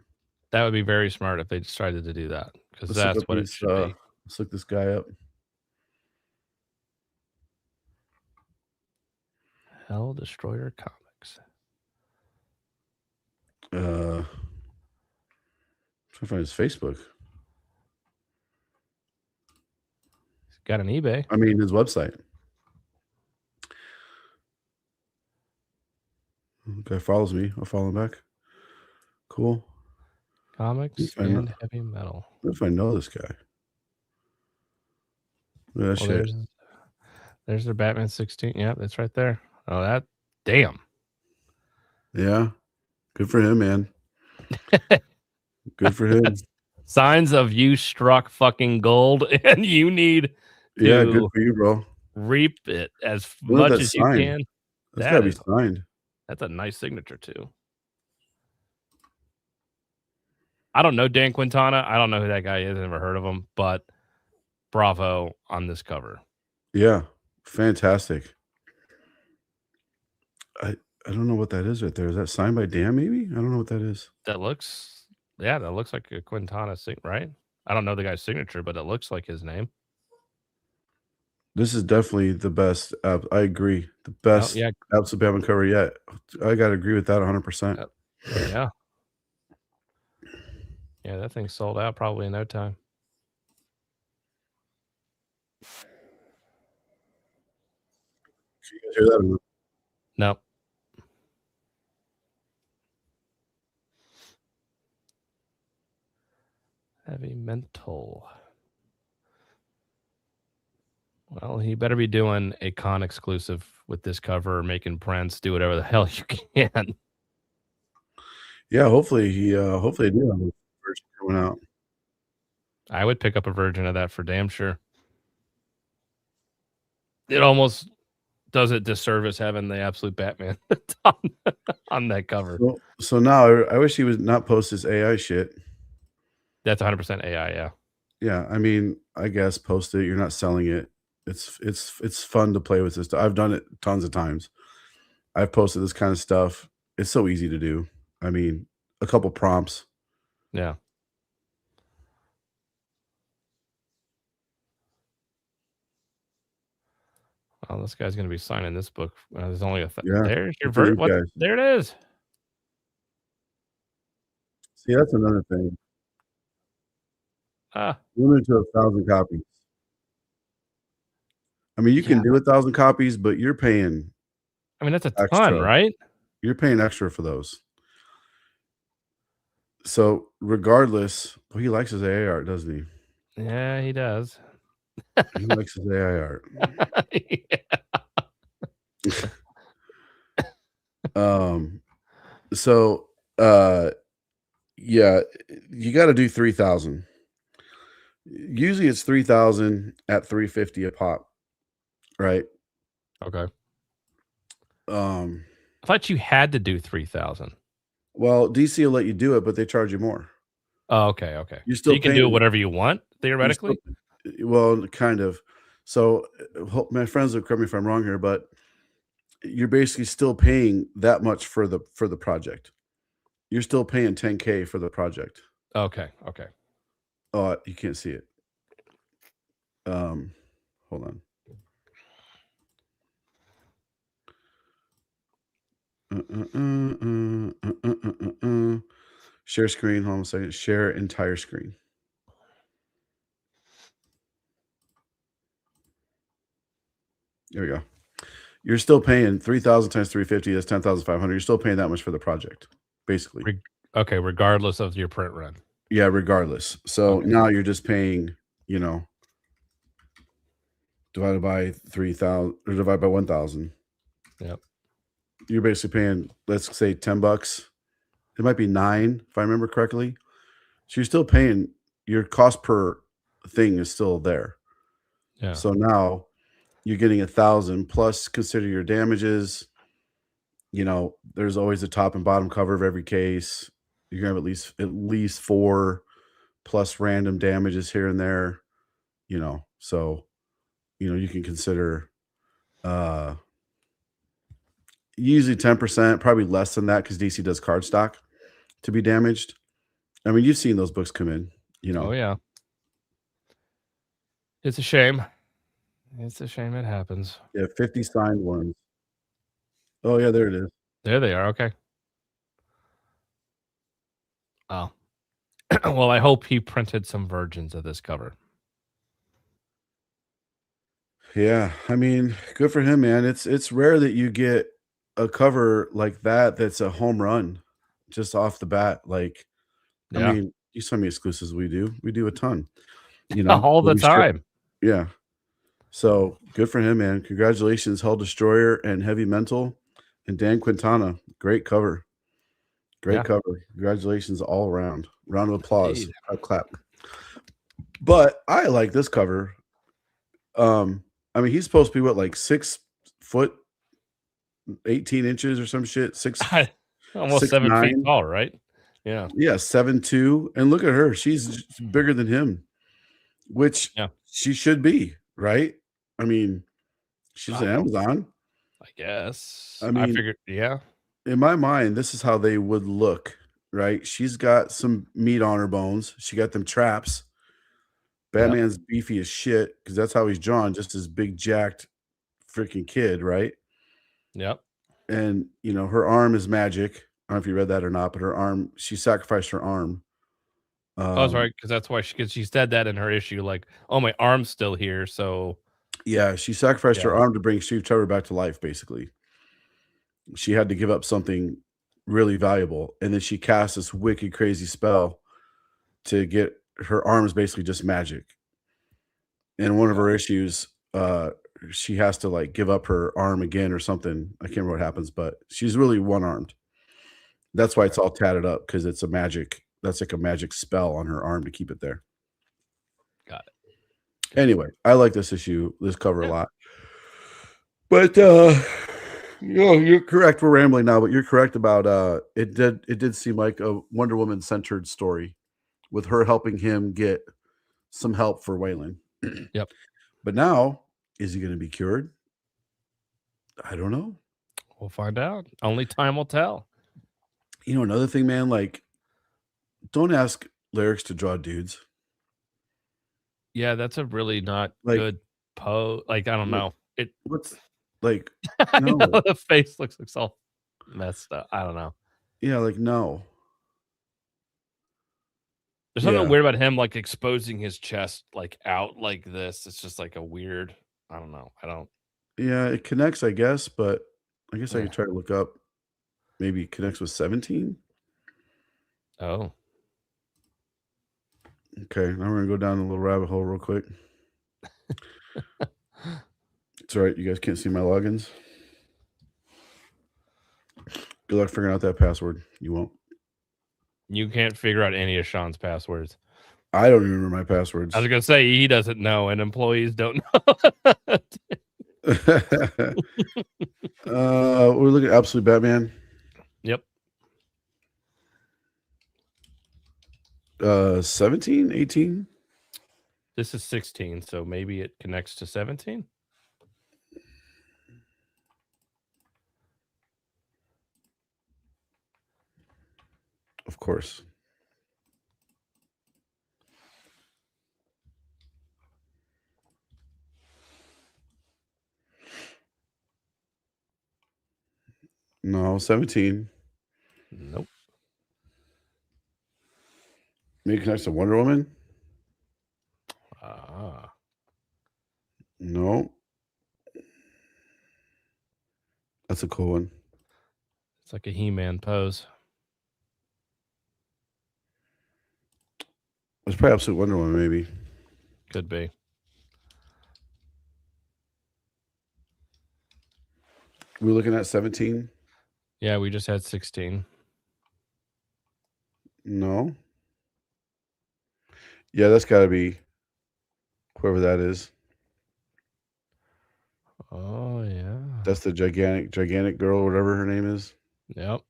That would be very smart if they decided to do that, because that's what it should be. Let's look this guy up. Hell Destroyer Comics. Trying to find his Facebook. He's got an eBay. I mean, his website. Guy follows me. I'll follow him back. Cool. Comics and heavy metal. What if I know this guy? Look at that shit. There's their Batman 16. Yeah, that's right there. Oh, that damn. Yeah. Good for him, man. Good for him. Signs of you struck fucking gold and you need to good for you, bro. Reap it as much as you can. That's gotta be signed. That's a nice signature too. I don't know Dan Quintana. I don't know who that guy is. I've never heard of him, but bravo on this cover. Yeah. Fantastic. I don't know what that is right there. Is that signed by Dan, maybe? I don't know what that is. That looks like a Quintana right? I don't know the guy's signature, but it looks like his name. This is definitely the best. I agree. The best Absolute Batman cover yet. I got to agree with that 100%. Yeah. Yeah, that thing sold out probably in no time. Did you guys hear that? No. Heavy Mental. Well, he better be doing a con exclusive with this cover, making prints, do whatever the hell you can. Yeah, hopefully they do have a version coming out. I would pick up a version of that for damn sure. It almost does it disservice having the Absolute Batman on that cover. So now I wish he would not post his AI shit. That's 100% AI, yeah. Yeah, I mean, I guess post it. You're not selling it. It's fun to play with this. I've done it tons of times. I've posted this kind of stuff. It's so easy to do. I mean, a couple prompts. Yeah. Oh, this guy's going to be signing this book. There's only there's your version. There it is. See, that's another thing. Limited to 1,000 copies. I mean, you can do 1,000 copies, but you're paying I mean, that's a ton, extra. right? You're paying extra for those. So regardless, well, he likes his AI art, doesn't he? Yeah, he does. He likes his AI art. Um, so yeah, you got to do 3,000. Usually it's 3,000 at 350 a pop, right? Okay. Um, I thought you had to do 3,000. well, DC will let you do it, but they charge you more. Oh, okay, okay. You're So still you can do paying. whatever you want, You're still, theoretically? well, kind of. So my friends will correct me if I'm wrong here, but you're basically still paying that much for the project. You're still paying 10K for the project. Okay, okay. Oh, you can't see it. Hold on. Share screen. Hold on a second. Share entire screen. There we go. You're still paying 3,000 times 350. That's 10,500. You're still paying that much for the project, basically. Okay, regardless of your print run. Yeah, regardless. So Okay. now you're just paying, divided by 3,000 or divided by 1,000. Yep. You're basically paying, let's say, $10. It might be 9 if I remember correctly. So you're still paying, your cost per thing is still there. Yeah. So now you're getting 1,000 plus consider your damages. There's always a top and bottom cover of every case. You're gonna have at least 4 plus random damages here and there. So you can consider usually 10%, probably less than that because DC does card stock to be damaged. I mean, you've seen those books come in. Oh yeah. It's a shame. It's a shame it happens. Yeah, 50 signed ones. Oh yeah, there it is. There they are. Okay. Oh. Well, I hope he printed some versions of this cover. Yeah, I mean, good for him, man. It's rare that you get a cover like that that's a home run just off the bat. Like, I Yeah. mean, you saw me exclusives we do a ton, All where the we share. time. Yeah. So good for him, man. Congratulations, Hell Destroyer and Heavy Mental and Dan Quintana. Great cover. Great Yeah. cover. Congratulations all around. Round of applause. Indeed. Clap. But I like this cover. I mean, he's supposed to be what, like 6 foot, 18 inches or some shit. Almost 7 feet 6'9". tall, right? Yeah. Yeah, 7'2". And look at her. She's bigger than him, which Yeah. she should be, right? I mean, she's an Amazon. I guess. I I mean, figured, yeah. in my mind, this is how they would look, right? She's got some meat on her bones. She got them traps. Batman's beefy as shit because that's how he's drawn, just this big jacked freaking kid, right? Yep. And her arm is magic. I don't know if you read that or not, but her arm, she sacrificed her arm. Oh, that's right, because that's why she said that in her issue, like, "Oh, my arm's still here," so Yeah, she sacrificed her yeah. arm to bring Steve Trevor back to life, basically. She had to give up something really valuable, and then she cast this wicked, crazy spell to get her arms basically just magic. In one of her issues, she has to like give up her arm again or something. I can't remember what happens, but she's really one-armed. That's why it's all tatted up because it's a magic. That's like a magic spell on her arm to keep it there. Got it. Anyway, I like this issue, this cover a lot. But you're correct. We're rambling now, but you're correct about it did seem like a Wonder Woman centered story with her helping him get some help for Waylon. Yep. But now, is he going to be cured? I don't know. We'll find out. Only time will tell. Another thing, man, like, don't ask Lyrics to draw dudes. Yeah, that's a really not Like, good like, I don't know. What's like, I know no. the face looks all messed up. I don't know. Yeah, like, no. There's something weird about him, like, exposing his chest, like, out like this. It's just, like, a weird I don't know. Yeah, it connects, I guess, but I guess I could try to look up. Maybe it connects with 17. Oh, Okay, now we're gonna go down a little rabbit hole real quick. It's all right. You guys can't see my logins. Good luck figuring out that password. You won't. you can't figure out any of Sean's passwords. I don't even remember my passwords. I was gonna say he doesn't know, and employees don't know. We're looking at Absolute Batman. Yep. 17, 18. This is 16, so maybe it connects to 17. Of course. No, 17. Nope. Maybe it connects to Wonder Woman. No. That's a cool one. It's like a He-Man pose. It's probably Absolute Wonder Woman, maybe. Could be. We're looking at 17. Yeah, we just had 16. No. Yeah, that's got to be whoever that is. Oh yeah. That's the gigantic girl, or whatever her name is. Yep.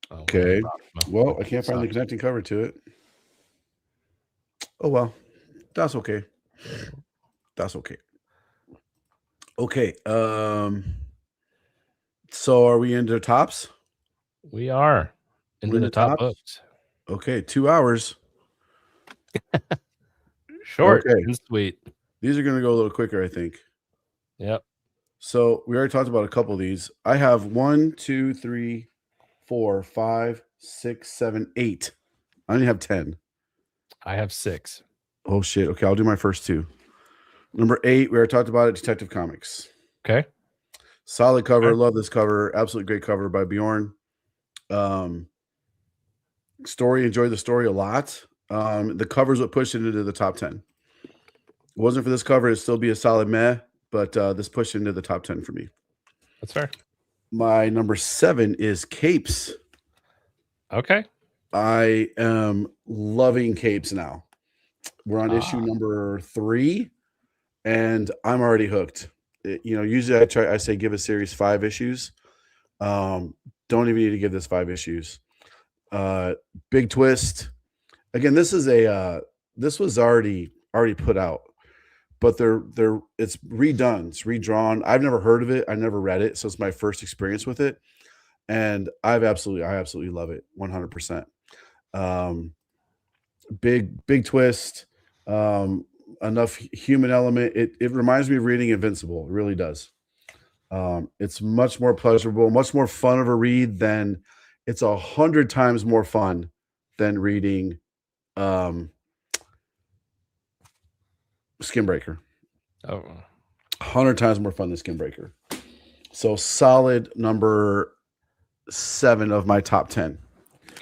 Oh, Okay. Well, I Okay, can't find the sorry. connecting cover to it. Oh well, that's okay. That's okay. Okay. So are we into tops? We are into in the the top tops? books. Okay, 2 hours. Short Okay. and sweet. These are going to go a little quicker, I think. Yep. So we already talked about a couple of these. I have 1, 2, 3, 4, 5, 6, 7, 8. I only have 10. I have 6. Oh shit. Okay, I'll do my first 2. Number 8, we already talked about it. Detective Comics. Okay. Solid cover. Okay. Love this cover. Absolutely great cover by Bjorn. Story. Enjoyed the story a lot. The covers what pushed it into the top 10. It wasn't for this cover, it'd still be a solid meh, but this pushed into the top 10 for me. That's fair. My number 7 is Capes. Okay. I am loving Capes now. We're on issue number 3, and I'm already hooked. Usually I say give a series 5 issues. Don't even need to give this 5 issues. Big twist. Again, this is this was already put out, but it's redone, it's redrawn. I've never heard of it. I never read it, so it's my first experience with it, and I absolutely love it 100%. Big twist. Enough human element. It reminds me of reading Invincible. It really does. It's much more pleasurable, much more fun of a read than it's 100 times more fun than reading Skinbreaker. Oh, 100 times more fun than Skinbreaker. So solid number 7 of my top 10.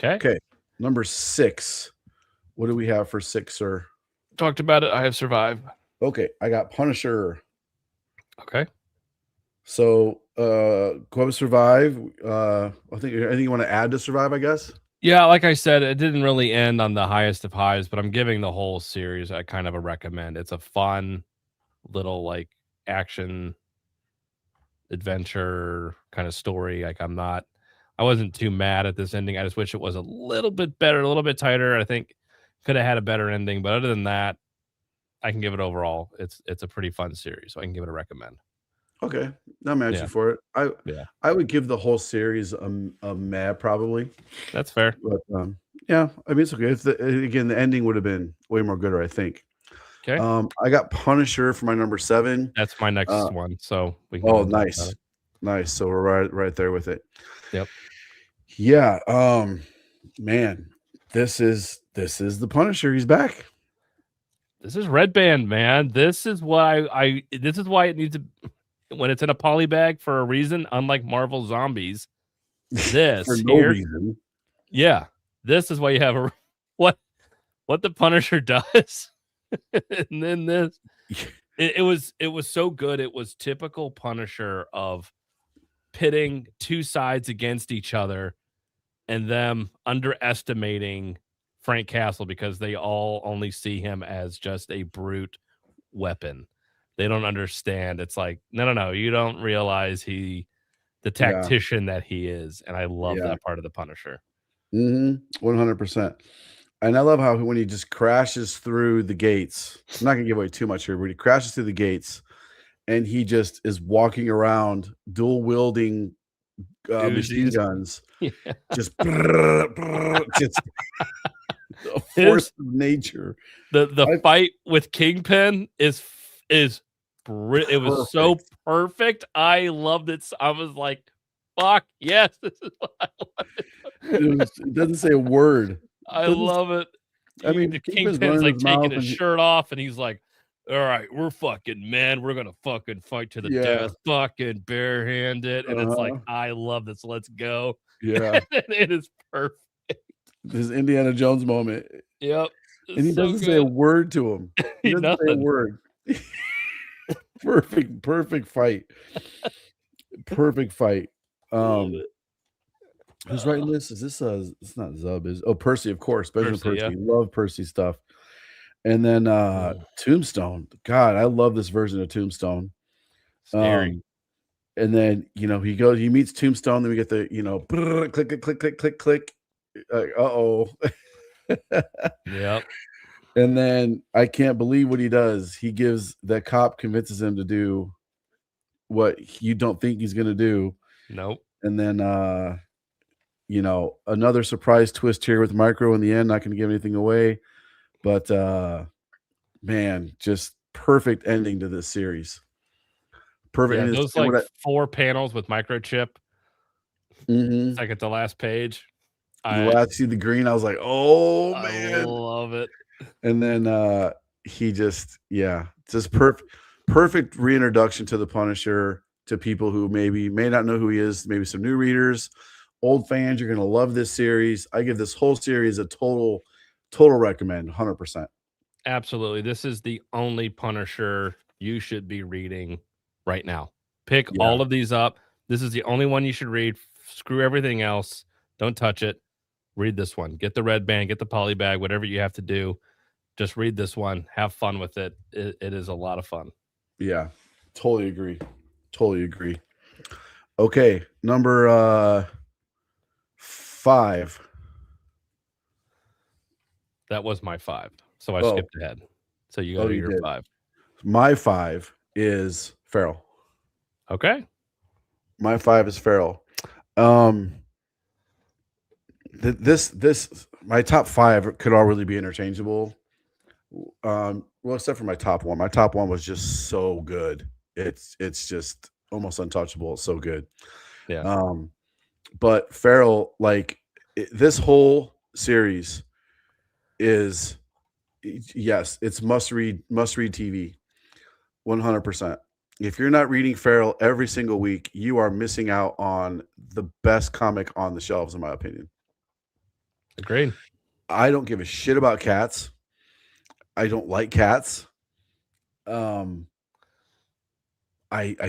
Okay. Number 6. What do we have for 6, sir? Talked about it. I have Survive. Okay, I got Punisher. Okay. So go up Survive. I think anything you want to add to Survive, I guess. Yeah, like I said, it didn't really end on the highest of highs, but I'm giving the whole series a kind of a recommend. It's a fun little like action adventure kind of story. Like I wasn't too mad at this ending. I just wish it was a little bit better, a little bit tighter. I think could have had a better ending, but other than that, I can give it overall. It's a pretty fun series, so I can give it a recommend. Okay, not mad at you for it. I would give the whole series a meh probably. That's fair. But yeah, I mean it's okay. Again, the ending would have been way more gooder, I think. Okay. I got Punisher for my number 7. That's my next one. So we can oh, nice. So we're right there with it. Yep. Yeah. Man, this is the Punisher. He's back. This is Red Band, man. This is why this is why it needs to when it's in a poly bag for a reason, unlike Marvel Zombies. This For no here, reason. yeah, this is why you have a what the Punisher does, and then this. It was so good. It was typical Punisher of pitting two sides against each other and them underestimating Frank Castle because they all only see him as just a brute weapon. They don't understand. It's like, no, you don't realize the tactician that he is. And I love Yeah. that part of the Punisher. 100%. And I love how when he just crashes through the gates, I'm not gonna give away too much here, but he crashes through the gates and he just is walking around dual wielding machine Uzis. guns, Yeah. just just a force of nature. The fight with Kingpin it was so perfect. I loved it. I was like, fuck yes, this is what I wanted. It doesn't say a word. I love it. I mean, the Kingpin's Kingpin's like running his mouth taking his and shirt off, and he's like, "All right, we're fucking men. We're gonna fucking fight to the death, fucking barehanded." And it's like, I love this. Let's go. Yeah, it is perfect. This Indiana Jones moment. Yep, and he doesn't say a word to him. He doesn't say a word. Perfect fight. Perfect fight. Who's writing this? Is this it's not Zub, is Percy, of course. Benjamin Percy. Yeah. Love Percy stuff. And then Tombstone. God, I love this version of Tombstone. Scary. And then he meets Tombstone, then we get the click. Uh-oh. Yep. And then I can't believe what he does. He that cop convinces him to do what you don't think he's gonna do. Nope. And then another surprise twist here with Micro in the end. Not gonna give anything away, but man, just perfect ending to this series. Perfect. Yeah, those like 4 panels with Microchip. Like at the last page. See the green. I was like, oh man, I love it. And then he just perfect reintroduction to the Punisher to people who may not know who he is. Maybe some new readers, old fans. You're gonna love this series. I give this whole series a total recommend, 100%. Absolutely, this is the only Punisher you should be reading right now. Pick all of these up. This is the only one you should read. Screw everything else. Don't touch it. Read this one. Get the Red Band, get the poly bag, whatever you have to do. Just read this one. Have fun with it. It is a lot of fun. Yeah, totally agree. Okay, number 5. That was my 5. So I skipped ahead. So you go to your 5. My 5 is Feral. Okay. My 5 is Feral. My top 5 could all really be interchangeable. Well, except for my top one. My top one was just so good. It's just almost untouchable. It's so good. Yeah. But Feral, like this whole series is, yes, it's must read TV. 100%. If you're not reading Feral every single week, you are missing out on the best comic on the shelves, in my opinion. Agreed. I don't give a shit about cats. I don't like cats. I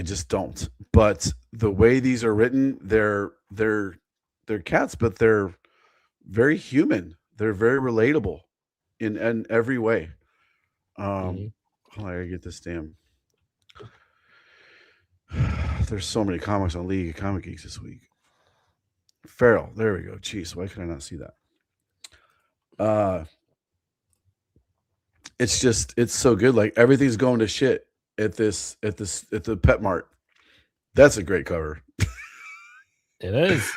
just don't. But the way these are written, they're cats, but they're very human. They're very relatable in every way. I gotta get this damn. There's so many comics on League of Comic Geeks this week. Feral, there we go. Jeez, why could I not see that? It's so good. Like everything's going to shit at the Pet Mart. That's a great cover. It is.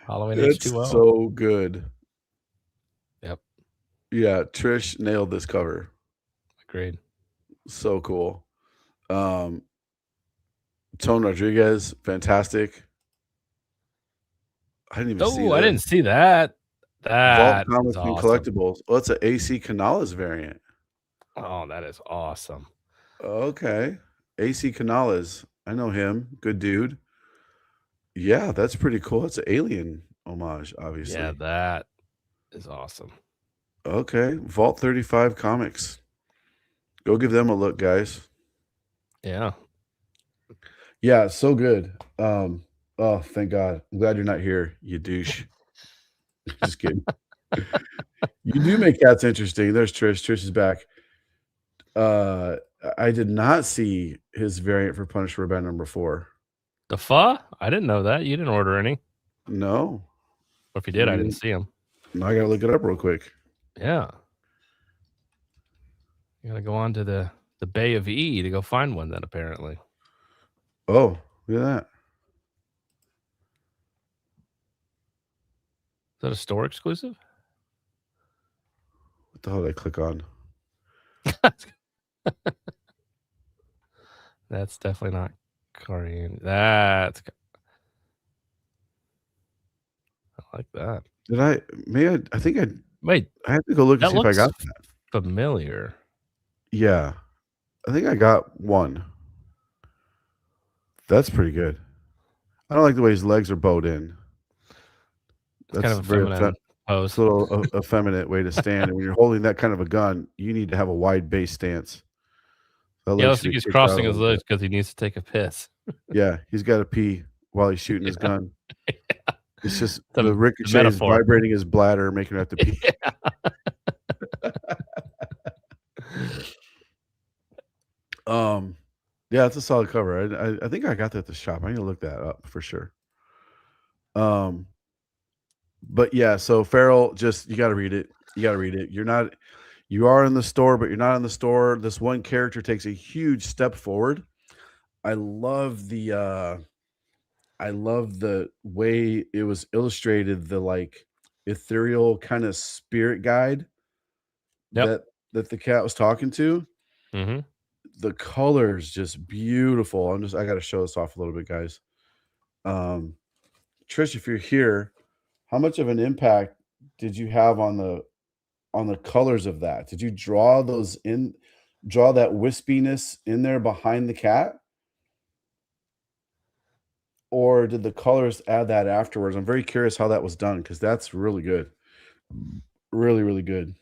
Halloween It's H2O. so good. Yep. Yeah, Trish nailed this cover. Agreed. So cool. Tone Rodriguez, fantastic. I didn't even see that. I didn't see that. Vault Comics awesome. and Collectibles. Oh, it's an AC Canales variant. Oh, that is awesome. Okay. AC Canales. I know him. Good dude. Yeah, that's pretty cool. It's an Alien homage, Yeah, obviously. that is awesome. Okay. Vault 35 Comics. Go give them a look, guys. Yeah. Yeah, so good. Oh, thank God. I'm glad you're not here, you douche. Just kidding. You do make cats interesting. There's Trish. Trish is back. I did not see his variant for Punisher by number 4. The pho? I didn't know that. You didn't order any. No. Or if you did, I You didn't didn't- see them. Now I gotta look it up real quick. Yeah. You gotta go on to the Bay of E to go find one then, apparently. Oh, look at that. Is that a store exclusive? What the hell did I click on? That's definitely not Korean. That's I like that. Did I think Wait, I have to go look and that see if I looks got that. familiar. Yeah. I think I got one. That's pretty good. I don't like the way his legs are bowed in. It's kind of a feminine pose. It's a little effeminate way to stand. And when you're holding that kind of a gun, you need to have a wide base stance. Yeah, I think he's crossing his legs because he needs to take a piss. Yeah, he's got to pee while he's shooting his gun. Yeah. It's just The the ricochet is metaphor. vibrating his bladder, making him have to pee. Yeah, it's a solid cover. I think I got that at the shop. I need to look that up for sure. But yeah, so Feral, just you got to read it. You got to read it. You are in the store, but you're not in the store. This one character takes a huge step forward. I love the way it was illustrated, the like ethereal kind of spirit guide Yep. that the cat was talking to. Mm-hmm. The colors just beautiful. I got to show this off a little bit, guys. Trish, if you're here, how much of an impact did you have on the colors of that? Did you draw that wispiness in there behind the cat? Or did the colors add that afterwards? I'm very curious how that was done because that's really good. Really, really good.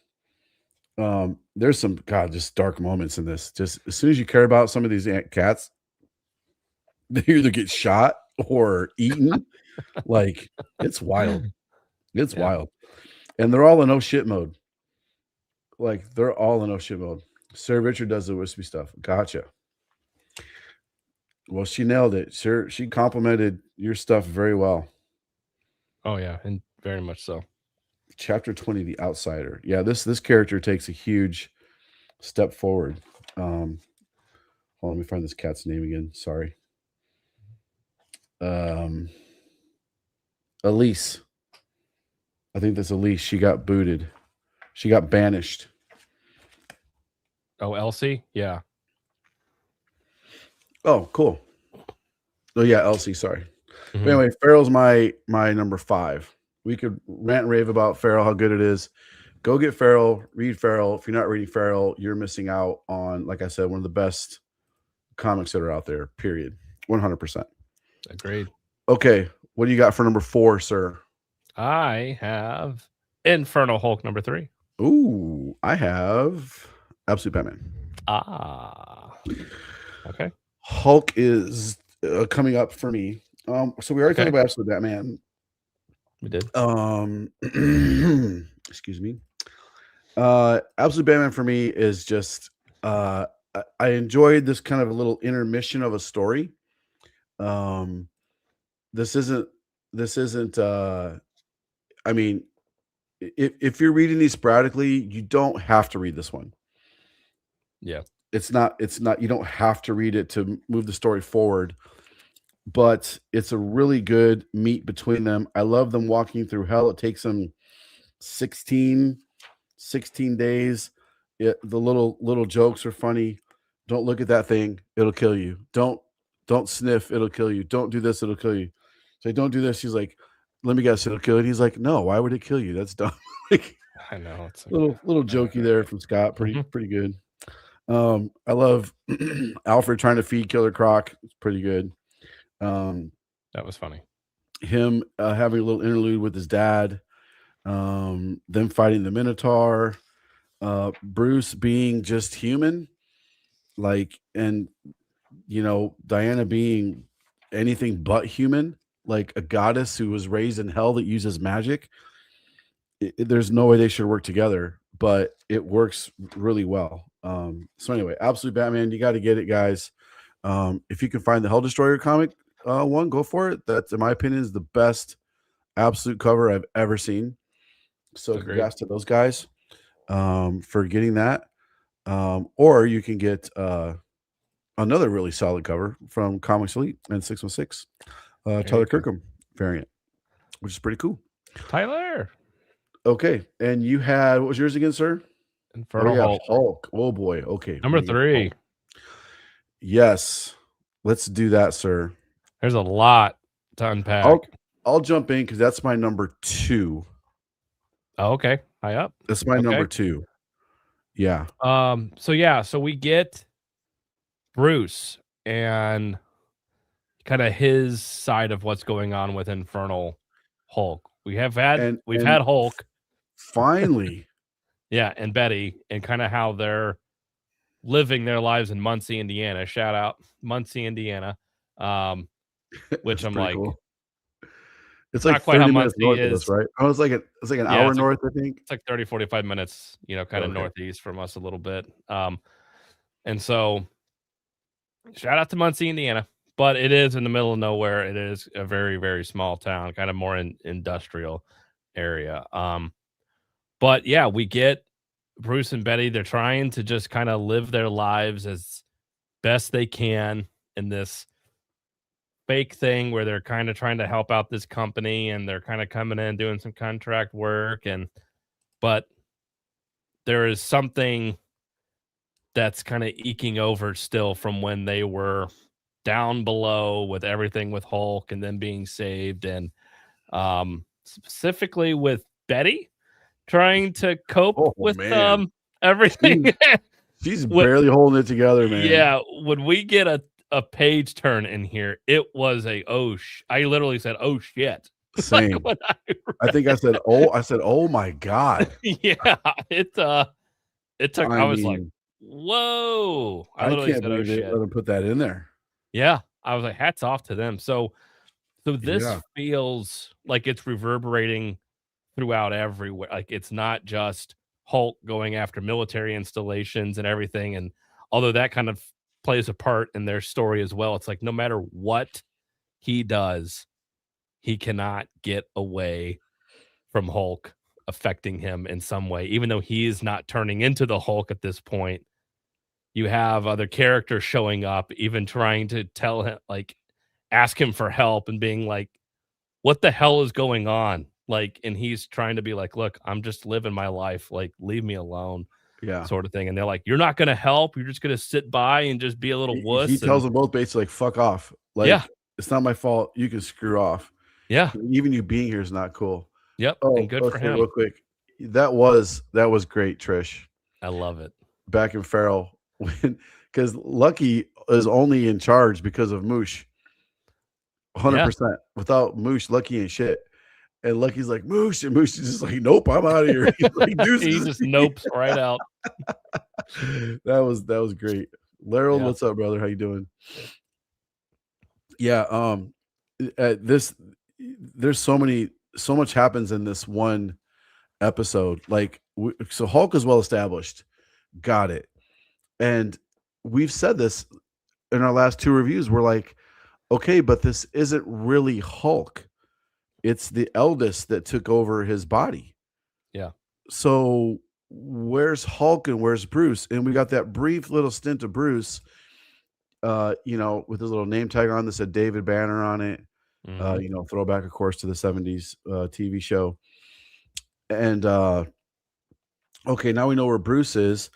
There's some just dark moments in this. Just as soon as you care about some of these cats, they either get shot or eaten. Like it's wild. It's wild. And they're all in oh shit mode. Like they're all in oh shit mode. Sir Richard does the wispy stuff. Gotcha. Well, she nailed it. Sure, she complimented your stuff very well. Oh yeah, and very much so. Chapter 20, The Outsider. Yeah, this character takes a huge step forward. Hold on, let me find this cat's name again. Sorry. Elise. I think that's Elise. She got booted. She got banished. Oh, Elsie? Yeah. Oh, cool. Oh yeah, Elsie, sorry. Mhm. But anyway, Feral's my number 5. We could rant and rave about Feral, how good it is. Go get Feral, read Feral. If you're not reading Feral, you're missing out on, like I said, one of the best comics that are out there, period. 100%. Agreed. Okay, what do you got for number 4, sir? I have Infernal Hulk number 3. Ooh, I have Absolute Batman. Okay. Hulk is coming up for me. So we already talked about Absolute Batman. We did. Excuse me. Absolute Batman for me is just I enjoyed this kind of a little intermission of a story. This isn't I mean, if you're reading these sporadically, you don't have to read this one. Yeah. It's not you don't have to read it to move the story forward, but it's a really good meet between them. I love them walking through hell. It takes them 16 days. The little jokes are funny. Don't look at that thing, it'll kill you. Don't sniff, it'll kill you. Don't do this, it'll kill you. So don't do this. She's like, let me guess, it'll kill you. He's like, no, why would it kill you? That's dumb. Like, I know. It's little jokey there from Scott. Pretty good. I love Alfred trying to feed Killer Croc. It's pretty good. That was funny. Him having a little interlude with his dad. Them fighting the Minotaur. Bruce being just human, like, and Diana being anything but human, like a goddess who was raised in hell that uses magic. There's no way they should work together, but it works really well. So anyway, Absolute Batman, you got to get it, guys. If you can find the Hell Destroyer comic one, go for it. That, in my opinion, is the best Absolute cover I've ever seen. So Agreed. congrats to those guys for getting that. Or you can get another really solid cover from Comics Elite and 616, Tyler Kirkham variant, which is pretty cool. Tyler. Okay, and you had, what was yours again, sir? Infernal Hulk. Oh boy. Okay, number 3. Yes, let's do that, sir. There's a lot to unpack. I'll jump in because that's my number 2. Oh, okay, high up. That's my number 2. Yeah. So we get Bruce and kind of his side of what's going on with Infernal Hulk. We've had Hulk finally. Yeah, and Betty, and kind of how they're living their lives in Muncie, Indiana. Shout out Muncie, Indiana. Which I'm like, cool. It's like 30 minutes north of us, right? Oh, it's like an hour north, I think. It's like 30, 45 minutes, kind of northeast from us a little bit. And so shout out to Muncie, Indiana, but it is in the middle of nowhere. It is a very, very small town, kind of more in industrial area. But yeah, we get Bruce and Betty. They're trying to just kind of live their lives as best they can in this fake thing where they're kind of trying to help out this company, and they're kind of coming in doing some contract work, but there is something that's kind of eking over still from when they were down below with everything with Hulk and then being saved, and specifically with Betty trying to cope with everything. She's barely holding it together, man. Yeah, when we get a page turn in here, it was I literally said, "Oh shit." Same. Like I think I said, "Oh my god." Yeah, it took. I was like, "Whoa!" I can't believe they let them put that in there. Yeah, I was like, "Hats off to them." So this feels like it's reverberating throughout everywhere. Like it's not just Hulk going after military installations and everything. And although that kind of plays a part in their story as well, it's like no matter what he does, he cannot get away from Hulk affecting him in some way, even though he is not turning into the Hulk at this point. You have other characters showing up, even trying to tell him, like, ask him for help and being like, what the hell is going on? Like, and he's trying to be like, look, I'm just living my life. Like, leave me alone. Yeah. Sort of thing. And they're like, you're not going to help. You're just going to sit by and just be a little wuss. He tells them both basically, like, fuck off. Like, it's not my fault. You can screw off. Yeah. Even you being here is not cool. Yep. And good for him. Real quick. That was great, Trish. I love it. Back in Feral, because Lucky is only in charge because of Moosh. 100%. Without Moosh, Lucky ain't shit. And Lucky's like, Moosh, and Moosh is just like, nope, I'm out of here. Like, he just nopes right out. That was great. Laryl, what's up, brother? How you doing? Yeah, there's so much happens in this one episode. Like, so Hulk is well established. Got it. And we've said this in our last 2 reviews. We're like, okay, but this isn't really Hulk. It's the eldest that took over his body. Yeah. So where's Hulk and where's Bruce? And we got that brief little stint of Bruce, with his little name tag on that said David Banner on it. Mm-hmm. Throwback, of course, to the 70s TV show. And okay, now we know where Bruce is,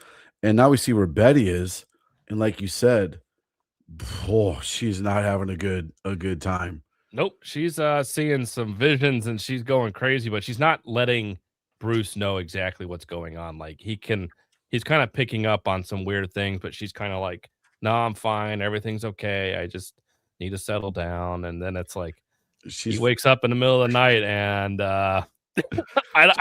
and now we see where Betty is. And like you said, she's not having a good time. Nope, she's seeing some visions and she's going crazy, but she's not letting Bruce know exactly what's going on. Like he can he's kind of picking up on some weird things, but she's kind of like, "No, I'm fine. Everything's okay. I just need to settle down." And then it's like he She's wakes up in the middle of the night, and I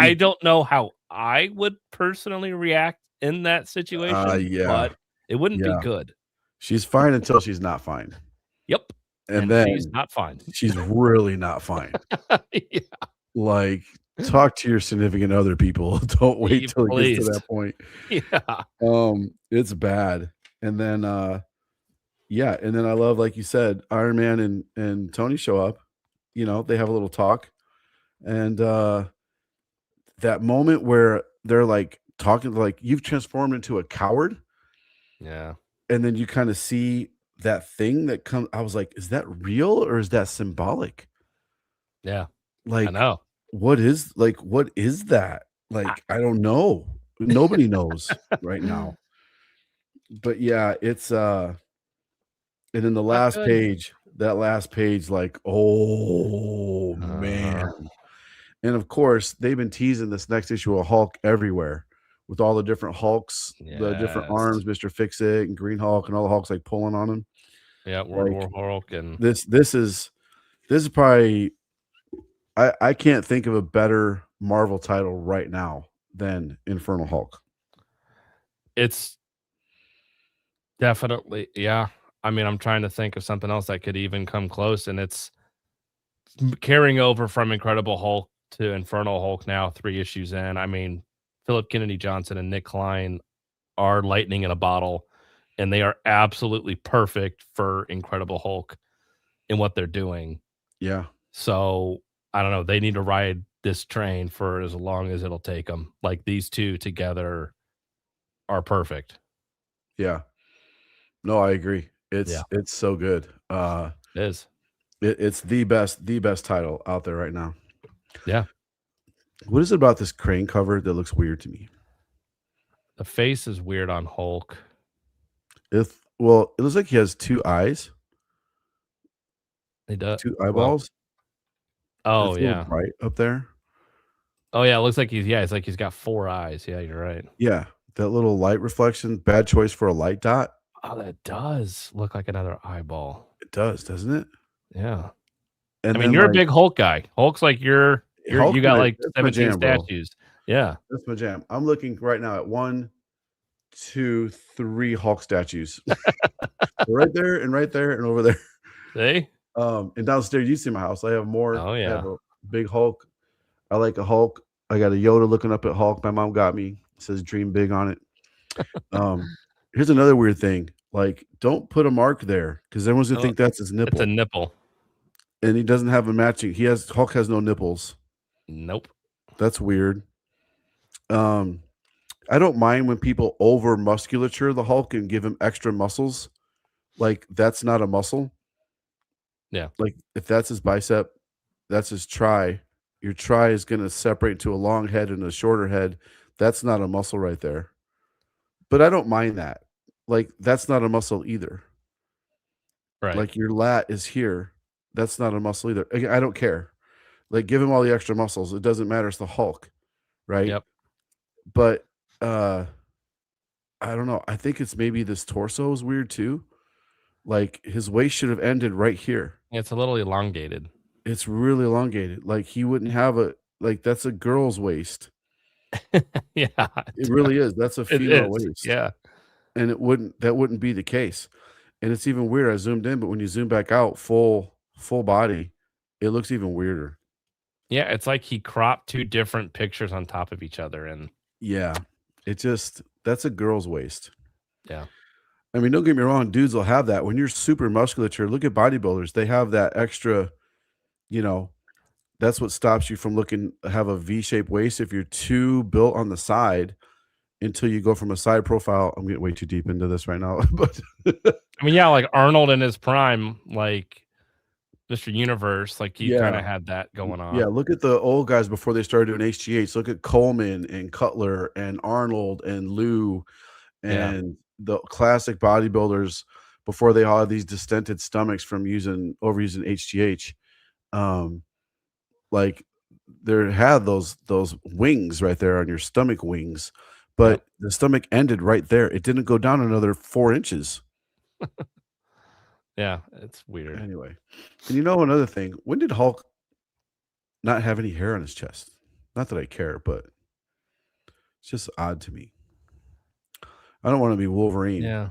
she's don't know how I would personally react in that situation, yeah, but it wouldn't be yeah. good. She's fine until she's not fine. Yep, And and she's then not fine. she's really not fine. Yeah, Like, talk to your significant other, people. Don't wait till it gets to please. that point. Yeah, It's bad. And then yeah, and then I love, like you said, Iron Man and Tony show up, they have a little talk. And that moment where they're like talking, like, you've transformed into a coward, yeah, and then you kind of see that thing that comes. I was like, is that real or is that symbolic? yeah. I Like, know. what is that? Like, I don't know. Nobody knows right now. But yeah, it's and then the Not last good. page, that last page, like, oh man. Uh, And of course, they've been teasing this next issue of Hulk everywhere with all the different Hulks, the different yes. arms, Mr. Fix-It and Green Hulk and all the Hulks like pulling on him. Yeah, World Like, War Hulk and this is probably, I can't think of a better Marvel title right now than Infernal Hulk. it's definitely yeah. I mean, I'm trying to think of something else that could even come close, and it's carrying over from Incredible Hulk to Infernal Hulk now, 3 issues in. I mean, Philip Kennedy Johnson and Nick Klein are lightning in a bottle, and they are absolutely perfect for Incredible Hulk in what they're doing. Yeah. So, I don't know, they need to ride this train for as long as it'll take them. Like, these 2 together are perfect. Yeah. No, I agree. Yeah, It's so good. it is. It's the best title out there right now. Yeah. What is it about this Crane cover that looks weird to me? The face is weird on Hulk. It looks like he has 2 eyes, It does 2 well eyeballs. oh, It's a little yeah. bright up there. Oh, yeah, it looks like it's like he's got 4 eyes. Yeah, you're right. Yeah, that little light reflection, bad choice for a light dot. Oh, that does look like another eyeball. It does, doesn't it? Yeah. I And mean, then, you're a like, big Hulk guy. Hulk's like you Hulk's got my like that's my 17 jam, bro. statues. Yeah. That's my jam. I'm looking right now at 1, 2, 3 Hulk statues. Right there and over there. See? And downstairs, you see my house. I have more. Oh, I have yeah. a big Hulk. I like a Hulk. I got a Yoda looking up at Hulk. My mom got me. It says "Dream big" on it. Um, Here's another weird thing. Like, don't put a mark there because everyone's gonna Oh, think that's his it's a nipple, nipple. and he doesn't have a matching. Hulk has no nipples. Nope. That's weird. Um, I don't mind when people over musculature the Hulk and give him extra muscles. Like, that's not a muscle. Yeah. Like, if that's his bicep, that's his tri. Your tri is gonna separate into a long head and a shorter head. That's not a muscle right there. But I don't mind that. Like, that's not a muscle either. Right. Like, your lat is here. That's not a muscle either. Again, I don't care. Like, give him all the extra muscles. It doesn't matter. It's the Hulk, right? Yep. But uh I don't know. I think it's maybe this torso is weird too. Like, his waist should have ended right here. It's a little elongated. It's really elongated. Like, he wouldn't have like, that's a girl's waist. Yeah. It really is. That's a It female is. waist. Yeah. And that wouldn't be the case. And it's even weird. I zoomed in, but when you zoom back out, full body, it looks even weirder. Yeah, it's like he cropped 2 different pictures on top of each other, and Yeah. That's a girl's waist. yeah. I mean, don't get me wrong, dudes will have that. When you're super musculature, look at bodybuilders. They have that extra, you know, that's what stops you from have a V-shaped waist. If you're too built on the side until you go from a side profile. I'm getting way too deep into this right now, but I mean, yeah, like Arnold in his prime, like Mr. Universe, like he yeah. kinda had that going Yeah, on. look at the old guys before they started doing HGH. Look at Coleman and Cutler and Arnold and Lou Yeah. and the classic bodybuilders before they all had these distended stomachs from overusing HGH. Um, like, there had those wings right there on your stomach wings, but the stomach ended right there. It didn't go down another 4 inches. Yeah, it's weird. Anyway, and you know another thing, when did Hulk not have any hair on his chest? Not that I care, but it's just odd to me. I don't wanna be Wolverine, Yeah.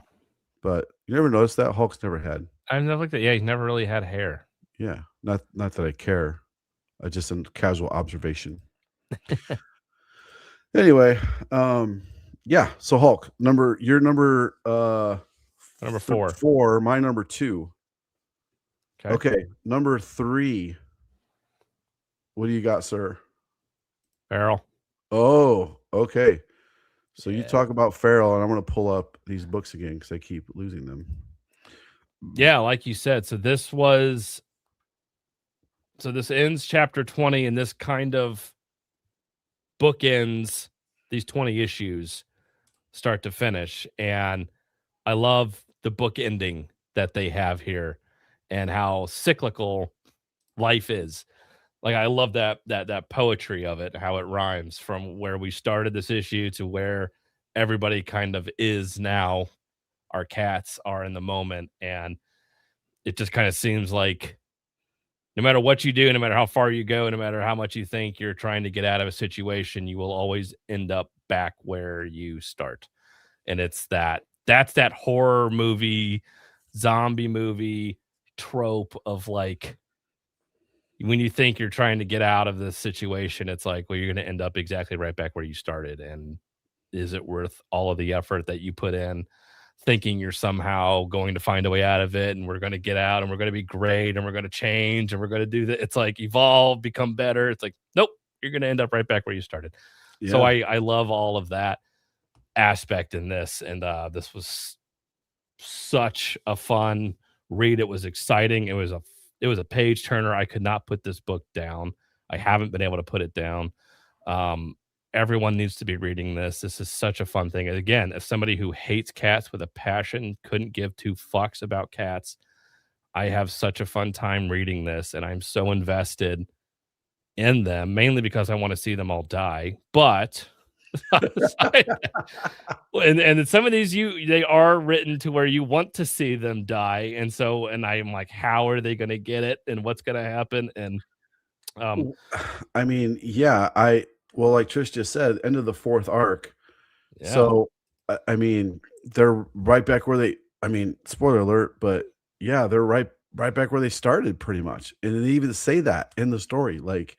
but you never noticed that? Hulk's never had. I've never looked at yeah, he's never really had hair. Yeah, not that I care. Just a casual observation. Anyway, yeah, so Hulk, your number, Number 4. 4, my number 2. Okay. Okay, number 3. What do you got, sir? Farrell. Oh, okay. So you Yeah. talk about Farrell, and I'm gonna pull up these books again because I keep losing them. Yeah, like you said. So this ends chapter 20, and this kind of bookends these 20 issues start to finish. And I love the book ending that they have here and how cyclical life is. Like I love that poetry of it, how it rhymes from where we started this issue to where everybody kind of is now. Our cats are in the moment, and it just kind of seems like no matter what you do, no matter how far you go, no matter how much you think you're trying to get out of a situation, you will always end up back where you start. And that's that horror movie, zombie movie trope of like when you think you're trying to get out of this situation, it's like, well, you're going to end up exactly right back where you started. And is it worth all of the effort that you put in thinking you're somehow going to find a way out of it and we're going to get out and we're going to be great and we're going to change and we're going to do that? It's like evolve, become better. It's like, nope, you're going to end up right back where you started. So Yeah. I love all of that aspect in this. And this was such a fun read. It was exciting. It was a page turner. I could not put this book down. I haven't been able to put it down. Everyone needs to be reading this. This is such a fun thing. Again, as somebody who hates cats with a passion, couldn't give two fucks about cats, I have such a fun time reading this, and I'm so invested in them, mainly because I want to see them all die. But and some of these they are written to where you want to see them die, and so and I'm like, how are they going to get it, and what's going to happen, and W I mean, yeah, well, like Trish just said, end of the 4th arc. yeah, So, I mean, they're right back where I mean, spoiler alert, but yeah, they're right back where they started pretty much. And they even say that in the story, like,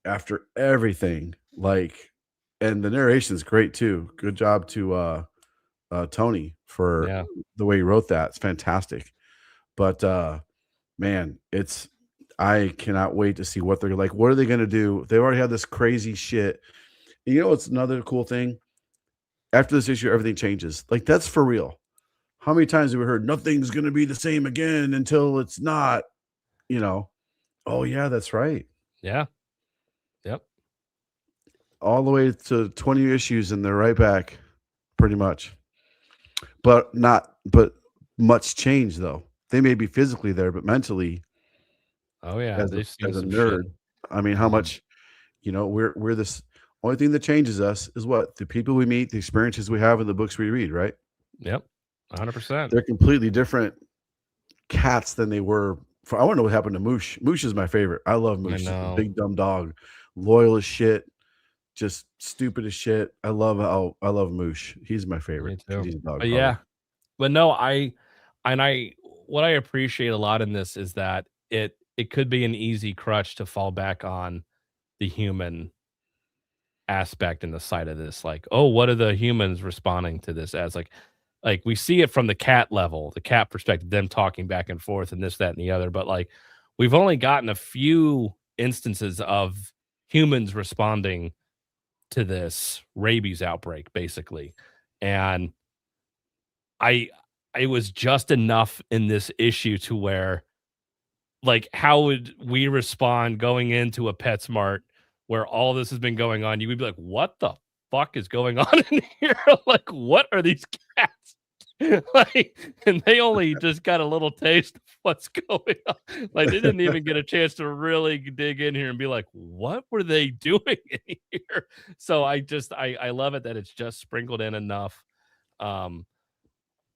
after everything, like, and the narration's great too. Good job to, Tony for yeah, the way he wrote that. It's fantastic. But, man, I cannot wait to see what they're like. What are they gonna do? They already had this crazy shit. You know what's another cool thing? After this issue, everything changes. Like, that's for real. How many times have we heard nothing's gonna be the same again until it's not, you know? Oh, yeah, that's right. yeah, yep, All the way to 20 issues and they're right back, pretty much. But much change though. They may be physically there, but mentally, oh yeah, as they've seen a some shit. nerd, I mean, how much, we're this only thing that changes us is what? The people we meet, the experiences we have, and the books we read, right? Yep, 100%. They're completely different cats than they were I wanna know what happened to Moosh. Moosh is my favorite. I love I Moosh. Just a know. big dumb dog, loyal as shit, just stupid as shit. I love Moosh. He's my Me favorite too. Canadian dog, But probably. yeah, but no, I what I appreciate a lot in this is that it could be an easy crutch to fall back on the human aspect in the side of this, like, oh, what are the humans responding to this as? Like we see it from the cat level, the cat perspective, them talking back and forth and this, that, and the other. But like we've only gotten a few instances of humans responding to this rabies outbreak, basically. And I it was just enough in this issue to where like how would we respond going into a PetSmart where all this has been going on? You would be like, what the fuck is going on in here? Like, what are these cats? Like, and they only just got a little taste what's going on. Like they didn't even get a chance to really dig in here and be like, what were they doing in here? So I love it that it's just sprinkled in enough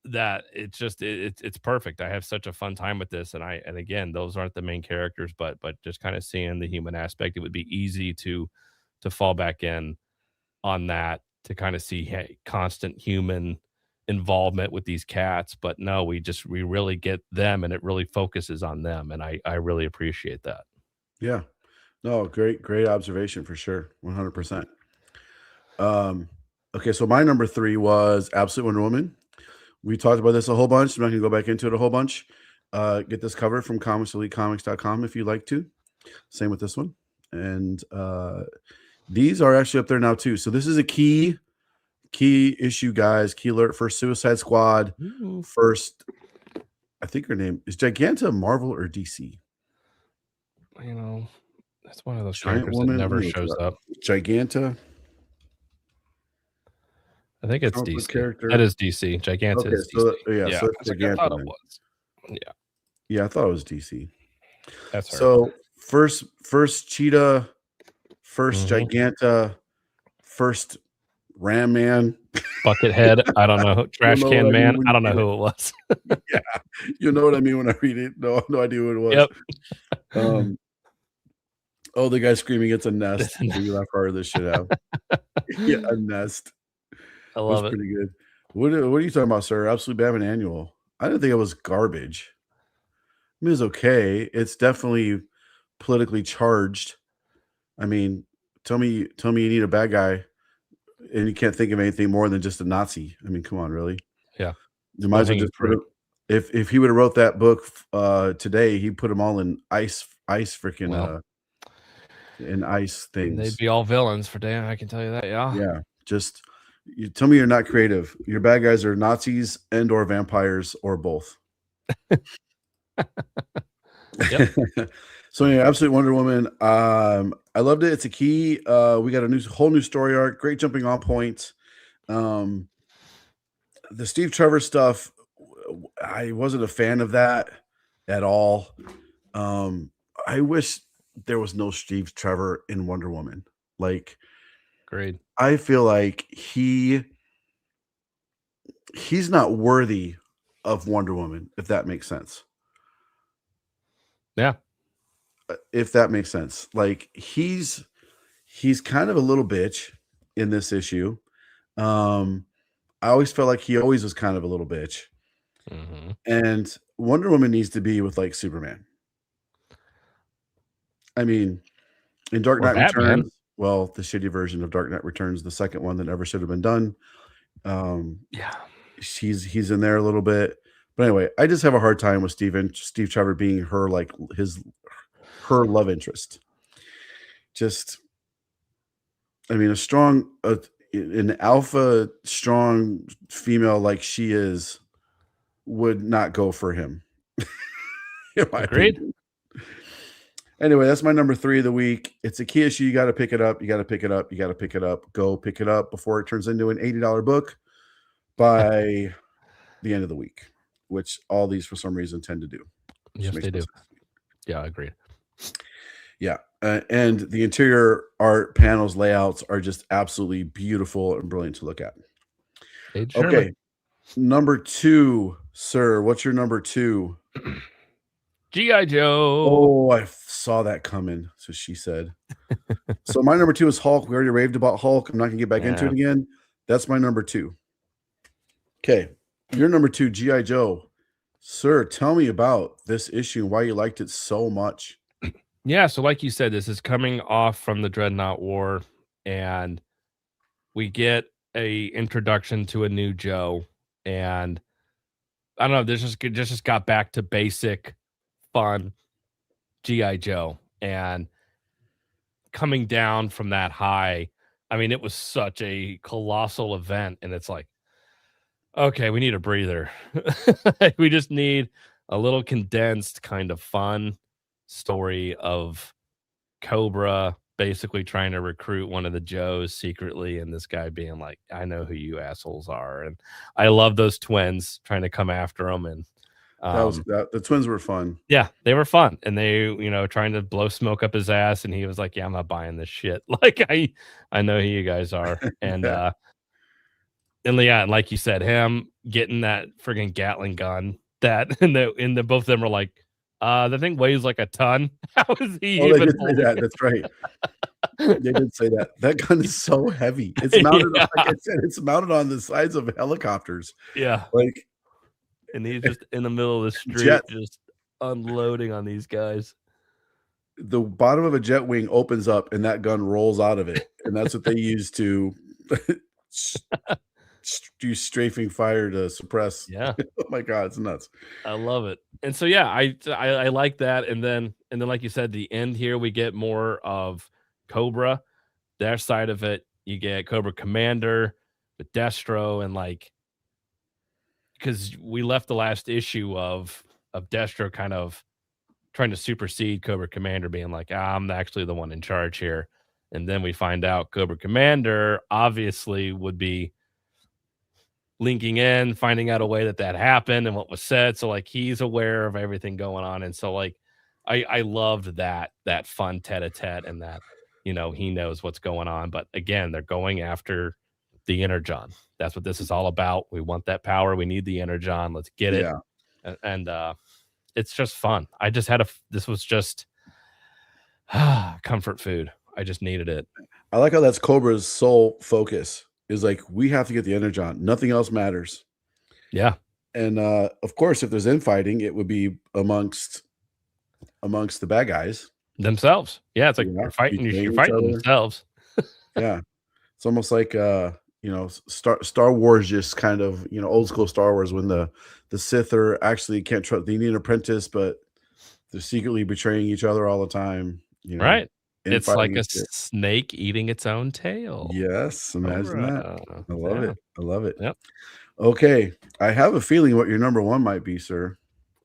that it's perfect. I have such a fun time with this, and again, those aren't the main characters, but just kind of seeing the human aspect, it would be easy to fall back in on that to kind of see, hey, constant human involvement with these cats. But no, we really get them, and it really focuses on them, and I really appreciate that. Yeah. No, great observation for sure. 100%. Okay, so my number 3 was Absolute Wonder Woman. We talked about this a whole bunch. I'm not gonna go back into it a whole bunch. Get this cover from comicselitecomics.com if you'd like to. Same with this one. And these are actually up there now too. So this is a key issue, guys. Key alert for Suicide Squad. Ooh. First, I think her name is Giganta, Marvel or DC? You know, that's one of those Giant characters Woman. that Let never me look it shows up. up. Giganta. I think it's Comic book DC. character. That is DC. Giganta Okay, is so DC. yeah, so I it's was like, I thought Giganta it then. was. Yeah, Yeah, I thought it was DC. that's her. So first Cheetah, first Mhm. Giganta, first Ram Man. Buckethead. I don't know. Trash know what Can I mean Man. when I you don't know read it. who it was. Yeah, you know what I mean when I read it. No idea who it was. Yep. Oh, the guy screaming, "It's a nest." We laugh harder this shit out. Yeah, a nest. I It was love it. pretty good. What are you talking about, sir? Absolute Batman Annual. I didn't think it was garbage. I mean, it's okay. It's definitely politically charged. I mean, tell me you need a bad guy and you can't think of anything more than just a Nazi. I mean, come on, really? Yeah. You might as well Low-hanging just put fruit. it if he would have wrote that book today, he'd put them all in ice freaking Well, in ice they'd things. be all villains for damn. I can tell you that. Yeah. Yeah, just you tell me you're not creative. Your bad guys are Nazis and or vampires or both. Yep. So anyway, Absolute Wonder Woman. I loved it. It's a key. We got a whole new story arc. Great jumping on point. The Steve Trevor stuff, I wasn't a fan of that at all. I wish there was no Steve Trevor in Wonder Woman. Like, Agreed. I feel like he's not worthy of Wonder Woman, if that makes sense. Yeah. If that makes sense. Like he's kind of a little bitch in this issue. I always felt like he always was kind of a little bitch. Mhm. And Wonder Woman needs to be with like Superman. I mean, in Dark Or Knight Batman. Returns, well, the shitty version of Dark Knight Returns, the second one that never should have been done. Yeah. He's in there a little bit. But anyway, I just have a hard time with Steve Trevor being her her love interest. Just, I mean, an alpha strong female like she is would not go for him. In my Agreed. opinion. Anyway, that's my number 3 of the week. It's a key issue. You got to pick it up. You got to pick it up. You got to pick it up. Go pick it up before it turns into an $80 book by the end of the week, which all these for some reason tend to do. Yes, they do. Yeah, agreed. Yeah. And the interior art panels layouts are just absolutely beautiful and brilliant to look at. Okay. Number 2, sir. What's your number 2? G.I. Joe. Oh, I saw that coming. So she said. So my number 2 is Hulk. We already raved about Hulk. I'm not going to get back into it again. That's my number 2. Okay. Your number 2, G.I. Joe. Sir, tell me about this issue and why you liked it so much. Yeah, so like you said, this is coming off from the Dreadnought War, and we get a introduction to a new Joe, and I don't know, this just got back to basic fun G.I. Joe, and coming down from that high, I mean, it was such a colossal event, and it's like, okay, we need a breather. We just need a little condensed kind of fun story of Cobra basically trying to recruit one of the Joes secretly, and this guy being like, I know who you assholes are. And I love those twins trying to come after him. And The twins were fun. Yeah, they were fun, and they, trying to blow smoke up his ass, and he was like, "Yeah, I'm not buying this shit." Like, I know who you guys are, and, Yeah. yeah, and like you said, him getting that friggin' Gatling gun that and the both of them were like, "The thing weighs like a ton. How is he Oh, they even did say holding that. That's right. They did say that. That gun is so heavy. It's mounted on, like Yeah, I said, it's mounted on the sides of helicopters, yeah, like and he's just in the middle of the street jets. just unloading on these guys. The bottom of a jet wing opens up and that gun rolls out of it, and that's what they use to s do strafing fire to suppress. Yeah. Oh my god, it's nuts. I love it. And so yeah, I like that. And then like you said, the end here we get more of Cobra, their side of it. You get Cobra Commander with Destro and like because we left the last issue of Destro kind of trying to supersede Cobra Commander, being like, I'm actually the one in charge here. And then we find out Cobra Commander obviously would be linking in, finding out a way that that happened and what was said. So like he's aware of everything going on, and so like I loved that fun tete-a-tete and that he knows what's going on. But again, they're going after the Energon. That's what this is all about. We want that power. We need the Energon. Let's get it. Yeah. And it's just fun. I just had this was just comfort food. I just needed it. I like how that's Cobra's sole focus is like, we have to get the Energon. Nothing else matters. Yeah. And of course, if there's infighting, it would be amongst the bad guys. Themselves. Yeah, it's like Yeah, you're fighting betraying you're each fighting other. themselves. Yeah. It's almost like Star Wars, just kind of, old school Star Wars, when the Sith are actually can't trust, they need an apprentice, but they're secretly betraying each other all the time, Right. It's like infighting a and shit. snake eating its own tail. Yes, imagine that. Cobra. I love Yeah. it. I love it. Yep. Okay, I have a feeling what your number 1 might be, sir.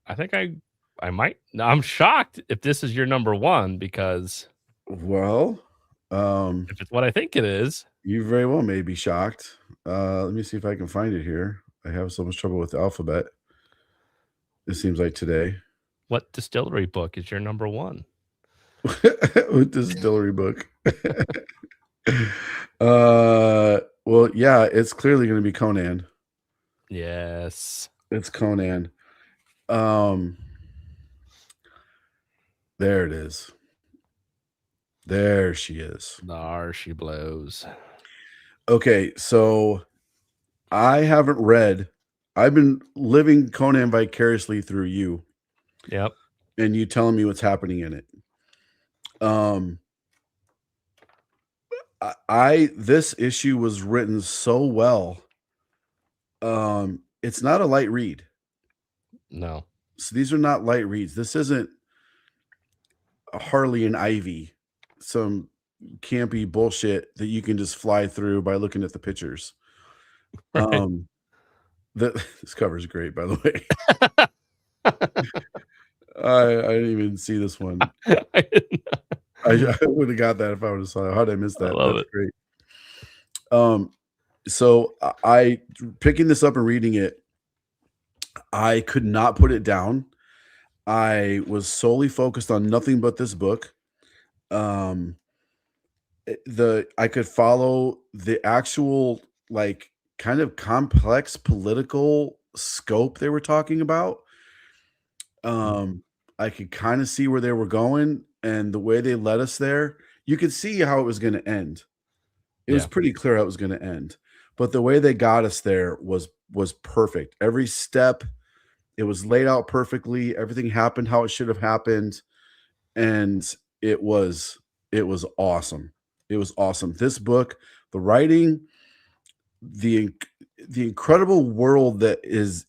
I think I might I'm shocked if this is your number 1 because Well, if it's what I think it is, you very well may be shocked. Let me see if I can find it here. I have so much trouble with the alphabet. It seems like today. what distillery book is your number 1? With distillery book. Well, yeah, it's clearly gonna be Conan. Yes. It's Conan. Um, there it is. There she is. There she blows. Okay, so I've been living Conan vicariously through you Yep. and you telling me what's happening in it. This issue was written so well. It's not a light read. No. So these are not light reads. This isn't a Harley and Ivy, some campy bullshit that you can just fly through by looking at the pictures. Right. This cover is great, by the way. I didn't even see this one. I would have got that if I would have saw it. How did I miss that? I love That's it. great. So I picking this up and reading it, I could not put it down. I was solely focused on nothing but this book. I could follow the actual like kind of complex political scope they were talking about. I could kind of see where they were going, and the way they led us there, you could see how it was going to end. It was Yeah. pretty clear how it was going to end, but the way they got us there was perfect. Every step, it was laid out perfectly. Everything happened how it should have happened, and it was awesome. It was awesome. This book, the writing, the incredible world that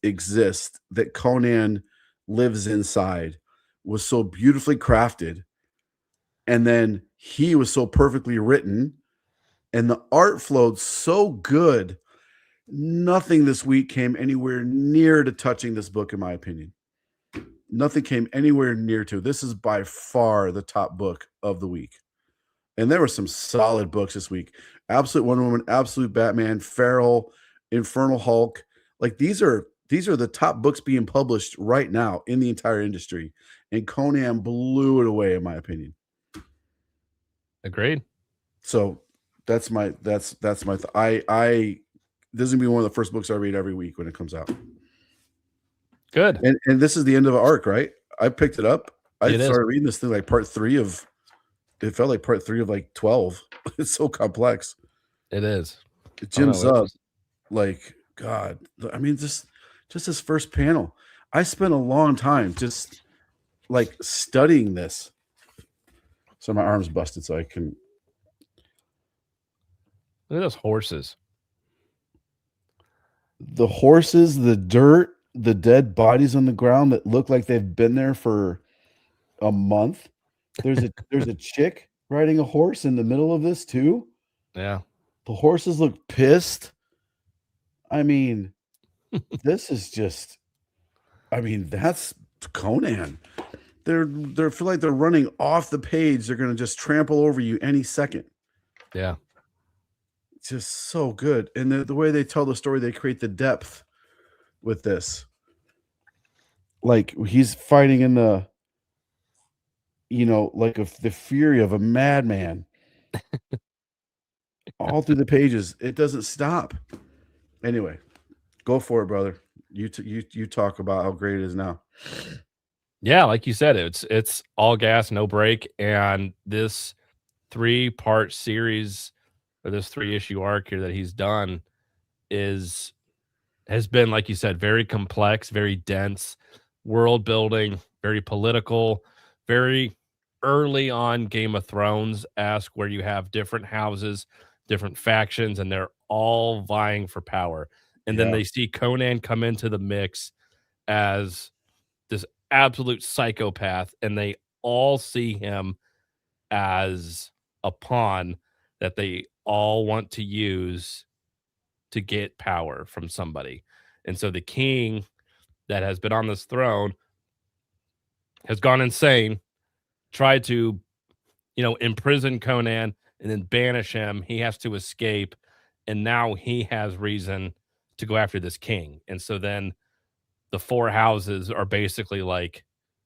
exists that Conan lives inside was so beautifully crafted, and then he was so perfectly written, and the art flowed so good. Nothing this week came anywhere near to touching this book, in my opinion. Nothing came anywhere near to. This is by far the top book of the week. And there were some solid books this week. Absolute Wonder Woman, Absolute Batman, Feral, Infernal Hulk. Like these are These are the top books being published right now in the entire industry, and Conan blew it away, in my opinion. Agreed. So that's my this is gonna be one of the first books I read every week when it comes out. Good. And this is the end of an arc, right? I picked it up. I It is. started reading this thing like part 3 of. It felt like part 3 of like 12. It's so complex. It is. Jim's it up. was- Like, God, I mean, just this first panel. I spent a long time just like studying this. So my arm's busted, so I can. Look at those horses. The horses, the dirt, the dead bodies on the ground that look like they've been there for a month. There's a chick riding a horse in the middle of this too. Yeah. The horses look pissed. I mean, this is just. I mean, that's Conan. They feel like they're running off the page. They're gonna just trample over you any second. Yeah. It's just so good, and the way they tell the story, they create the depth with this. Like he's fighting in the, like the fury of a madman. All through the pages, it doesn't stop. Anyway, go for it, brother. You talk about how great it is now. Yeah, like you said, it's all gas, no break, and this 3-part series or this 3-issue arc here that he's done has been, like you said, very complex, very dense, world building, very political, very early on Game of Thrones-esque, where you have different houses, different factions, and they're all vying for power. And then Yeah. they see Conan come into the mix as this absolute psychopath, and they all see him as a pawn that they all want to use to get power from somebody. And so the king that has been on this throne has gone insane, tried to, imprison Conan and then banish him. He has to escape. And now he has reason to go after this king. And so then the 4 houses are basically like,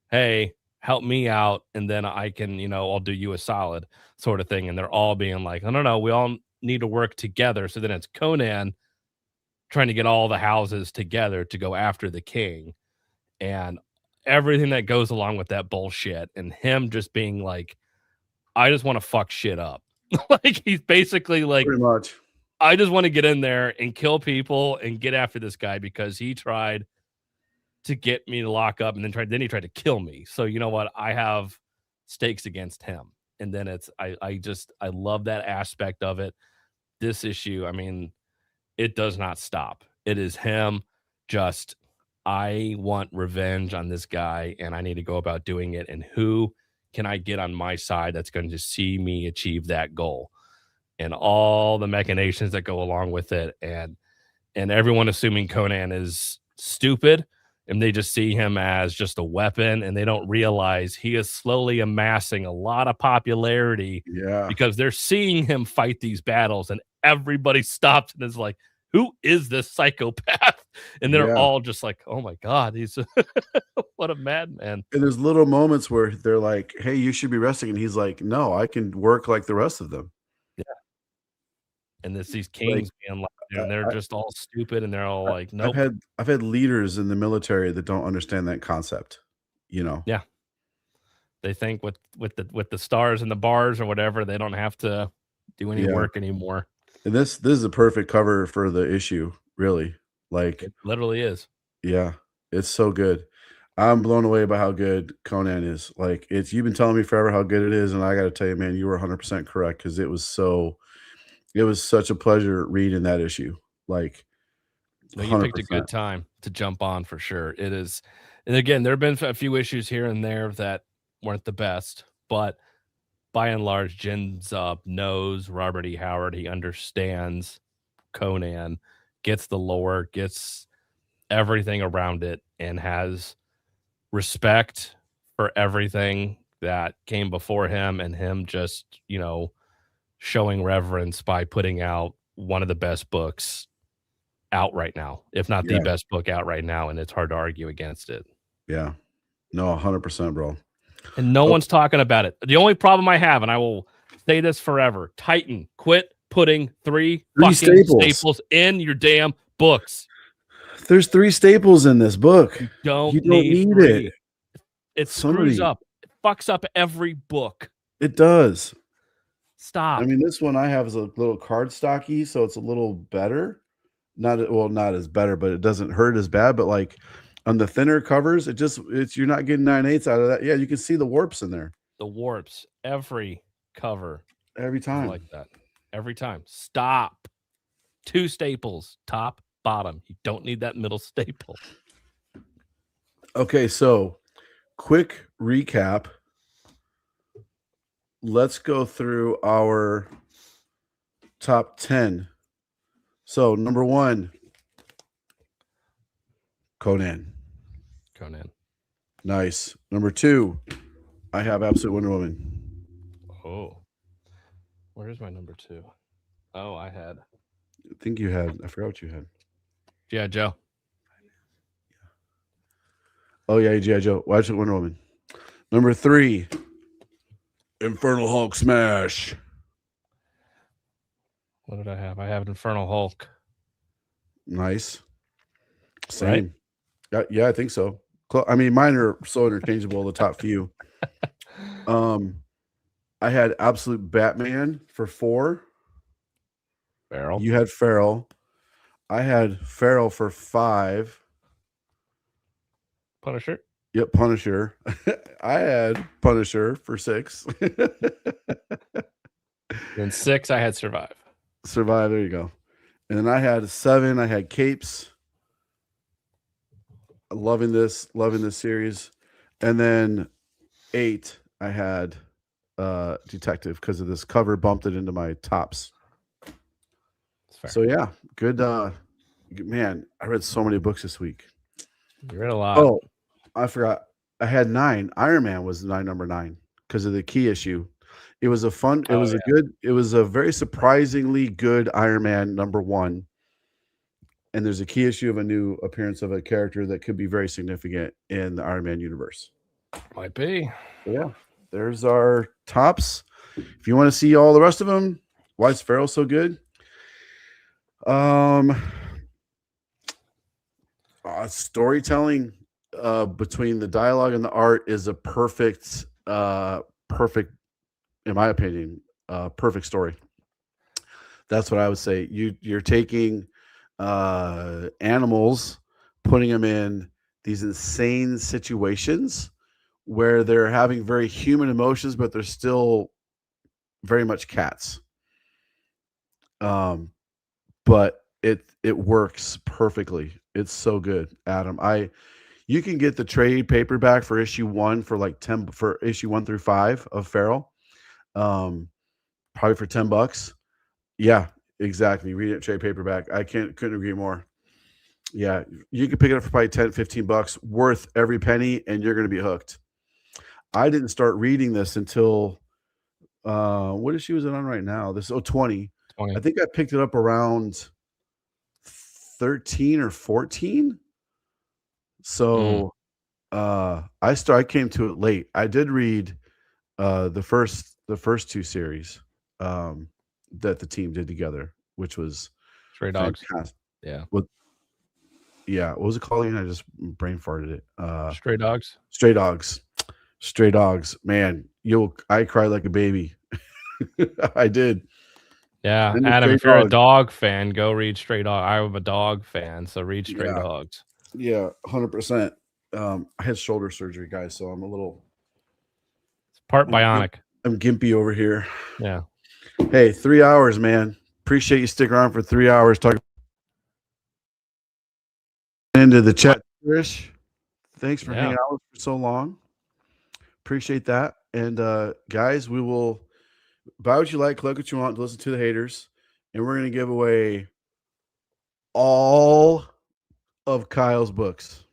hey, help me out. And then I can, I'll do you a solid sort of thing. And they're all being like, I don't know, we all need to work together. So then it's Conan trying to get all the houses together to go after the king and everything that goes along with that bullshit. And him just being like, I just want to fuck shit up. Like he's basically like, Pretty much. I just want to get in there and kill people and get after this guy because he tried to get me to lock up and then he tried to kill me. So you know what? I have stakes against him. And then I love that aspect of it. This issue, I mean, it does not stop. It is him just, I want revenge on this guy and I need to go about doing it. And who can I get on my side that's going to see me achieve that goal? And all the machinations that go along with it. And everyone assuming Conan is stupid and they just see him as just a weapon and they don't realize he is slowly amassing a lot of popularity because they're seeing him fight these battles and everybody stops and is like, who is this psychopath? And they're all just like, oh my God, he's what a madman. And there's little moments where they're like, hey, you should be resting. And he's like, no, I can work like the rest of them. Yeah. And it's these kings being like, and they're just all stupid and they're all like, nope. I've had leaders in the military that don't understand that concept, Yeah. They think with the stars and the bars or whatever, they don't have to do any work anymore. And this is a perfect cover for the issue, really. Like it literally is. Yeah, it's so good. I'm blown away by how good Conan is. Like you've been telling me forever how good it is, and I got to tell you, man, you were 100% correct because it was such a pleasure reading that issue. Like, you picked a good time to jump on for sure. It is, and again, there have been a few issues here and there that weren't the best, but by and large, Jens knows Robert E. Howard. He understands Conan, gets the lore, gets everything around it, and has respect for everything that came before him, and him just, showing reverence by putting out one of the best books out right now, if not the Yeah. best book out right now, and it's hard to argue against it. Yeah. No, 100%, bro. And no Oh. one's talking about it. The only problem I have, and I will say this forever, Titan, quit putting three fucking staples in your damn books. There's 3 staples in this book. You don't need three. it. It screws up. It fucks up every book. It does. Stop. I mean, this one I have is a little cardstocky, so it's a little better. Not as better, but it doesn't hurt as bad. But like on the thinner covers, you're not getting 9/8 out of that. Yeah, you can see the warps in there. The warps, every cover. Every time. Like that. Every time. Stop. 2 staples, top, bottom. You don't need that middle staple. Okay, so quick recap. Let's go through our top 10. So number 1, Conan. Nice. Number 2, I have Absolute Wonder Woman. Oh. Where's my number 2? Oh, I think you had. I forgot what you had. G.I. Joe. Oh, yeah, G.I. Joe. Watch it, Wonder Woman. Number 3, Infernal Hulk Smash. What did I have? I have Infernal Hulk. Nice. Same. Right? Yeah, I think so. I mean, mine are so interchangeable, the top few. I had Absolute Batman for 4. Farrell. You had Farrell. I had Farrell for 5. Punisher. Yep, Punisher. I had Punisher for 6. Then 6, I had Survive. Survive, there you go. And then I had 7, I had Capes. Loving this series. And then 8, I had Detective because of this cover bumped it into my tops. So yeah, good. Man, I read so many books this week. You read a lot. Oh, I forgot. I had 9. Iron Man was number 9 because of the key issue. It was a fun. It was it was a very surprisingly good Iron Man number 1. And there's a key issue of a new appearance of a character that could be very significant in the Iron Man universe. Might be. So yeah, there's our tops. If you want to see all the rest of them, why is Farrell so good? Storytelling between the dialogue and the art is a perfect, in my opinion, perfect story. That's what I would say. You're taking animals, putting them in these insane situations where they're having very human emotions, but they're still very much cats. But it works perfectly. It's so good, Adam. You can get the trade paperback for issue 1 for like 10 for issue 1 through 5 of Farrell. Probably for $10. Yeah, exactly. Read it trade paperback. I couldn't agree more. Yeah, you can pick it up for probably $10-15, worth every penny, and you're going to be hooked. I didn't start reading this until what issue is it on right now? This 20. I think I picked it up around 13 or 14. So I came to it late. I did read the first 2 series that the team did together, which was Stray Dogs. Fantastic. Yeah. What was it called again? I just brain farted it. Stray Dogs. Stray Dogs. Man, I cried like a baby. I did. Yeah, Adam, if you're a dog fan, go read Stray Dogs. I'm a dog fan, so read Stray Dogs. Yeah, 100%. I had shoulder surgery, guys, so I'm a little part bionic. I'm gimpy over here. Yeah. Hey, 3 hours, man. Appreciate you sticking around for 3 hours talking into the chat, Trish. Thanks for hanging out for so long. Appreciate that. And guys, we will buy what you like, collect what you want, listen to the haters, and we're going to give away all of Kyle's books.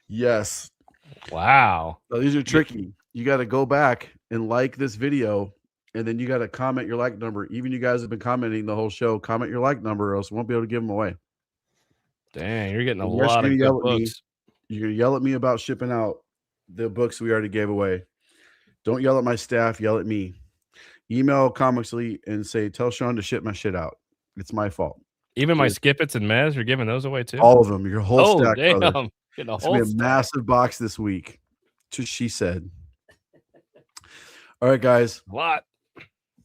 Yes. Wow. So these are tricky. You got to go back and like this video And then you got to comment your like number. Even you guys have been commenting the whole show. Comment your like number, or else we won't be able to give them away. Dang, you're getting a You guys are lot of gonna good yell at me. books. You're going to yell at me about shipping out the books we already gave away. Don't yell at my staff. Yell at me. Email Comics Elite and say, tell Sean to ship my shit out. It's my fault. Even my Okay. Skip-Its and Mez, you're giving those away too? All of them. Your whole Oh, stack, damn. brother. Getting a It's going whole to be a stack. massive box this week. She said. All right, guys. A lot.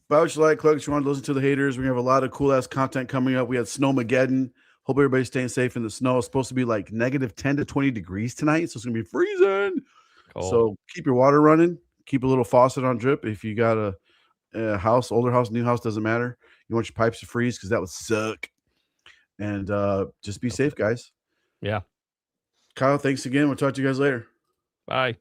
Buy what you like, collect what you want, listen to the haters. We're going to have a lot of cool-ass content coming up. We had Snowmageddon. Hope everybody's staying safe in the snow. It's supposed to be like negative 10 to 20 degrees tonight, so it's going to be freezing. Cold. So keep your water running. Keep a little faucet on drip. If you got a house, older house, new house, doesn't matter. You want your pipes to freeze because that would suck. And just be safe, guys. Yeah. Kyle, thanks again. We'll talk to you guys later. Bye.